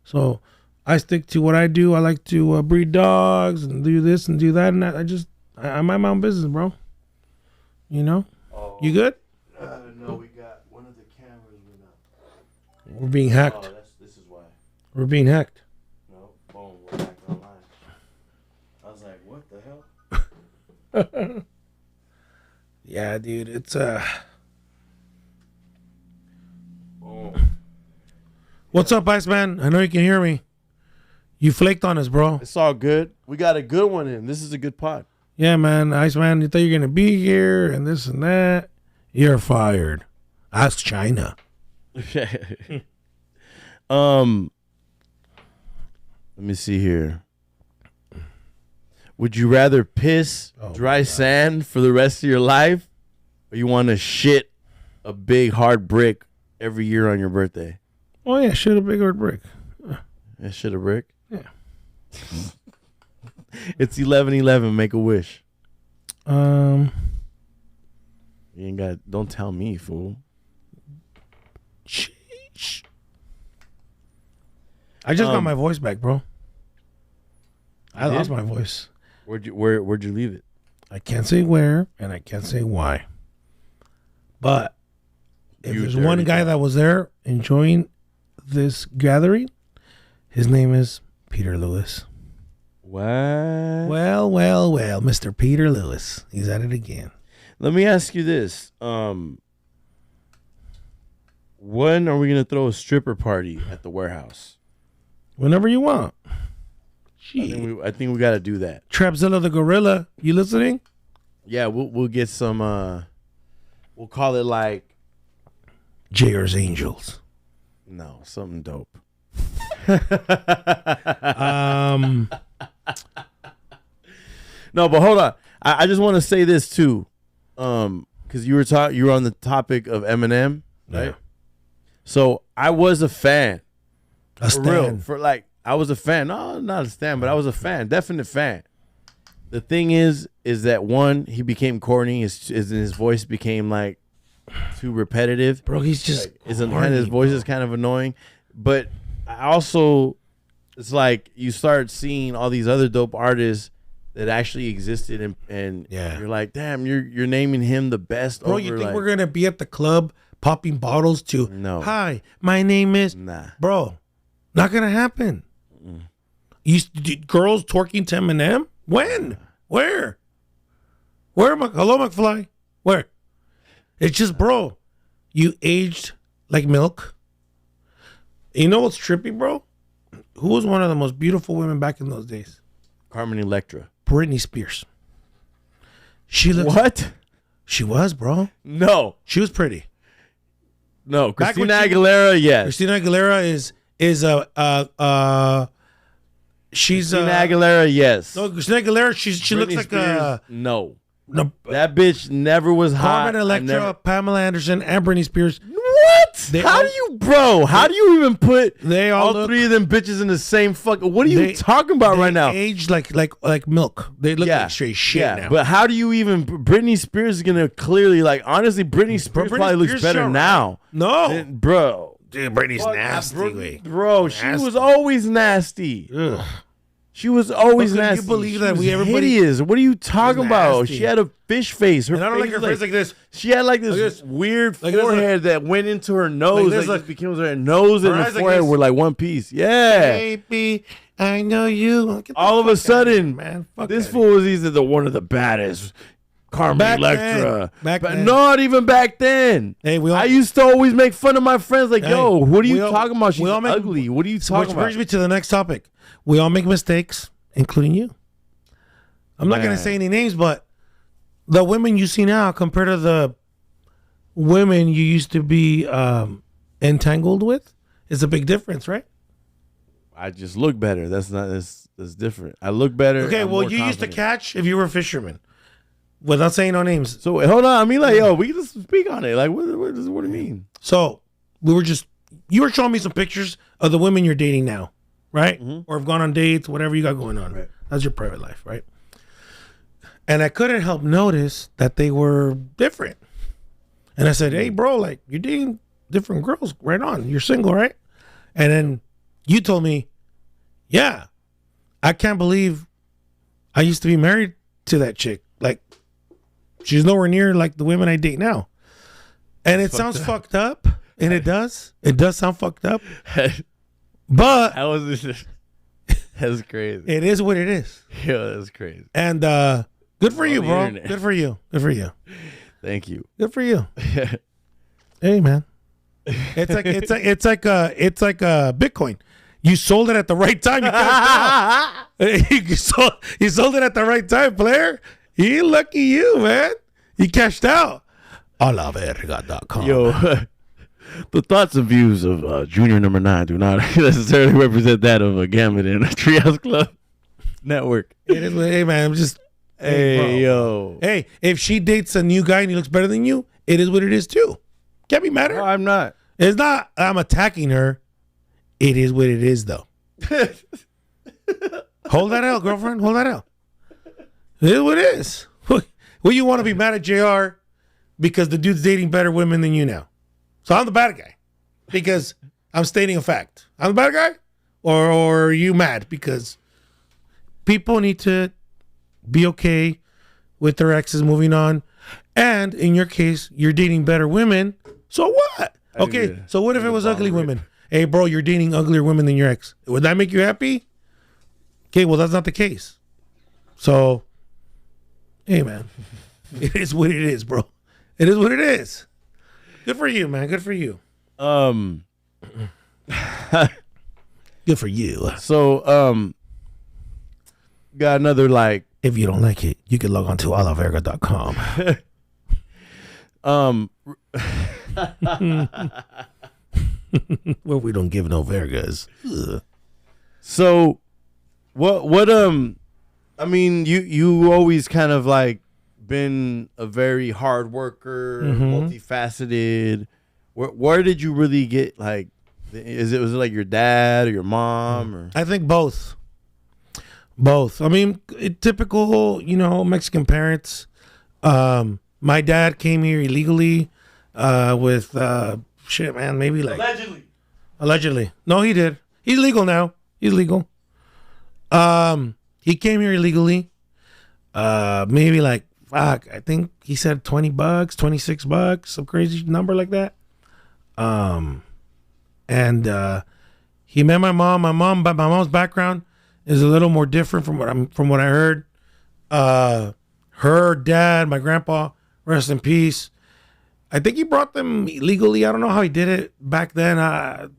So I stick to what I do. I like to breed dogs and do this and do that, and I mind my own business, bro. You good? No, we got one of the cameras went up. We're being hacked. This is why. We're being hacked. No, boom, we're back online. I was like, what the hell? Yeah, dude, it's Boom. What's up, Iceman? I know you can hear me. You flaked on us, bro. It's all good. We got a good one in. This is a good pod. Yeah, man, Iceman, you thought you were gonna be here and this and that. You're fired. Ask China. Let me see here. Would you rather piss dry sand for the rest of your life, or you want to shit a big hard brick every year on your birthday? Oh yeah, shit a big old brick. Yeah, shit a brick. Yeah. It's 11/11. Make a wish. Um, You ain't got. Don't tell me, fool. I just got my voice back, bro. I You lost did? my voice. Where'd you leave it? I can't say where and I can't say why. But if You there's dirty one guy dog. that was there enjoying this gathering, his name is Peter Lewis. What? Well, Mr. Peter Lewis. He's at it again. Let me ask you this. When are we gonna throw a stripper party at the warehouse? Whenever you want. I think we got to do that. Trapzilla the Gorilla, you listening? Yeah, we'll get some. We'll call it like JR's Angels. something dope. No, but hold on. I just want to say this too, because you were on the topic of Eminem, right? Yeah. So I was a fan. A For real. stand. I was a fan. No, not a stan, but I was a fan. Definite fan. The thing is that one, he became corny. His voice became like too repetitive. Bro, he's just His corny, voice bro. is kind of annoying. But I also, it's like you start seeing all these other dope artists that actually existed, and Yeah. you're like, damn, you're naming him the best. Bro, over, you think like, we're gonna be at the club popping bottles to No. Hi, my name is Nah. Bro, not gonna happen. Girls twerking to Eminem? When? Where? Hello, McFly? Where? It's just, bro, you aged like milk. You know what's trippy, bro? Who was one of the most beautiful women back in those days? Carmen Electra. Britney Spears. She looked. What? She was, bro. No. She was pretty. No. Back when Christina she- Aguilera, yes. Christina Aguilera is she's Christina Aguilera, yes. no, Christina Aguilera, she looks Britney like Spears, no. no, That bitch never was hot. Carmen I Electra, never- Pamela Anderson, and Britney Spears. What? They How all- do you, bro? How do you even put They all all look- three of them bitches in the same fucking? What are you They- talking about they right now? aged like milk. They look like straight shit now. But how do you even? Britney Spears is gonna clearly like. Honestly, Britney Spears Britney probably looks Spears better alright. now. No, Than- bro. dude, Britney's Fuck, nasty. bro, Wait. bro, she Nasty. was always nasty. Ugh. She was always But could you nasty. believe She that was everybody- hideous. What are you talking about? nasty. She had a fish face. Her And I don't like face her was face like this. She had like Like this this. weird Like this, forehead that went into her nose. this, Like like- just became her nose and Her her eyes like forehead this. were like one piece. Yeah. Baby, I know you. Get the All of a fuck outta here, sudden, man. Fuck this outta fool was either one of the baddest. Carmen Back Electra. then. Back But then. not even back then. Hey, we all- I used to always make fun of my friends like, Hey, yo, what are you we all- talking about? She's we all make- ugly. What are you Which talking about? brings me to the next topic. We all make mistakes, including you. I'm not going Man. to say any names, but the women you see now compared to the women you used to be entangled with is a big difference, right? I just look better. That's different. I look better. Okay, I'm well, more you used to confident. catch if you were a fisherman. Without saying no names. So wait, hold on. I mean, like, yo, we can just speak on it. Like, what do you mean? So you were showing me some pictures of the women you're dating now, right? Or have gone on dates, whatever you got going on. Right. That's your private life, right? And I couldn't help notice that they were different. And I said, hey, bro, like, you're dating different girls. Right on. You're single, right? And then you told me, yeah, I can't believe I used to be married to that chick. Like, she's nowhere near like the women I date now. And it sounds fucked up. And it does. It does sound fucked up. But That was that's crazy. it is what it is. Yo, that's crazy. And good for you, the bro. internet. Good for you. Good for you. Thank you. Good for you. Hey, man. It's like Bitcoin. You sold it at the right time. You cashed out. you sold it at the right time, player. You lucky you, man. You cashed out. Alaverga.com. Yo, the thoughts and views of Junior Number 9 do not necessarily represent that of a Gambit and a Treehouse Club Network. It is, hey, man. I'm just. Hey, bro. yo. Hey, if she dates a new guy and he looks better than you, it is what it is too. Can't be mad at No, her. I'm not. It's not I'm attacking her. It is what it is, though. Hold that L, girlfriend. Hold that L. It is what it is. Well, you want to be mad at JR because the dude's dating better women than you now. So I'm the bad guy. because I'm stating a fact. I'm the bad guy, or are you mad because people need to be okay with their exes moving on, and in your case, you're dating better women. So what? Okay, so what if it was ugly women? Hey, bro, you're dating uglier women than your ex. Would that make you happy? Okay, well, that's not the case. So, hey, man, it is what it is, bro. It is what it is. Good for you, man. Good for you. Good for you. So, got another like. If you don't like it, you can log on to alaverga.com. Where we don't give no vergas. Ugh. So, what I mean, you always kind of like been a very hard worker, multifaceted. Where did you really get like? Was it like your dad or your mom or? I think both. Both. I mean, typical, Mexican parents. My dad came here illegally with shit, man. Maybe like allegedly. No, he did. He's legal now. He's legal. He came here illegally. Maybe like fuck. I think he said $20, $26, some crazy number like that. And he met my mom. My mom's background is a little more different from what I heard. Her dad, my grandpa, rest in peace. I think he brought them legally. I don't know how he did it back then,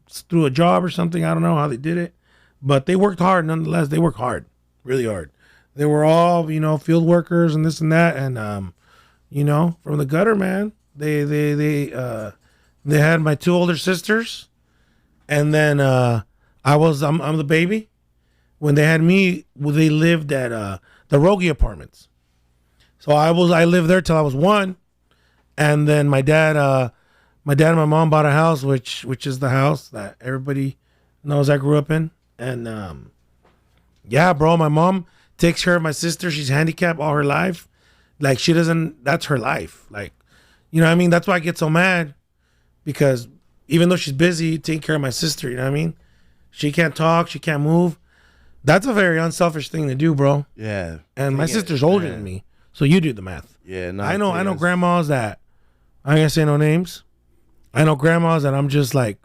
through a job or something. I don't know how they did it, but they worked hard nonetheless. They worked hard, really hard. They were all, field workers and this and that, and from the gutter, man. They had my two older sisters, and then I'm the baby. When they had me, they lived at the Rogie Apartments. So I lived there till I was 1, and then my dad and my mom bought a house, which is the house that everybody knows I grew up in. And yeah, bro, my mom takes care of my sister. She's handicapped all her life. Like she doesn't. That's her life. Like, you know what I mean? That's why I get so mad, because even though she's busy taking care of my sister, you know what I mean? She can't talk. She can't move. That's a very unselfish thing to do, bro. Yeah. And my sister's older than me, so you do the math. Yeah, no, I know grandmas that, I ain't gonna say no names. I know grandmas that I'm just like,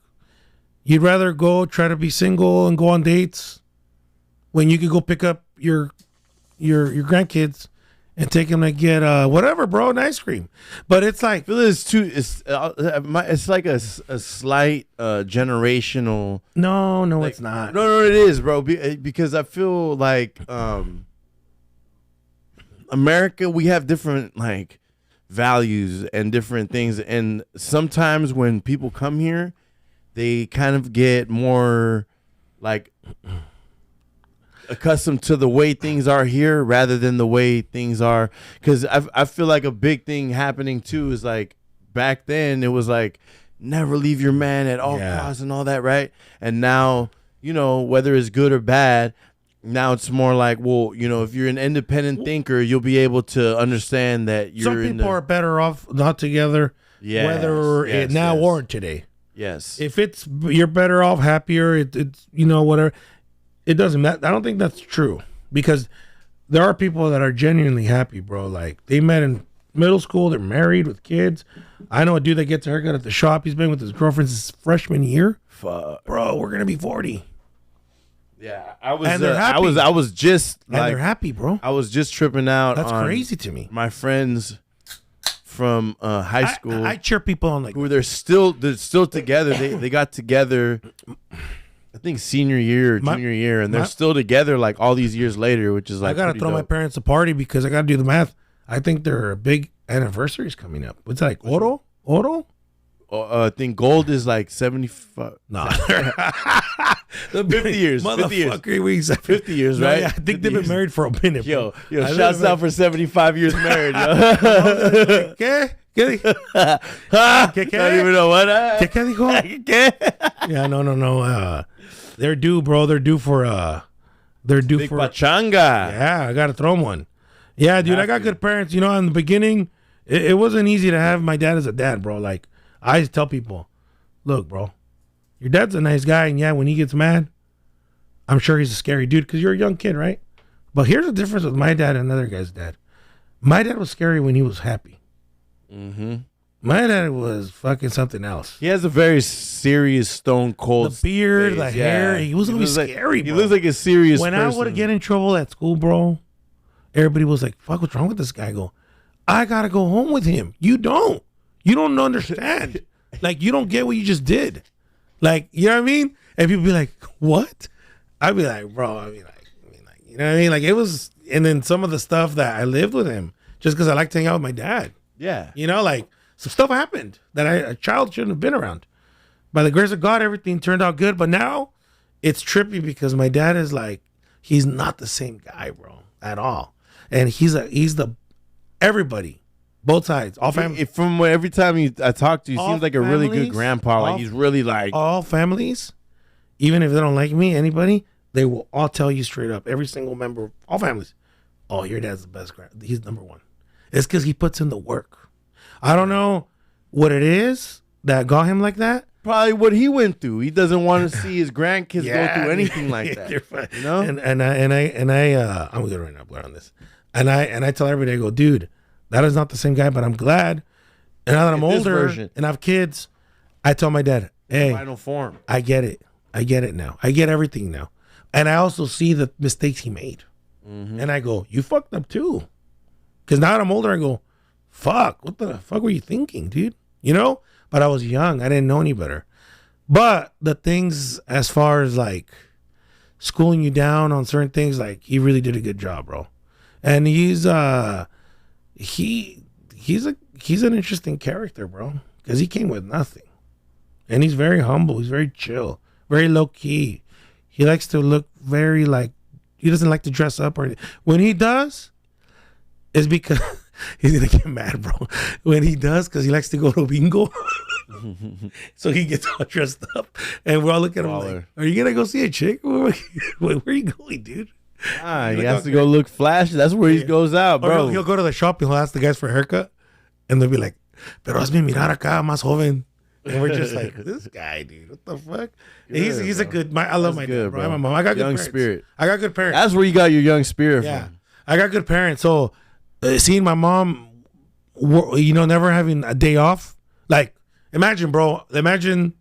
you'd rather go try to be single and go on dates when you could go pick up your grandkids and take them to get whatever, bro, an ice cream. But it's like, I feel it's like a slight generational. No, like, it's not. No, it is, bro. Because I feel like America, we have different like values and different things, and sometimes when people come here, they kind of get more like accustomed to the way things are here rather than the way things are. Because I feel like a big thing happening too is like back then it was like never leave your man at all costs and all that, right? And now, whether it's good or bad, now it's more like, well, if you're an independent thinker, you'll be able to understand that you're. Some people are better off not together, whether now or today. Yes. If you're better off, happier, it's whatever. It doesn't matter. I don't think that's true, because there are people that are genuinely happy, bro. Like they met in middle school, they're married with kids. I know a dude that gets a haircut at the shop. He's been with his girlfriend since freshman year. Fuck, bro, we're gonna be 40. Yeah, I was. And they're happy. I was just and they're happy, bro. I was just tripping out. That's on crazy to me. My friends from high school. I cheer people on, like, who they're still together. They got together, I think senior year or junior year, and they're still together like all these years later, which is like, I gotta throw my parents a party because I gotta do the math. I think their big anniversary is coming up. What's that, like Oro? I think gold is like 75. No, 50 years. 50 years. 50 years, right? Yeah, I think they've been married for a minute. Yo, shouts out for 75 years married. Yo. ¿Qué? ¿Qué? Don't even know what. ¿Qué dijo? Yeah, no. They're due, bro. They're due for Big pachanga. Yeah, I gotta throw them one. Yeah, dude, I got good parents. In the beginning, it wasn't easy to have my dad as a dad, bro. Like, I tell people, look, bro, Your dad's a nice guy, and yeah, when he gets mad, I'm sure he's a scary dude because you're a young kid, right? But here's the difference with my dad and another guy's dad. My dad was scary when he was happy. Mm-hmm. My dad was fucking something else. He has a very serious, stone cold. The beard, face, the hair. He was always scary, He bro. looks like a serious When person. I would get in trouble at school, bro, everybody was like, fuck, what's wrong with this guy? I go, I gotta go home with him. You don't understand. Like, you don't get what you just did. Like, you know what I mean? And people be like, what? I'd be like, bro, you know what I mean? Like, it was, and then some of the stuff that I lived with him just because I like to hang out with my dad. Yeah. You know, like, some stuff happened that a child shouldn't have been around. By the grace of God, everything turned out good. But now it's trippy because my dad is like, he's not the same guy, bro, at all. And he's the everybody, both sides, all family. From every time I talk to you, he All seems like a really good families, grandpa. Like all- he's really like. All families, even if they don't like me, anybody, they will all tell you straight up, every single member of all families, oh, your dad's the best he's number one. It's because he puts in the work. I don't know what it is that got him like that. Probably what he went through. He doesn't want to see his grandkids go through anything like that. You're fine. You know? And I'm good right now, Blair, on this. And I tell everybody, I go, dude, that is not the same guy, but I'm glad. And now that I'm This older version. and I have kids, I tell my dad, hey, Final form. I get it. I get it now. I get everything now. And I also see the mistakes he made. And I go, you fucked up too. Because now that I'm older, I go, fuck, what the fuck were you thinking, dude? You know? But I was young. I didn't know any better. But the things as far as like schooling you down on certain things, like he really did a good job, bro. And he's an interesting character, bro. Because he came with nothing. And he's very humble. He's very chill. Very low key. He likes to look very like, he doesn't like to dress up or anything. When he does, it's because he's gonna get mad, bro. When he does, because he likes to go to bingo. So he gets all dressed up, and we're all looking at him like, "Are you gonna go see a chick? Where are you going, dude?" He has to go look flashy. That's where he goes out, Or bro. he'll go to the shop and he'll ask the guys for a haircut, and they'll be like, "Pero hazme mirar acá, más joven." And we're just like, "This guy, dude, what the fuck?" He's a good. I love my dad, bro. My mom. I got good Young parents. spirit. I got good parents. That's where you got your young spirit Yeah, from. I got good parents. So seeing my mom, never having a day off. Like, imagine, bro. Imagine,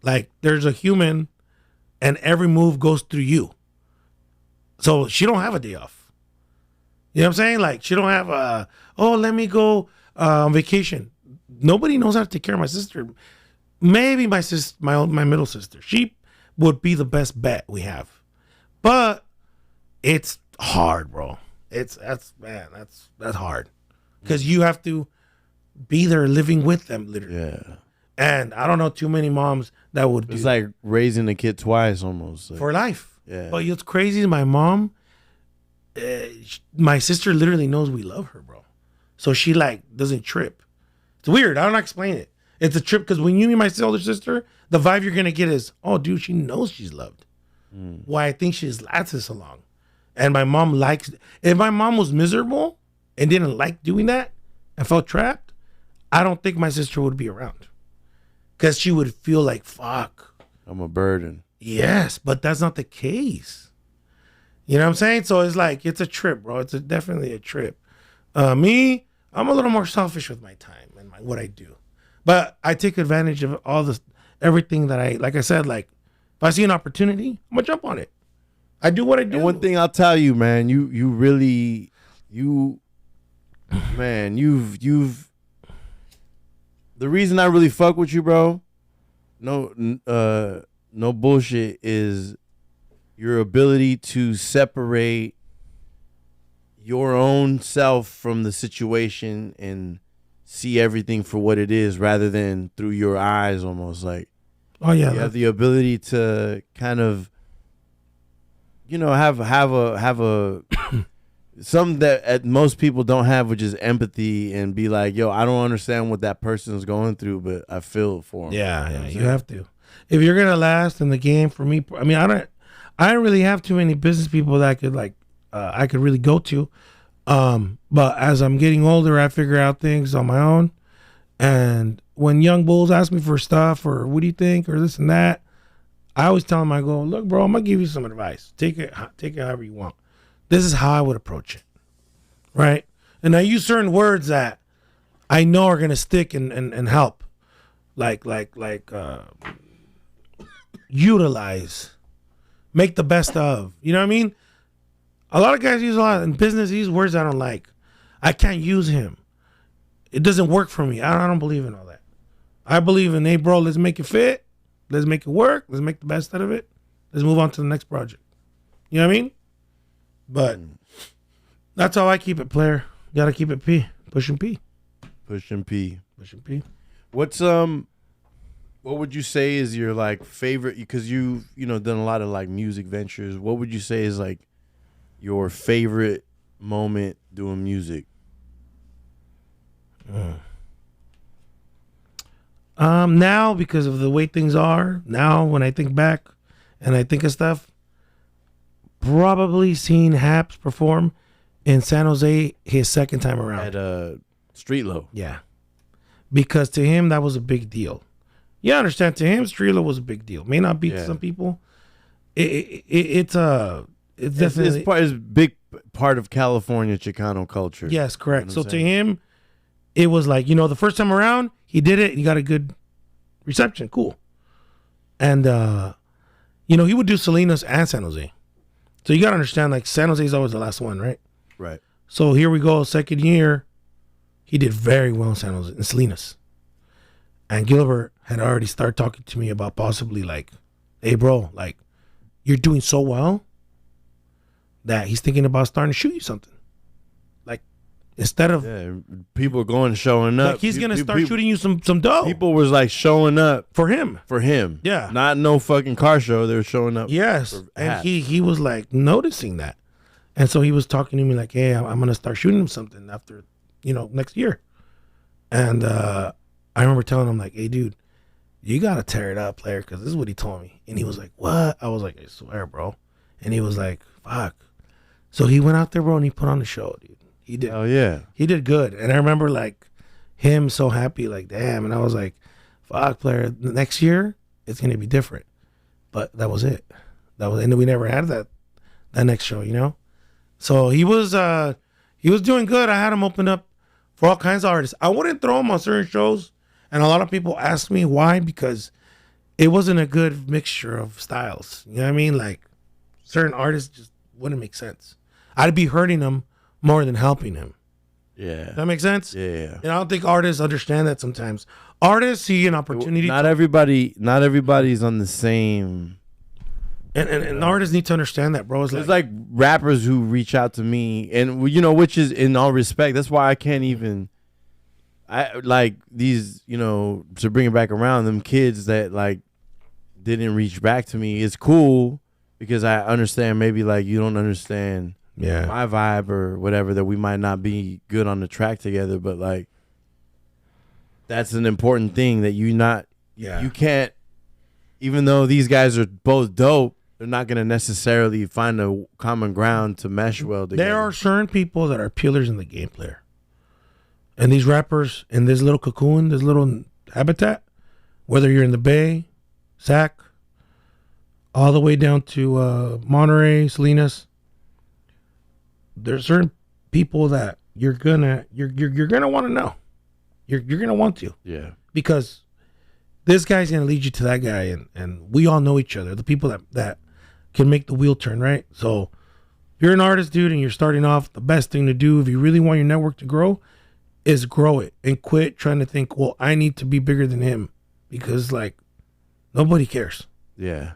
like, there's a human, and every move goes through you. So she don't have a day off. You know what I'm saying? Like, she don't have let me go on vacation. Nobody knows how to take care of my sister. Maybe my sister, my middle sister. She would be the best bet we have. But it's hard, bro. That's hard. Because you have to be there living with them, literally. Yeah. And I don't know too many moms that would do It's like raising a kid twice almost. Like, for life. Yeah. But it's crazy. My mom, my sister literally knows we love her, bro. So she like doesn't trip. It's weird. I don't know how to explain it. It's a trip because when you meet my older sister, the vibe you're gonna get is, oh, dude, she knows she's loved. Why I think she's lasted this long. And my mom likes. If my mom was miserable and didn't like doing that and felt trapped, I don't think my sister would be around. Because she would feel like, fuck. I'm a burden. Yes, but that's not the case. You know what I'm saying? So it's like, it's a trip, bro. It's definitely a trip. Me, I'm a little more selfish with my time and what I do. But I take advantage of everything that like I said, like, if I see an opportunity, I'm going to jump on it. I do what I do. And one thing I'll tell you, man, you've the reason I really fuck with you, bro, no bullshit, is your ability to separate your own self from the situation and see everything for what it is rather than through your eyes, almost like. Oh yeah. You have the ability to kind of, have a something that most people don't have, which is empathy, and be like, yo, I don't understand what that person is going through, but I feel for them. Yeah, you have to. If you're gonna last in the game, for me, I mean, I don't really have too many business people that I could really go to. But as I'm getting older, I figure out things on my own, and when young bulls ask me for stuff or what do you think or this and that, I always tell them, I go, look, bro, I'm gonna give you some advice. Take it however you want. This is how I would approach it, right? And I use certain words that I know are gonna stick and help, like utilize, make the best of. You know what I mean? A lot of guys use a lot in business. These words I don't like. I can't use him. It doesn't work for me. I don't believe in all that. I believe in, hey, bro, let's make it fit. Let's make it work. Let's make the best out of it. Let's move on to the next project. You know what I mean? But that's how I keep it, player. Gotta keep it P. Pushing P. Pushing P. Pushing P. What's what would you say is your like favorite? Because you've done a lot of like music ventures. What would you say is like your favorite moment doing music? Now, because of the way things are, now when I think back and I think of stuff, probably seeing Haps perform in San Jose his second time around. At Street Low. Yeah. Because to him, that was a big deal. You understand, to him, Street Low was a big deal. May not be to some people. It's definitely... It's a big part of California Chicano culture. Yes, correct. So to him, it was like, the first time around, he did it. He got a good reception. Cool. And, he would do Salinas and San Jose. So you got to understand, like, San Jose is always the last one, right? Right. So here we go, second year. He did very well in San Jose, in Salinas. And Gilbert had already started talking to me about possibly, like, hey, bro, like, you're doing so well that he's thinking about starting to shoot you something. Like, instead of... Yeah, people going showing up. Like, he's going to start shooting you some dough. People was, like, showing up. For him. Yeah. Not no fucking car show. They were showing up. Yes. And he was, like, noticing that. And so he was talking to me like, hey, I'm going to start shooting him something after, next year. And I remember telling him, like, hey, dude, you got to tear it up, player, because this is what he told me. And he was like, what? I was like, I swear, bro. And he was like, fuck. So he went out there, bro, and he put on the show, dude. He did. Oh, yeah. He did good. And I remember, like, him so happy, like, damn. And I was like, fuck, player, the next year, it's going to be different. But that was it. And we never had that next show, So he was doing good. I had him open up for all kinds of artists. I wouldn't throw him on certain shows. And a lot of people ask me why, because it wasn't a good mixture of styles. You know what I mean? Like, certain artists just wouldn't make sense. I'd be hurting him more than helping him. Yeah. That makes sense? Yeah. And I don't think artists understand that sometimes. Artists see an opportunity. Not everybody's on the same. And artists need to understand that, bro. There's like rappers who reach out to me, and which is in all respect. That's why I can't even. I like these, to bring it back around, them kids that like didn't reach back to me. It's cool because I understand maybe like you don't understand my vibe or whatever, that we might not be good on the track together, but like that's an important thing that you can't, even though these guys are both dope, they're not going to necessarily find a common ground to mesh well together. There are certain people that are pillars in the game, player. And these rappers in this little cocoon, this little habitat, whether you're in the Bay, Sac, all the way down to Monterey, Salinas, there's certain people that you're gonna want to know. You're gonna want to. Yeah. Because this guy's gonna lead you to that guy, and we all know each other. The people that can make the wheel turn, right? So if you're an artist, dude, and you're starting off, the best thing to do if you really want your network to grow is grow it and quit trying to think, well, I need to be bigger than him, because like nobody cares. Yeah.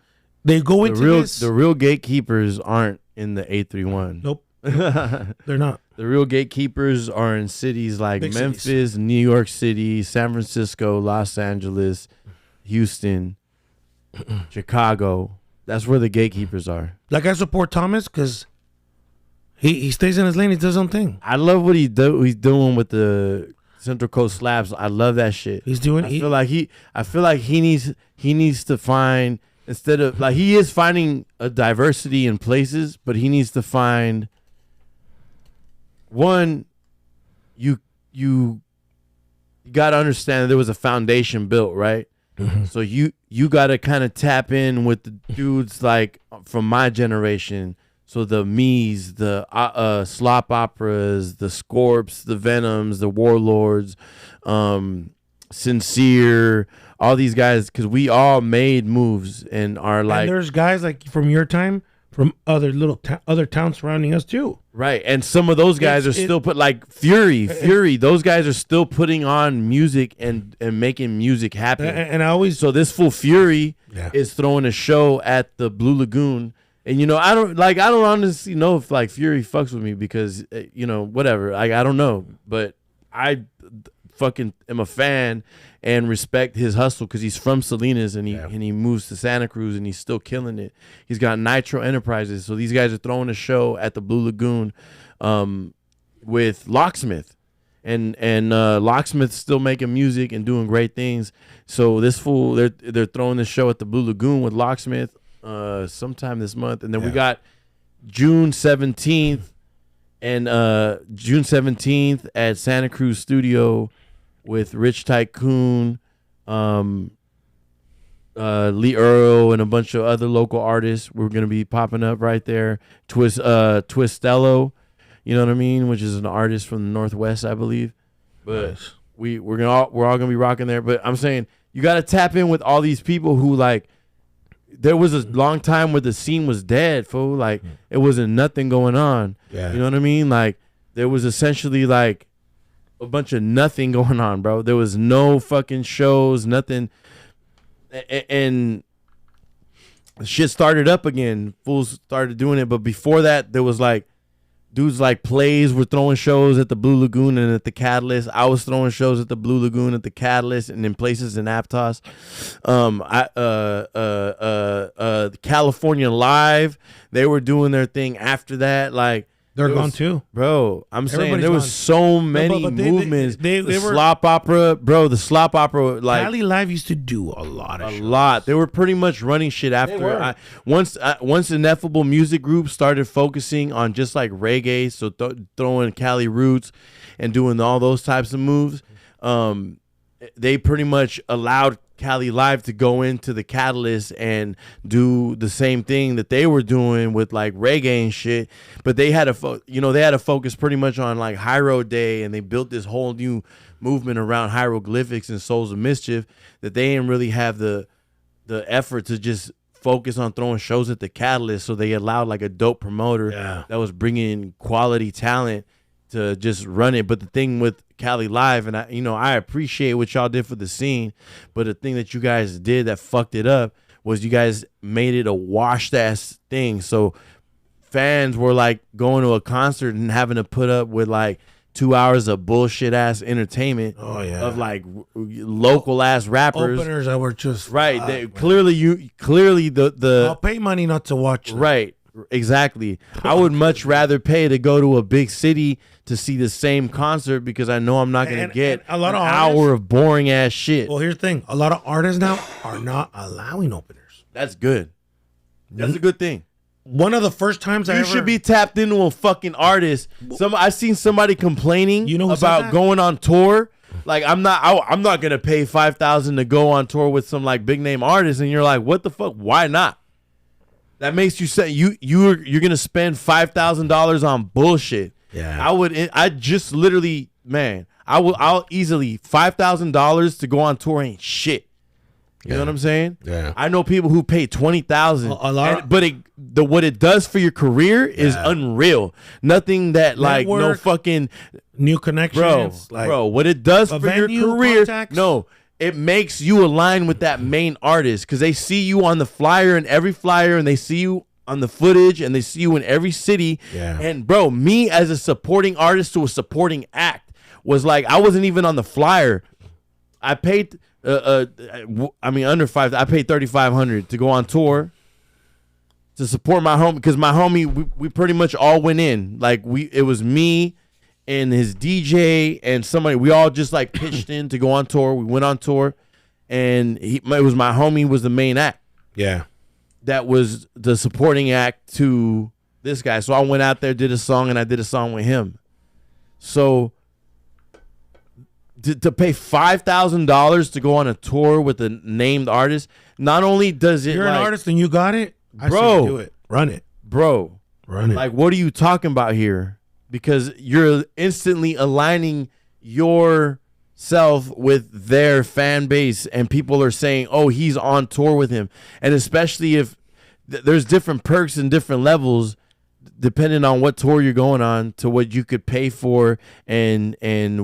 They go into this. The real gatekeepers aren't in the 831. Nope. They're not. The real gatekeepers are in cities like Big Memphis, cities. New York City, San Francisco, Los Angeles, Houston, Chicago. That's where the gatekeepers are. Like, I support Thomas because he stays in his lane. He does his own thing. I love what he's doing with the Central Coast Slaps. I love that shit. He's doing. I feel like he needs to find, instead of like, he is finding a diversity in places, but he needs to find one. You you got to understand that there was a foundation built, right? So you got to kind of tap in with the dudes like from my generation. So the Me's, the Slop Operas, the Scorps, the Venoms, the Warlords, Sincere, all these guys, because we all made moves and are like. And there's guys like from your time, from other other towns surrounding us too. Right, and some of those guys are still put like Fury. Those guys are still putting on music and making music happen. And I always So this fool Fury is throwing a show at the Blue Lagoon. And I don't honestly know if like Fury fucks with me because whatever. I don't know, but I fucking am a fan and respect his hustle because he's from Salinas and he moves to Santa Cruz and he's still killing it. He's got Nitro Enterprises, so these guys are throwing a show at the Blue Lagoon with Locksmith, and Locksmith's still making music and doing great things. So this fool they're throwing the show at the Blue Lagoon with Locksmith sometime this month, and then we got June 17th at Santa Cruz Studio with Rich Tycoon, Lee Earl, and a bunch of other local artists. We're gonna be popping up right there. Twistello, you know what I mean, which is an artist from the Northwest, I believe. But we're all gonna be rocking there. But I'm saying you got to tap in with all these people who like. There was a long time where the scene was dead, fool. Like it wasn't nothing going on. Yeah. You know what I mean? Like there was essentially like a bunch of nothing going on, bro. There was no fucking shows, nothing. And shit started up again. Fools started doing it. But before that, there was like dudes like Plays were throwing shows at the Blue Lagoon and at the Catalyst. I was throwing shows at the Blue Lagoon, at the Catalyst, and in places in Aptos. California Live, they were doing their thing after that. Like they're gone too, bro. I'm saying Everybody's there was gone. so many movements. They the were slop opera, bro. The slop opera, like Cali Live used to do a lot of shows. lot. They were pretty much running shit after. Once Ineffable Music Group started focusing on just like reggae, so throwing Cali roots and doing all those types of moves. They pretty much allowed Cali Live to go into the Catalyst and do the same thing that they were doing with like reggae and shit. But they had to, they had to focus pretty much on like Hyro Day, and they built this whole new movement around hieroglyphics and Souls of Mischief that they didn't really have the effort to just focus on throwing shows at the Catalyst. So they allowed like a dope promoter that was bringing quality talent to just run it. But the thing with Cali Live, and I appreciate what y'all did for the scene, but the thing that you guys did that fucked it up was you guys made it a washed ass thing. So fans were like going to a concert and having to put up with like 2 hours of bullshit ass entertainment of like local ass rappers, openers that were just right. Clearly the I'll pay money not to watch them. Right. Exactly. I would much rather pay to go to a big city to see the same concert because I know I'm not going to get a lot of hour of boring ass shit. Well, here's the thing. A lot of artists now are not allowing openers. That's good. That's a good thing. One of the first times you should be tapped into a fucking artist. I seen somebody complaining about going on tour. Like I'm not gonna pay $5,000 to go on tour with some like big name artist, and you're like, what the fuck? Why not? That makes you say you're gonna spend $5,000 on bullshit. Yeah, I just literally, man, I'll easily $5,000 to go on tour ain't shit. You know what I'm saying? Yeah. I know people who pay $20,000. But what it does for your career is unreal. Nothing that like Network, no fucking new connections, bro. What it does for your career? Contacts. No, it makes you align with that main artist because they see you on the flyer and every flyer, and they see you on the footage, and they see you in every city. Yeah. And bro, me as a supporting artist to a supporting act was like I wasn't even on the flyer. I paid. Under five. I paid $3,500 to go on tour to support my homie because my homie we pretty much all went in. Like it was me and his DJ and somebody. We all just like pitched in to go on tour. We went on tour, and it was my homie was the main act. Yeah, that was the supporting act to this guy. So I went out there, did a song, and I did a song with him. So to pay $5,000 to go on a tour with a named artist. Not only does it, You're an artist and you got it, I Bro. say do it. Run it. bro, Run it. like, what are you talking about here? Because you're instantly aligning yourself with their fan base, and people are saying, "Oh, he's on tour with him," and especially if there's different perks and different levels depending on what tour you're going on to what you could pay for and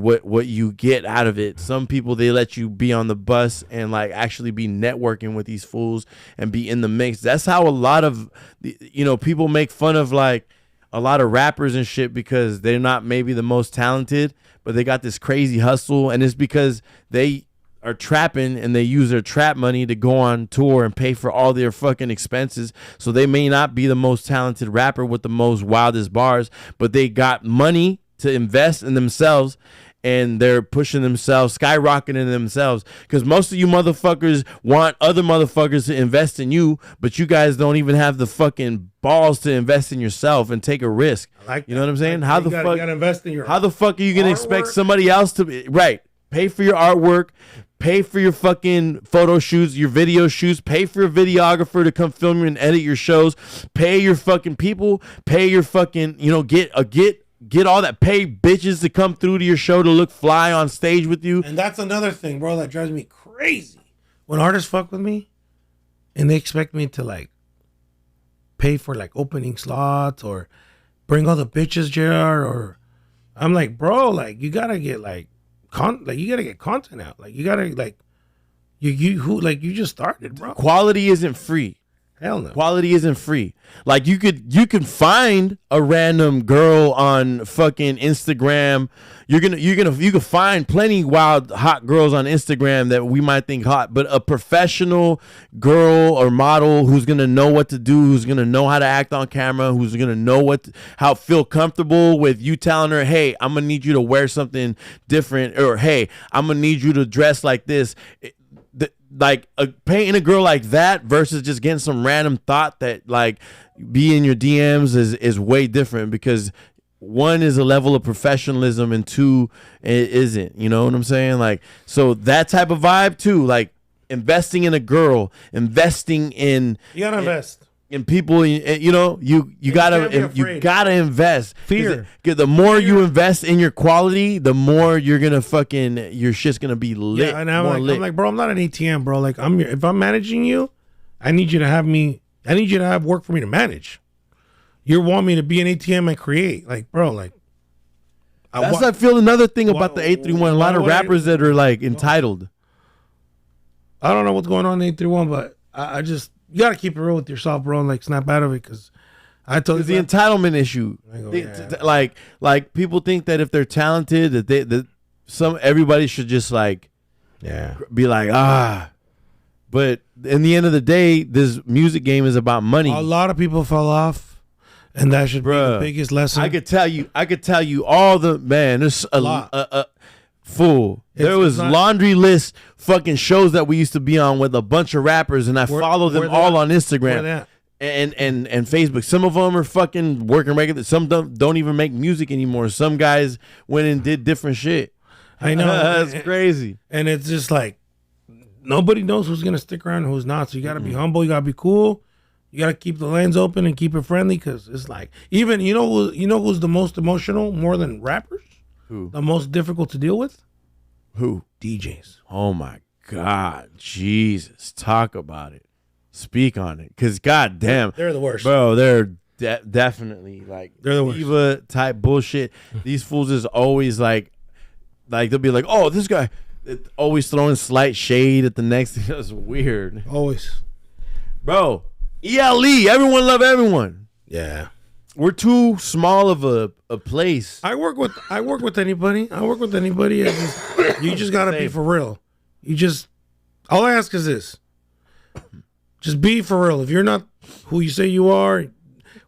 what you get out of it. Some people, they let you be on the bus and like actually be networking with these fools and be in the mix. That's how a lot of, you know, people make fun of like a lot of rappers and shit because they're not maybe the most talented, but they got this crazy hustle, and it's because they are trapping and they use their trap money to go on tour and pay for all their fucking expenses. So they may not be the most talented rapper with the most wildest bars, but they got money to invest in themselves, and they're pushing themselves, skyrocketing themselves. Because most of you motherfuckers want other motherfuckers to invest in you, but you guys don't even have the fucking balls to invest in yourself and take a risk. You know what I'm saying? How the fuck? You gotta invest in your How the fuck are you gonna expect artwork? somebody else to be right? Pay for your artwork, pay for your fucking photo shoots, your video shoots, pay for your videographer to come film you and edit your shows, pay your fucking people, pay your fucking, you know, get all that, pay bitches to come through to your show to look fly on stage with you. And that's another thing, bro, that drives me crazy. When artists fuck with me and they expect me to like pay for like opening slots or bring all the bitches, JR, or I'm like, bro, like you gotta get like you gotta get content out. Like you gotta like you just started, bro. Quality isn't free. Hell no. Quality isn't free. Like you can find a random girl on fucking Instagram. You can find plenty wild hot girls on Instagram that we might think hot, but a professional girl or model who's gonna know what to do, who's gonna know how to act on camera, who's gonna know how feel comfortable with you telling her, hey, I'm gonna need you to wear something different, or hey, I'm gonna need you to dress like this. Like painting a girl like that versus just getting some random thought that like be in your DMs is way different, because one is a level of professionalism and two it isn't, you know what I'm saying? Like, so that type of vibe too, like investing in a girl, investing in, You gotta invest. in people, you know, you can't be gotta afraid. invest. Fear. 'Cause the more you invest in your quality, the more you're gonna fucking, your shit's gonna be lit. Yeah, and I'm more like, lit. bro, I'm not an ATM, bro. Like if I'm managing you, I need you to have work for me to manage. You want me to be an ATM and create, like, bro, like. I feel another thing about the 831. A lot of why would I- rappers that are like entitled. I don't know what's going on in 831, but I just, you gotta keep it real with yourself, bro, and like snap out of it, because I told It's you the entitlement issue. I go, They- yeah. like people think that if they're talented, that everybody should just like yeah. be like, but in the end of the day, this music game is about money. A lot of people fell off, and that should be Bruh. the biggest lesson. I could tell you all the, man, there's a Lot. fool. There It's was not- laundry list fucking shows that we used to be on with a bunch of rappers, and I follow them where they all at? on Instagram. Where they at? And Facebook. Some of them are fucking working regular. Some don't even make music anymore. Some guys went and did different shit. I know. That's crazy. And it's just like, nobody knows who's gonna stick around and who's not. So you gotta be humble. You gotta be cool. You gotta keep the lanes open and keep it friendly, because it's like, even you know who's the most emotional more than rappers? Who? The most difficult to deal with? Who? DJs. Oh my God, Jesus! Talk about it. Speak on it, cause goddamn, They're the worst. bro. They're definitely like They're the worst. diva type bullshit. These fools is always like they'll be like, oh, this guy, always throwing slight shade at the next. That's weird, Always. bro. ELE, everyone love everyone. Yeah. We're too small of a place. I work with anybody. You just gotta be Same. for real. All I ask is this. Just be for real. If you're not who you say you are,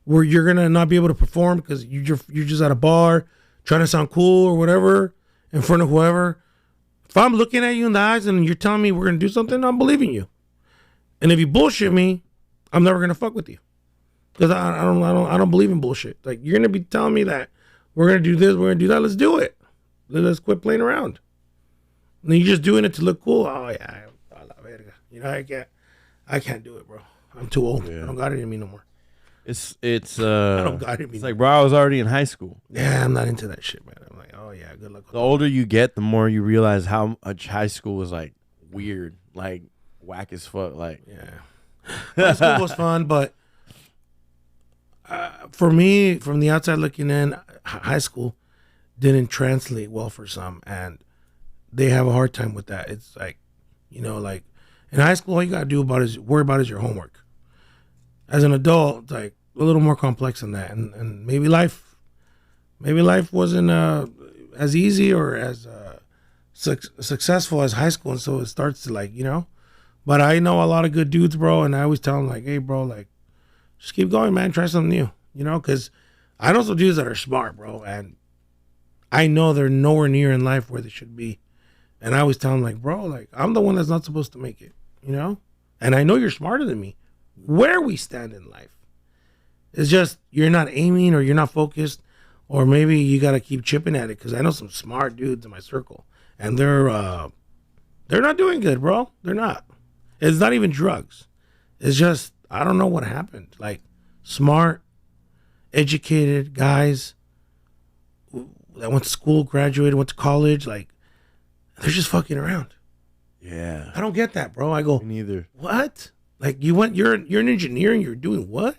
where you're gonna not be able to perform because you're just at a bar trying to sound cool or whatever in front of whoever. If I'm looking at you in the eyes and you're telling me we're gonna do something, I'm believing you. And if you bullshit me, I'm never gonna fuck with you, because I don't believe in bullshit. Like, you're gonna be telling me that we're gonna do this, we're gonna do that. Let's do it. Let's quit playing around. And you're just doing it to look cool. Oh yeah, a la verga. You know, I can't do it, bro. I'm too old. Yeah. I don't got it in me no more. It's I don't got it in me. it's like, bro, I was already in high school. Yeah, I'm not into that shit, man. I'm like, oh yeah, good luck with The older you get, the more you realize how much high school was like weird, like whack as fuck. Like, Yeah. High school was fun, but for me, from the outside looking in, high school didn't translate well for some, and they have a hard time with that. It's like, you know, like in high school, all you gotta do worry about is your homework. As an adult, it's like a little more complex than that, and maybe life wasn't as easy or as successful as high school, and so it starts to, like, you know. But I know a lot of good dudes, bro, and I always tell them, like, hey, bro, like, just keep going, man. Try something new, you know, because I know some dudes that are smart, bro, and I know they're nowhere near in life where they should be. And I always tell them, like, bro, like, I'm the one that's not supposed to make it, you know? And I know you're smarter than me. Where we stand in life. It's just you're not aiming or you're not focused, or maybe you got to keep chipping at it, because I know some smart dudes in my circle, and they're not doing good, bro. They're not. It's not even drugs. It's just, I don't know what happened. Like, smart, educated guys that went to school, graduated, went to college, like, they're just fucking around. yeah, I don't get that, bro. I go, me neither. what? Like, you're an engineer and you're doing what?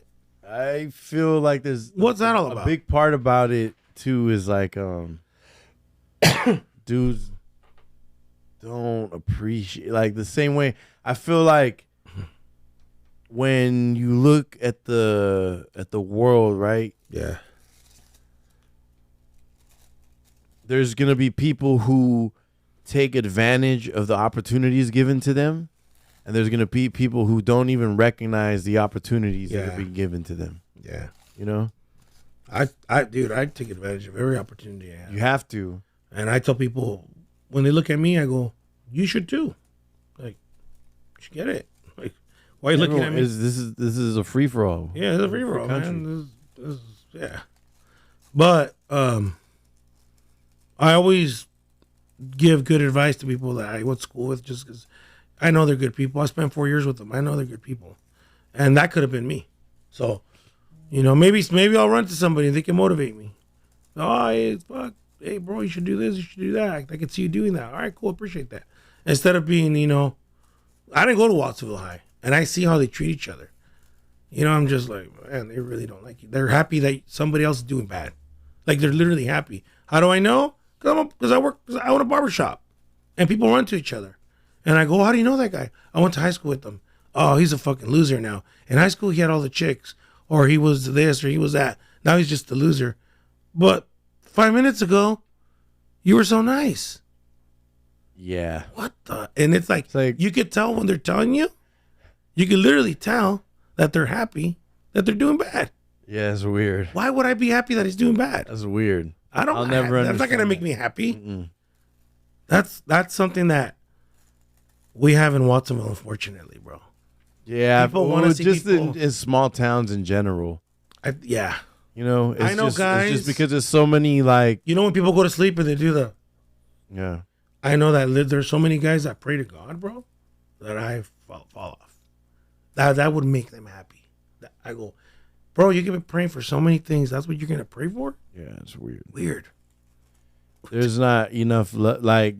I feel like there's What's that all a about? big part about it too is like dudes don't appreciate, like, the same way. I feel like when you look at the world, right? Yeah. There's gonna be people who take advantage of the opportunities given to them, and there's gonna be people who don't even recognize the opportunities that have been given to them. Yeah. You know, Dude, I take advantage of every opportunity I have. you have to. And I tell people, when they look at me, I go, you should too. Like, you should get it. Like, why are you looking at me? This is a free for all. Yeah, it's a free roll, man. Yeah. But I always give good advice to people that I went to school with, just because I know they're good people. I spent 4 years with them. I know they're good people. And that could have been me. So, you know, maybe I'll run to somebody and they can motivate me. Oh, hey, fuck. Hey, bro, you should do this. You should do that. I can see you doing that. All right, cool. Appreciate that. Instead of being, you know, I didn't go to Watsonville High, and I see how they treat each other. You know, I'm just like, man, they really don't like you. They're happy that somebody else is doing bad. Like, they're literally happy. How do I know? Because I own a barbershop, and people run to each other. And I go, how do you know that guy? I went to high school with him. Oh, he's a fucking loser now. In high school, he had all the chicks, or he was this, or he was that. Now he's just a loser. But 5 minutes ago, you were so nice. Yeah. What the? And it's like like, you could tell when they're telling you. You could literally tell that they're happy that they're doing bad. Yeah, it's weird. Why would I be happy that he's doing bad? That's weird. I'll never That's not gonna understand make that. me happy. Mm-mm. That's something that we have in Watsonville, unfortunately, bro. Yeah, People wanna see just people- in small towns in general. Yeah. You know, it's I know, just, guys. It's just because there's so many, like, You know when people go to sleep and they do the. yeah. I know that there's so many guys that pray to God, bro, that I fall off. That would make them happy. I go, bro, you can be praying for so many things. That's what you're gonna pray for? Yeah, it's weird. Weird. There's not enough, like,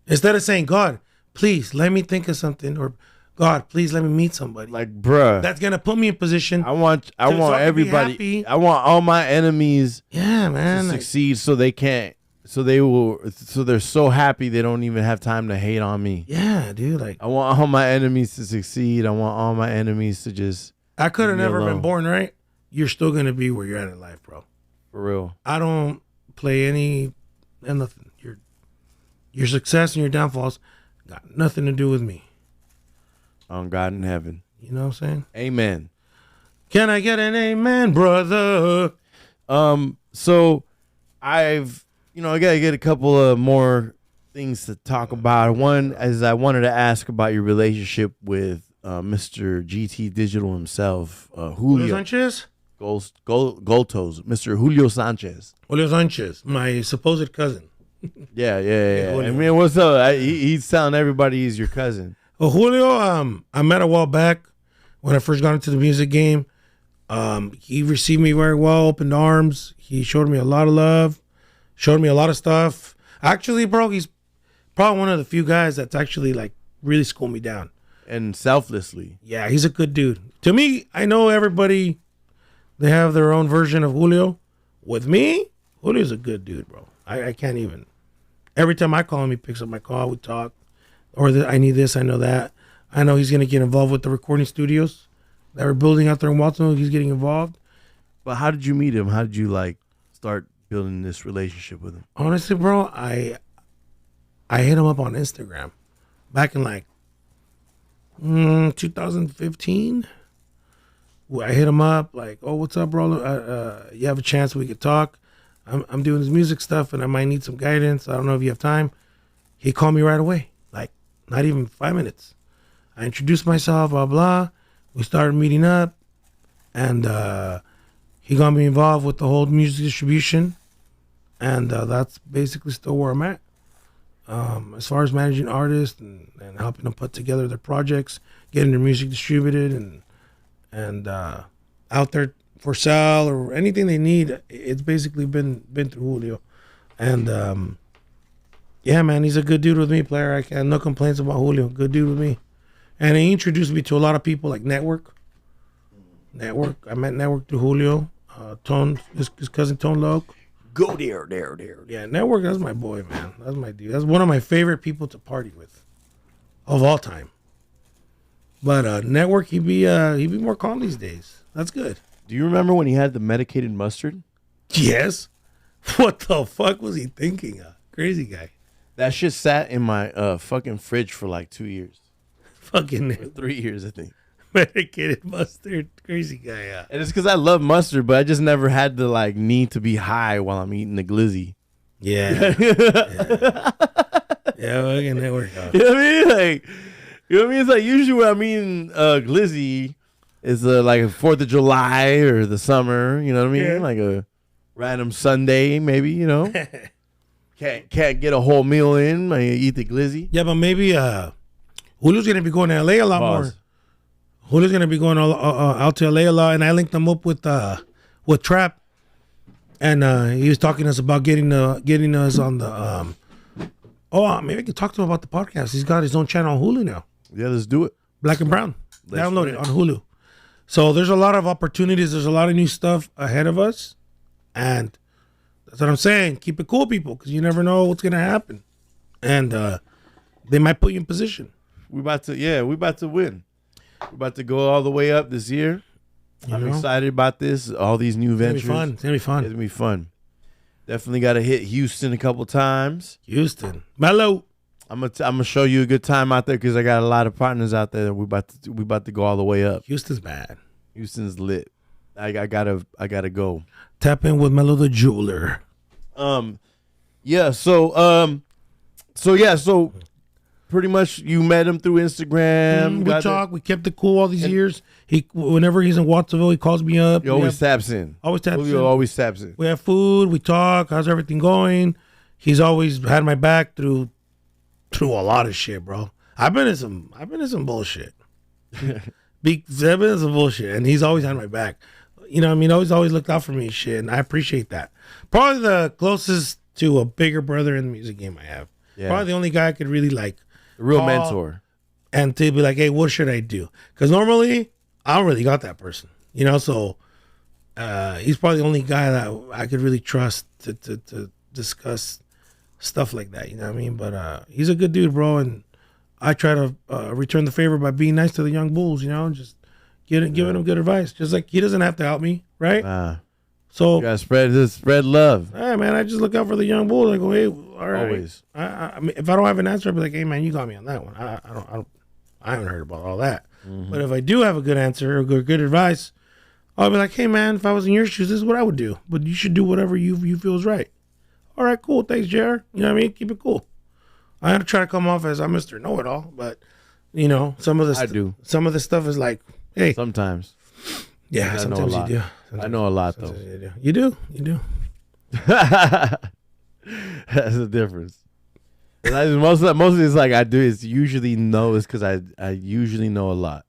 Instead of saying, God, please let me think of something, or God, please let me meet somebody. bruh. That's gonna put me in position. I want so I can be everybody. happy. I want all my enemies Yeah, to man. Like, succeed, so they can't. So they're so happy they don't even have time to hate on me. yeah, dude. Like, I want all my enemies to succeed. I want all my enemies to just, I could have leave me never been alone. born right. You're still gonna be where you're at in life, bro. for real. I don't play any and nothing. Your success and your downfalls got nothing to do with me. On God in heaven. You know what I'm saying? Amen. Can I get an amen, brother? So I gotta get a couple of more things to talk about. One is I wanted to ask about your relationship with Mr. GT Digital himself, Julio Julio Sanchez? Gold Toes, Mr. Julio Sanchez. Julio Sanchez, my supposed cousin. Yeah. Julio. I mean, what's up? He's telling everybody he's your cousin. Well, Julio, I met a while back when I first got into the music game. He received me very well, opened arms. He showed me a lot of love, showed me a lot of stuff. Actually, bro, he's probably one of the few guys that's actually like really schooled me down. And selflessly. Yeah, he's a good dude. To me, I know everybody, they have their own version of Julio. With me, Julio's a good dude, bro. I can't even. Every time I call him, he picks up my call, we talk. Or I need this, I know that. I know he's going to get involved with the recording studios that we're building out there in Walton. He's getting involved. But how did you meet him? How did you like start building this relationship with him? Honestly, bro, I hit him up on Instagram back in like 2015. I hit him up like, oh, what's up, bro? You have a chance we could talk. I'm doing this music stuff and I might need some guidance. I don't know if you have time. He called me right away, like not even 5 minutes. I introduced myself, blah, blah. We started meeting up and he got me involved with the whole music distribution. And that's basically still where I'm at. As far as managing artists and helping them put together their projects, getting their music distributed and out there for sale or anything they need, it's basically been through Julio. And yeah, man, he's a good dude with me, player. I have no complaints about Julio. Good dude with me. And he introduced me to a lot of people like Network. I met Network through Julio. Tone, his cousin Tone Loke. Go there. Yeah, Network, that's my boy, man. That's my dude. That's one of my favorite people to party with of all time. But Network, he'd be more calm these days. That's good. Do you remember when he had the medicated mustard? Yes. What the fuck was he thinking of? Crazy guy. That shit sat in my fucking fridge for like 2 years. Fucking 3 years, I think. medicated mustard. Crazy guy, yeah. And it's because I love mustard, but I just never had the like need to be high while I'm eating the glizzy. Yeah. Yeah, fucking Network. You know what I mean? Like, you know what I mean? It's like usually when I'm eating glizzy, it's like a 4th of July or the summer. You know what I mean? Yeah. Like a random Sunday, maybe. You know, can't get a whole meal in. I eat the glizzy. Yeah, but maybe Julio's gonna be going to LA a lot more. Julio's gonna be going out to LA a lot, and I linked him up with Trap, and he was talking to us about getting us on the. Maybe I can talk to him about the podcast. He's got his own channel on Hulu now. Yeah, let's do it. Black and Brown. Download it on Hulu. So there's a lot of opportunities. There's a lot of new stuff ahead of us, and that's what I'm saying. Keep it cool, people, because you never know what's gonna happen, and they might put you in position. We about to win. We're about to go all the way up this year. I'm excited about this. All these new ventures. It's gonna be fun. It's gonna be fun. Definitely got to hit Houston a couple times. Houston, Mellow. I'm gonna show you a good time out there because I got a lot of partners out there. We about to go all the way up. Houston's bad. Houston's lit. I gotta go. Tap in with Mellow the Jeweler. So pretty much you met him through Instagram. We talk. We kept it cool all these years. Whenever he's in Watsonville, he calls me up. He always taps in. Always taps in. Always taps in. We have food. We talk. How's everything going? He's always had my back through a lot of shit, bro. I've been in some bullshit. I've been in some bullshit, and he's always had my back. You know what I mean? Always looked out for me and shit, and I appreciate that. Probably the closest to a bigger brother in the music game I have. Yeah. Probably the only guy I could really like. A real call mentor. And to be like, hey, what should I do? Because normally, I don't really got that person. You know, so he's probably the only guy that I could really trust to discuss stuff like that. You know what I mean? But he's a good dude, bro, and I try to return the favor by being nice to the young bulls, you know, just giving them good advice. Just like he doesn't have to help me, right? So you gotta spread love. Hey, man, I just look out for the young bulls. I go, hey, all right. Always. I mean, if I don't have an answer, I'll be like, hey, man, you got me on that one. I haven't heard about all that. Mm-hmm. But if I do have a good answer or good advice, I'll be like, hey, man, if I was in your shoes, this is what I would do. But you should do whatever you feel is right. All right, cool. Thanks, JR. You know what I mean? Keep it cool. I had to try to come off as I'm Mr. Know-It-All, but, you know, some of the stuff is like, hey. Sometimes. Yeah, sometimes you do. I know a lot, though. You do. That's the difference. And mostly it's like I do. It's usually no. It's because I usually know a lot.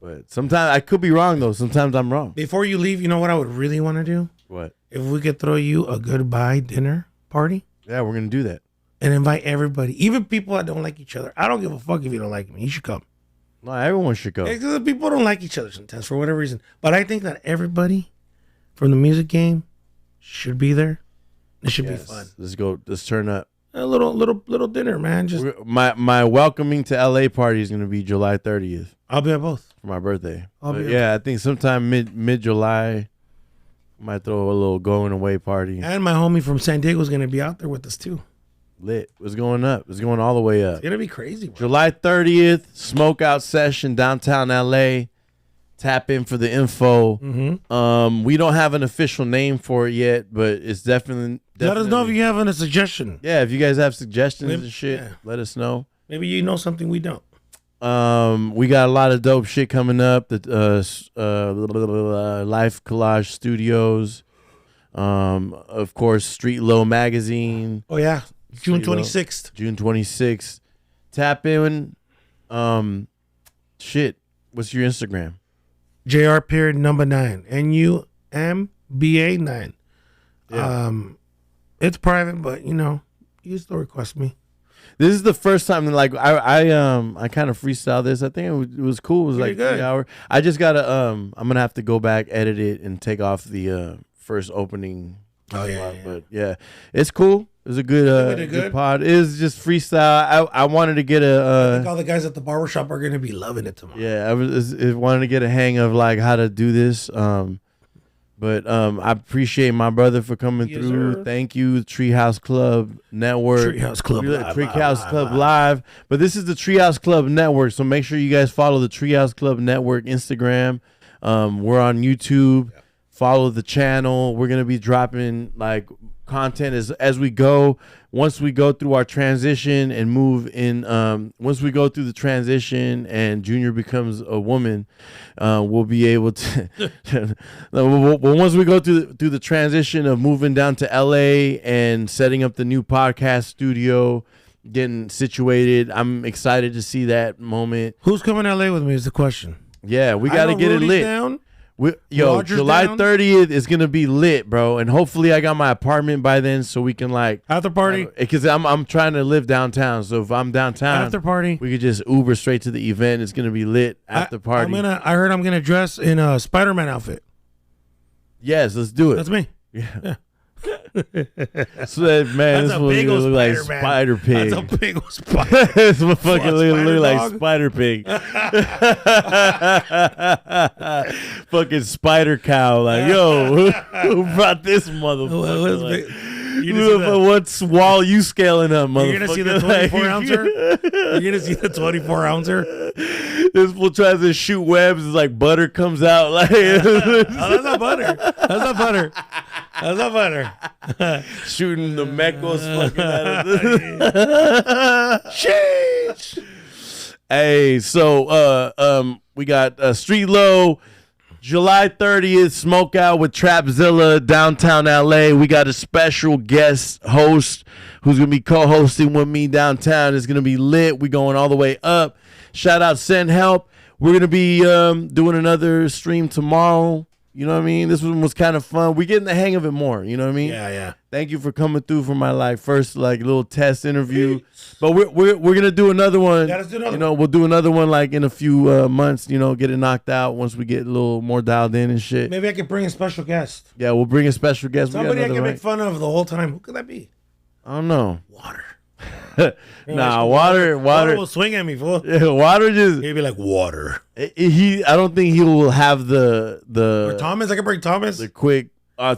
But sometimes I could be wrong though. Sometimes I'm wrong. Before you leave, you know what I would really want to do? What? If we could throw you a goodbye dinner party Yeah, we're gonna do that. and invite everybody, even people that don't like each other. I don't give a fuck if you don't like me. You should come. No, everyone should go. Because people don't like each other sometimes for whatever reason. But I think that everybody from the music game should be there. It should be fun. Let's go. Let's turn up. A little dinner, man. Just My welcoming to LA party is gonna be July 30th I'll be at both. for my birthday. I'll But be yeah, I think sometime mid July, might throw a little going away party. And my homie from San Diego is gonna be out there with us too. Lit. It's going up. It's going all the way up. It's gonna be crazy, bro. July 30th, smoke out session downtown LA. Tap in for the info. Mm-hmm. We don't have an official name for it yet, but it's definitely. Let us know if you have a suggestion. Yeah, if you guys have suggestions and shit, yeah. let us know. Maybe you know something we don't. We got a lot of dope shit coming up. The Life Collage Studios. Of course, Street Low Magazine. Oh yeah, June Street Low. 26th. June 26th. Tap in. Shit. What's your Instagram? JR period number 9. NUMBA 9. Yeah. It's private, but you know, you still request me. This is the first time like I kind of freestyled this. I think it was cool. It was Pretty like good. 3 hours. I just gotta I'm gonna have to go back, edit it, and take off the first opening. Oh yeah, part. yeah. But yeah, it's cool. It was a good did good good. pod. It was just freestyle. I wanted to get I think all the guys at the barbershop are gonna be loving it tomorrow. yeah. I wanted to get a hang of like how to do this. But I appreciate my brother for coming Yes, through. sir. Thank you, Treehouse Club Network. Treehouse Club Live, Treehouse live, Club live. Live. But this is the Treehouse Club Network, so make sure you guys follow the Treehouse Club Network Instagram. We're on YouTube. Follow the channel. We're gonna be dropping like content as we go. Once we go through our transition and move in, once we go through the transition and Junior becomes a woman, we'll be able to. Well, once we go through the transition of moving down to LA and setting up the new podcast studio, getting situated, I'm excited to see that moment. Who's coming to LA with me is the question. Yeah, we I got to know get it Rudy's lit. down. Yo, Roger's July down. 30th is gonna be lit, bro, and hopefully I got my apartment by then, so we can like After party. because I'm trying to live downtown. So if I'm downtown, After party. we could just Uber straight to the event. It's gonna be lit after party. I heard I'm gonna dress in a Spider-Man outfit. Yes, let's do it. That's me. Yeah. So that man, That's this a one big look old like Spider-Man. Spider Pig. That's a big old spider. This motherfucker Spider look like dog? Spider Pig. Fucking Spider Cow. Like, yo, who brought this motherfucker? Like, what wall you scaling up, motherfucker? You're gonna see the 24 ouncer. You're gonna see the 24 ouncer. This fool tries to shoot webs. It's like butter comes out. Like, Oh, that's not butter. That's not butter. That's not butter. shooting the mechos fucking out of this. Sheesh. Hey, so we got Street Low, July 30th, Smoke Out with Trapzilla, downtown LA. We got a special guest host who's gonna be co-hosting with me downtown. It's gonna be lit. We going all the way up. Shout out Send Help. We're gonna be doing another stream tomorrow. You know what I mean? This one was kind of fun. We're getting the hang of it more. You know what I mean? Yeah, yeah. Thank you for coming through for my like first like little test interview. But we're gonna do another one. Yeah, let's do another You know, we'll do another one like in a few months. You know, get it knocked out once we get a little more dialed in and shit. Maybe I could bring a special guest. Yeah, we'll bring a special guest. Somebody I we got can another make fun of the whole time. Who could that be? I don't know. Water. Nah, water. Water will swing at me, fool. Water just He'd be like, water. I don't think he will have Or the Thomas, I can bring Thomas. the quick.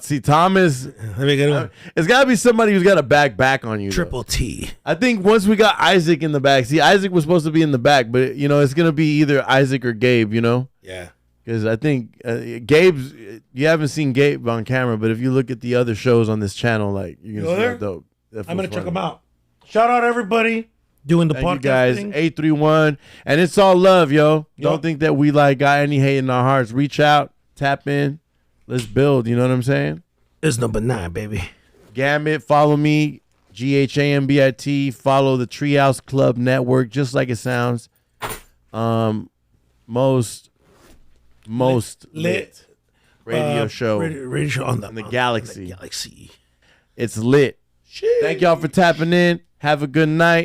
See, Thomas. Let me get one. It's got to be somebody who's got a back on you. though. Triple T. I think once we got Isaac in the back. See, Isaac was supposed to be in the back, but you know it's gonna be either Isaac or Gabe. You know, Yeah. because I think Gabe's. You haven't seen Gabe on camera, but if you look at the other shows on this channel, like you're Go gonna see there? how dope. That I'm going to feels check funny. them out. Shout out everybody doing the Thank you podcast guys. thing. 831, and it's all love, yo. Yup. Don't think that we like got any hate in our hearts. Reach out, tap in, let's build. You know what I'm saying? It's number 9, baby. Gambit, follow me GHAMBIT. Follow the Treehouse Club Network, just like it sounds. Most lit radio show radio show on in the galaxy. Galaxy. It's lit. Thank y'all for tapping in. Have a good night.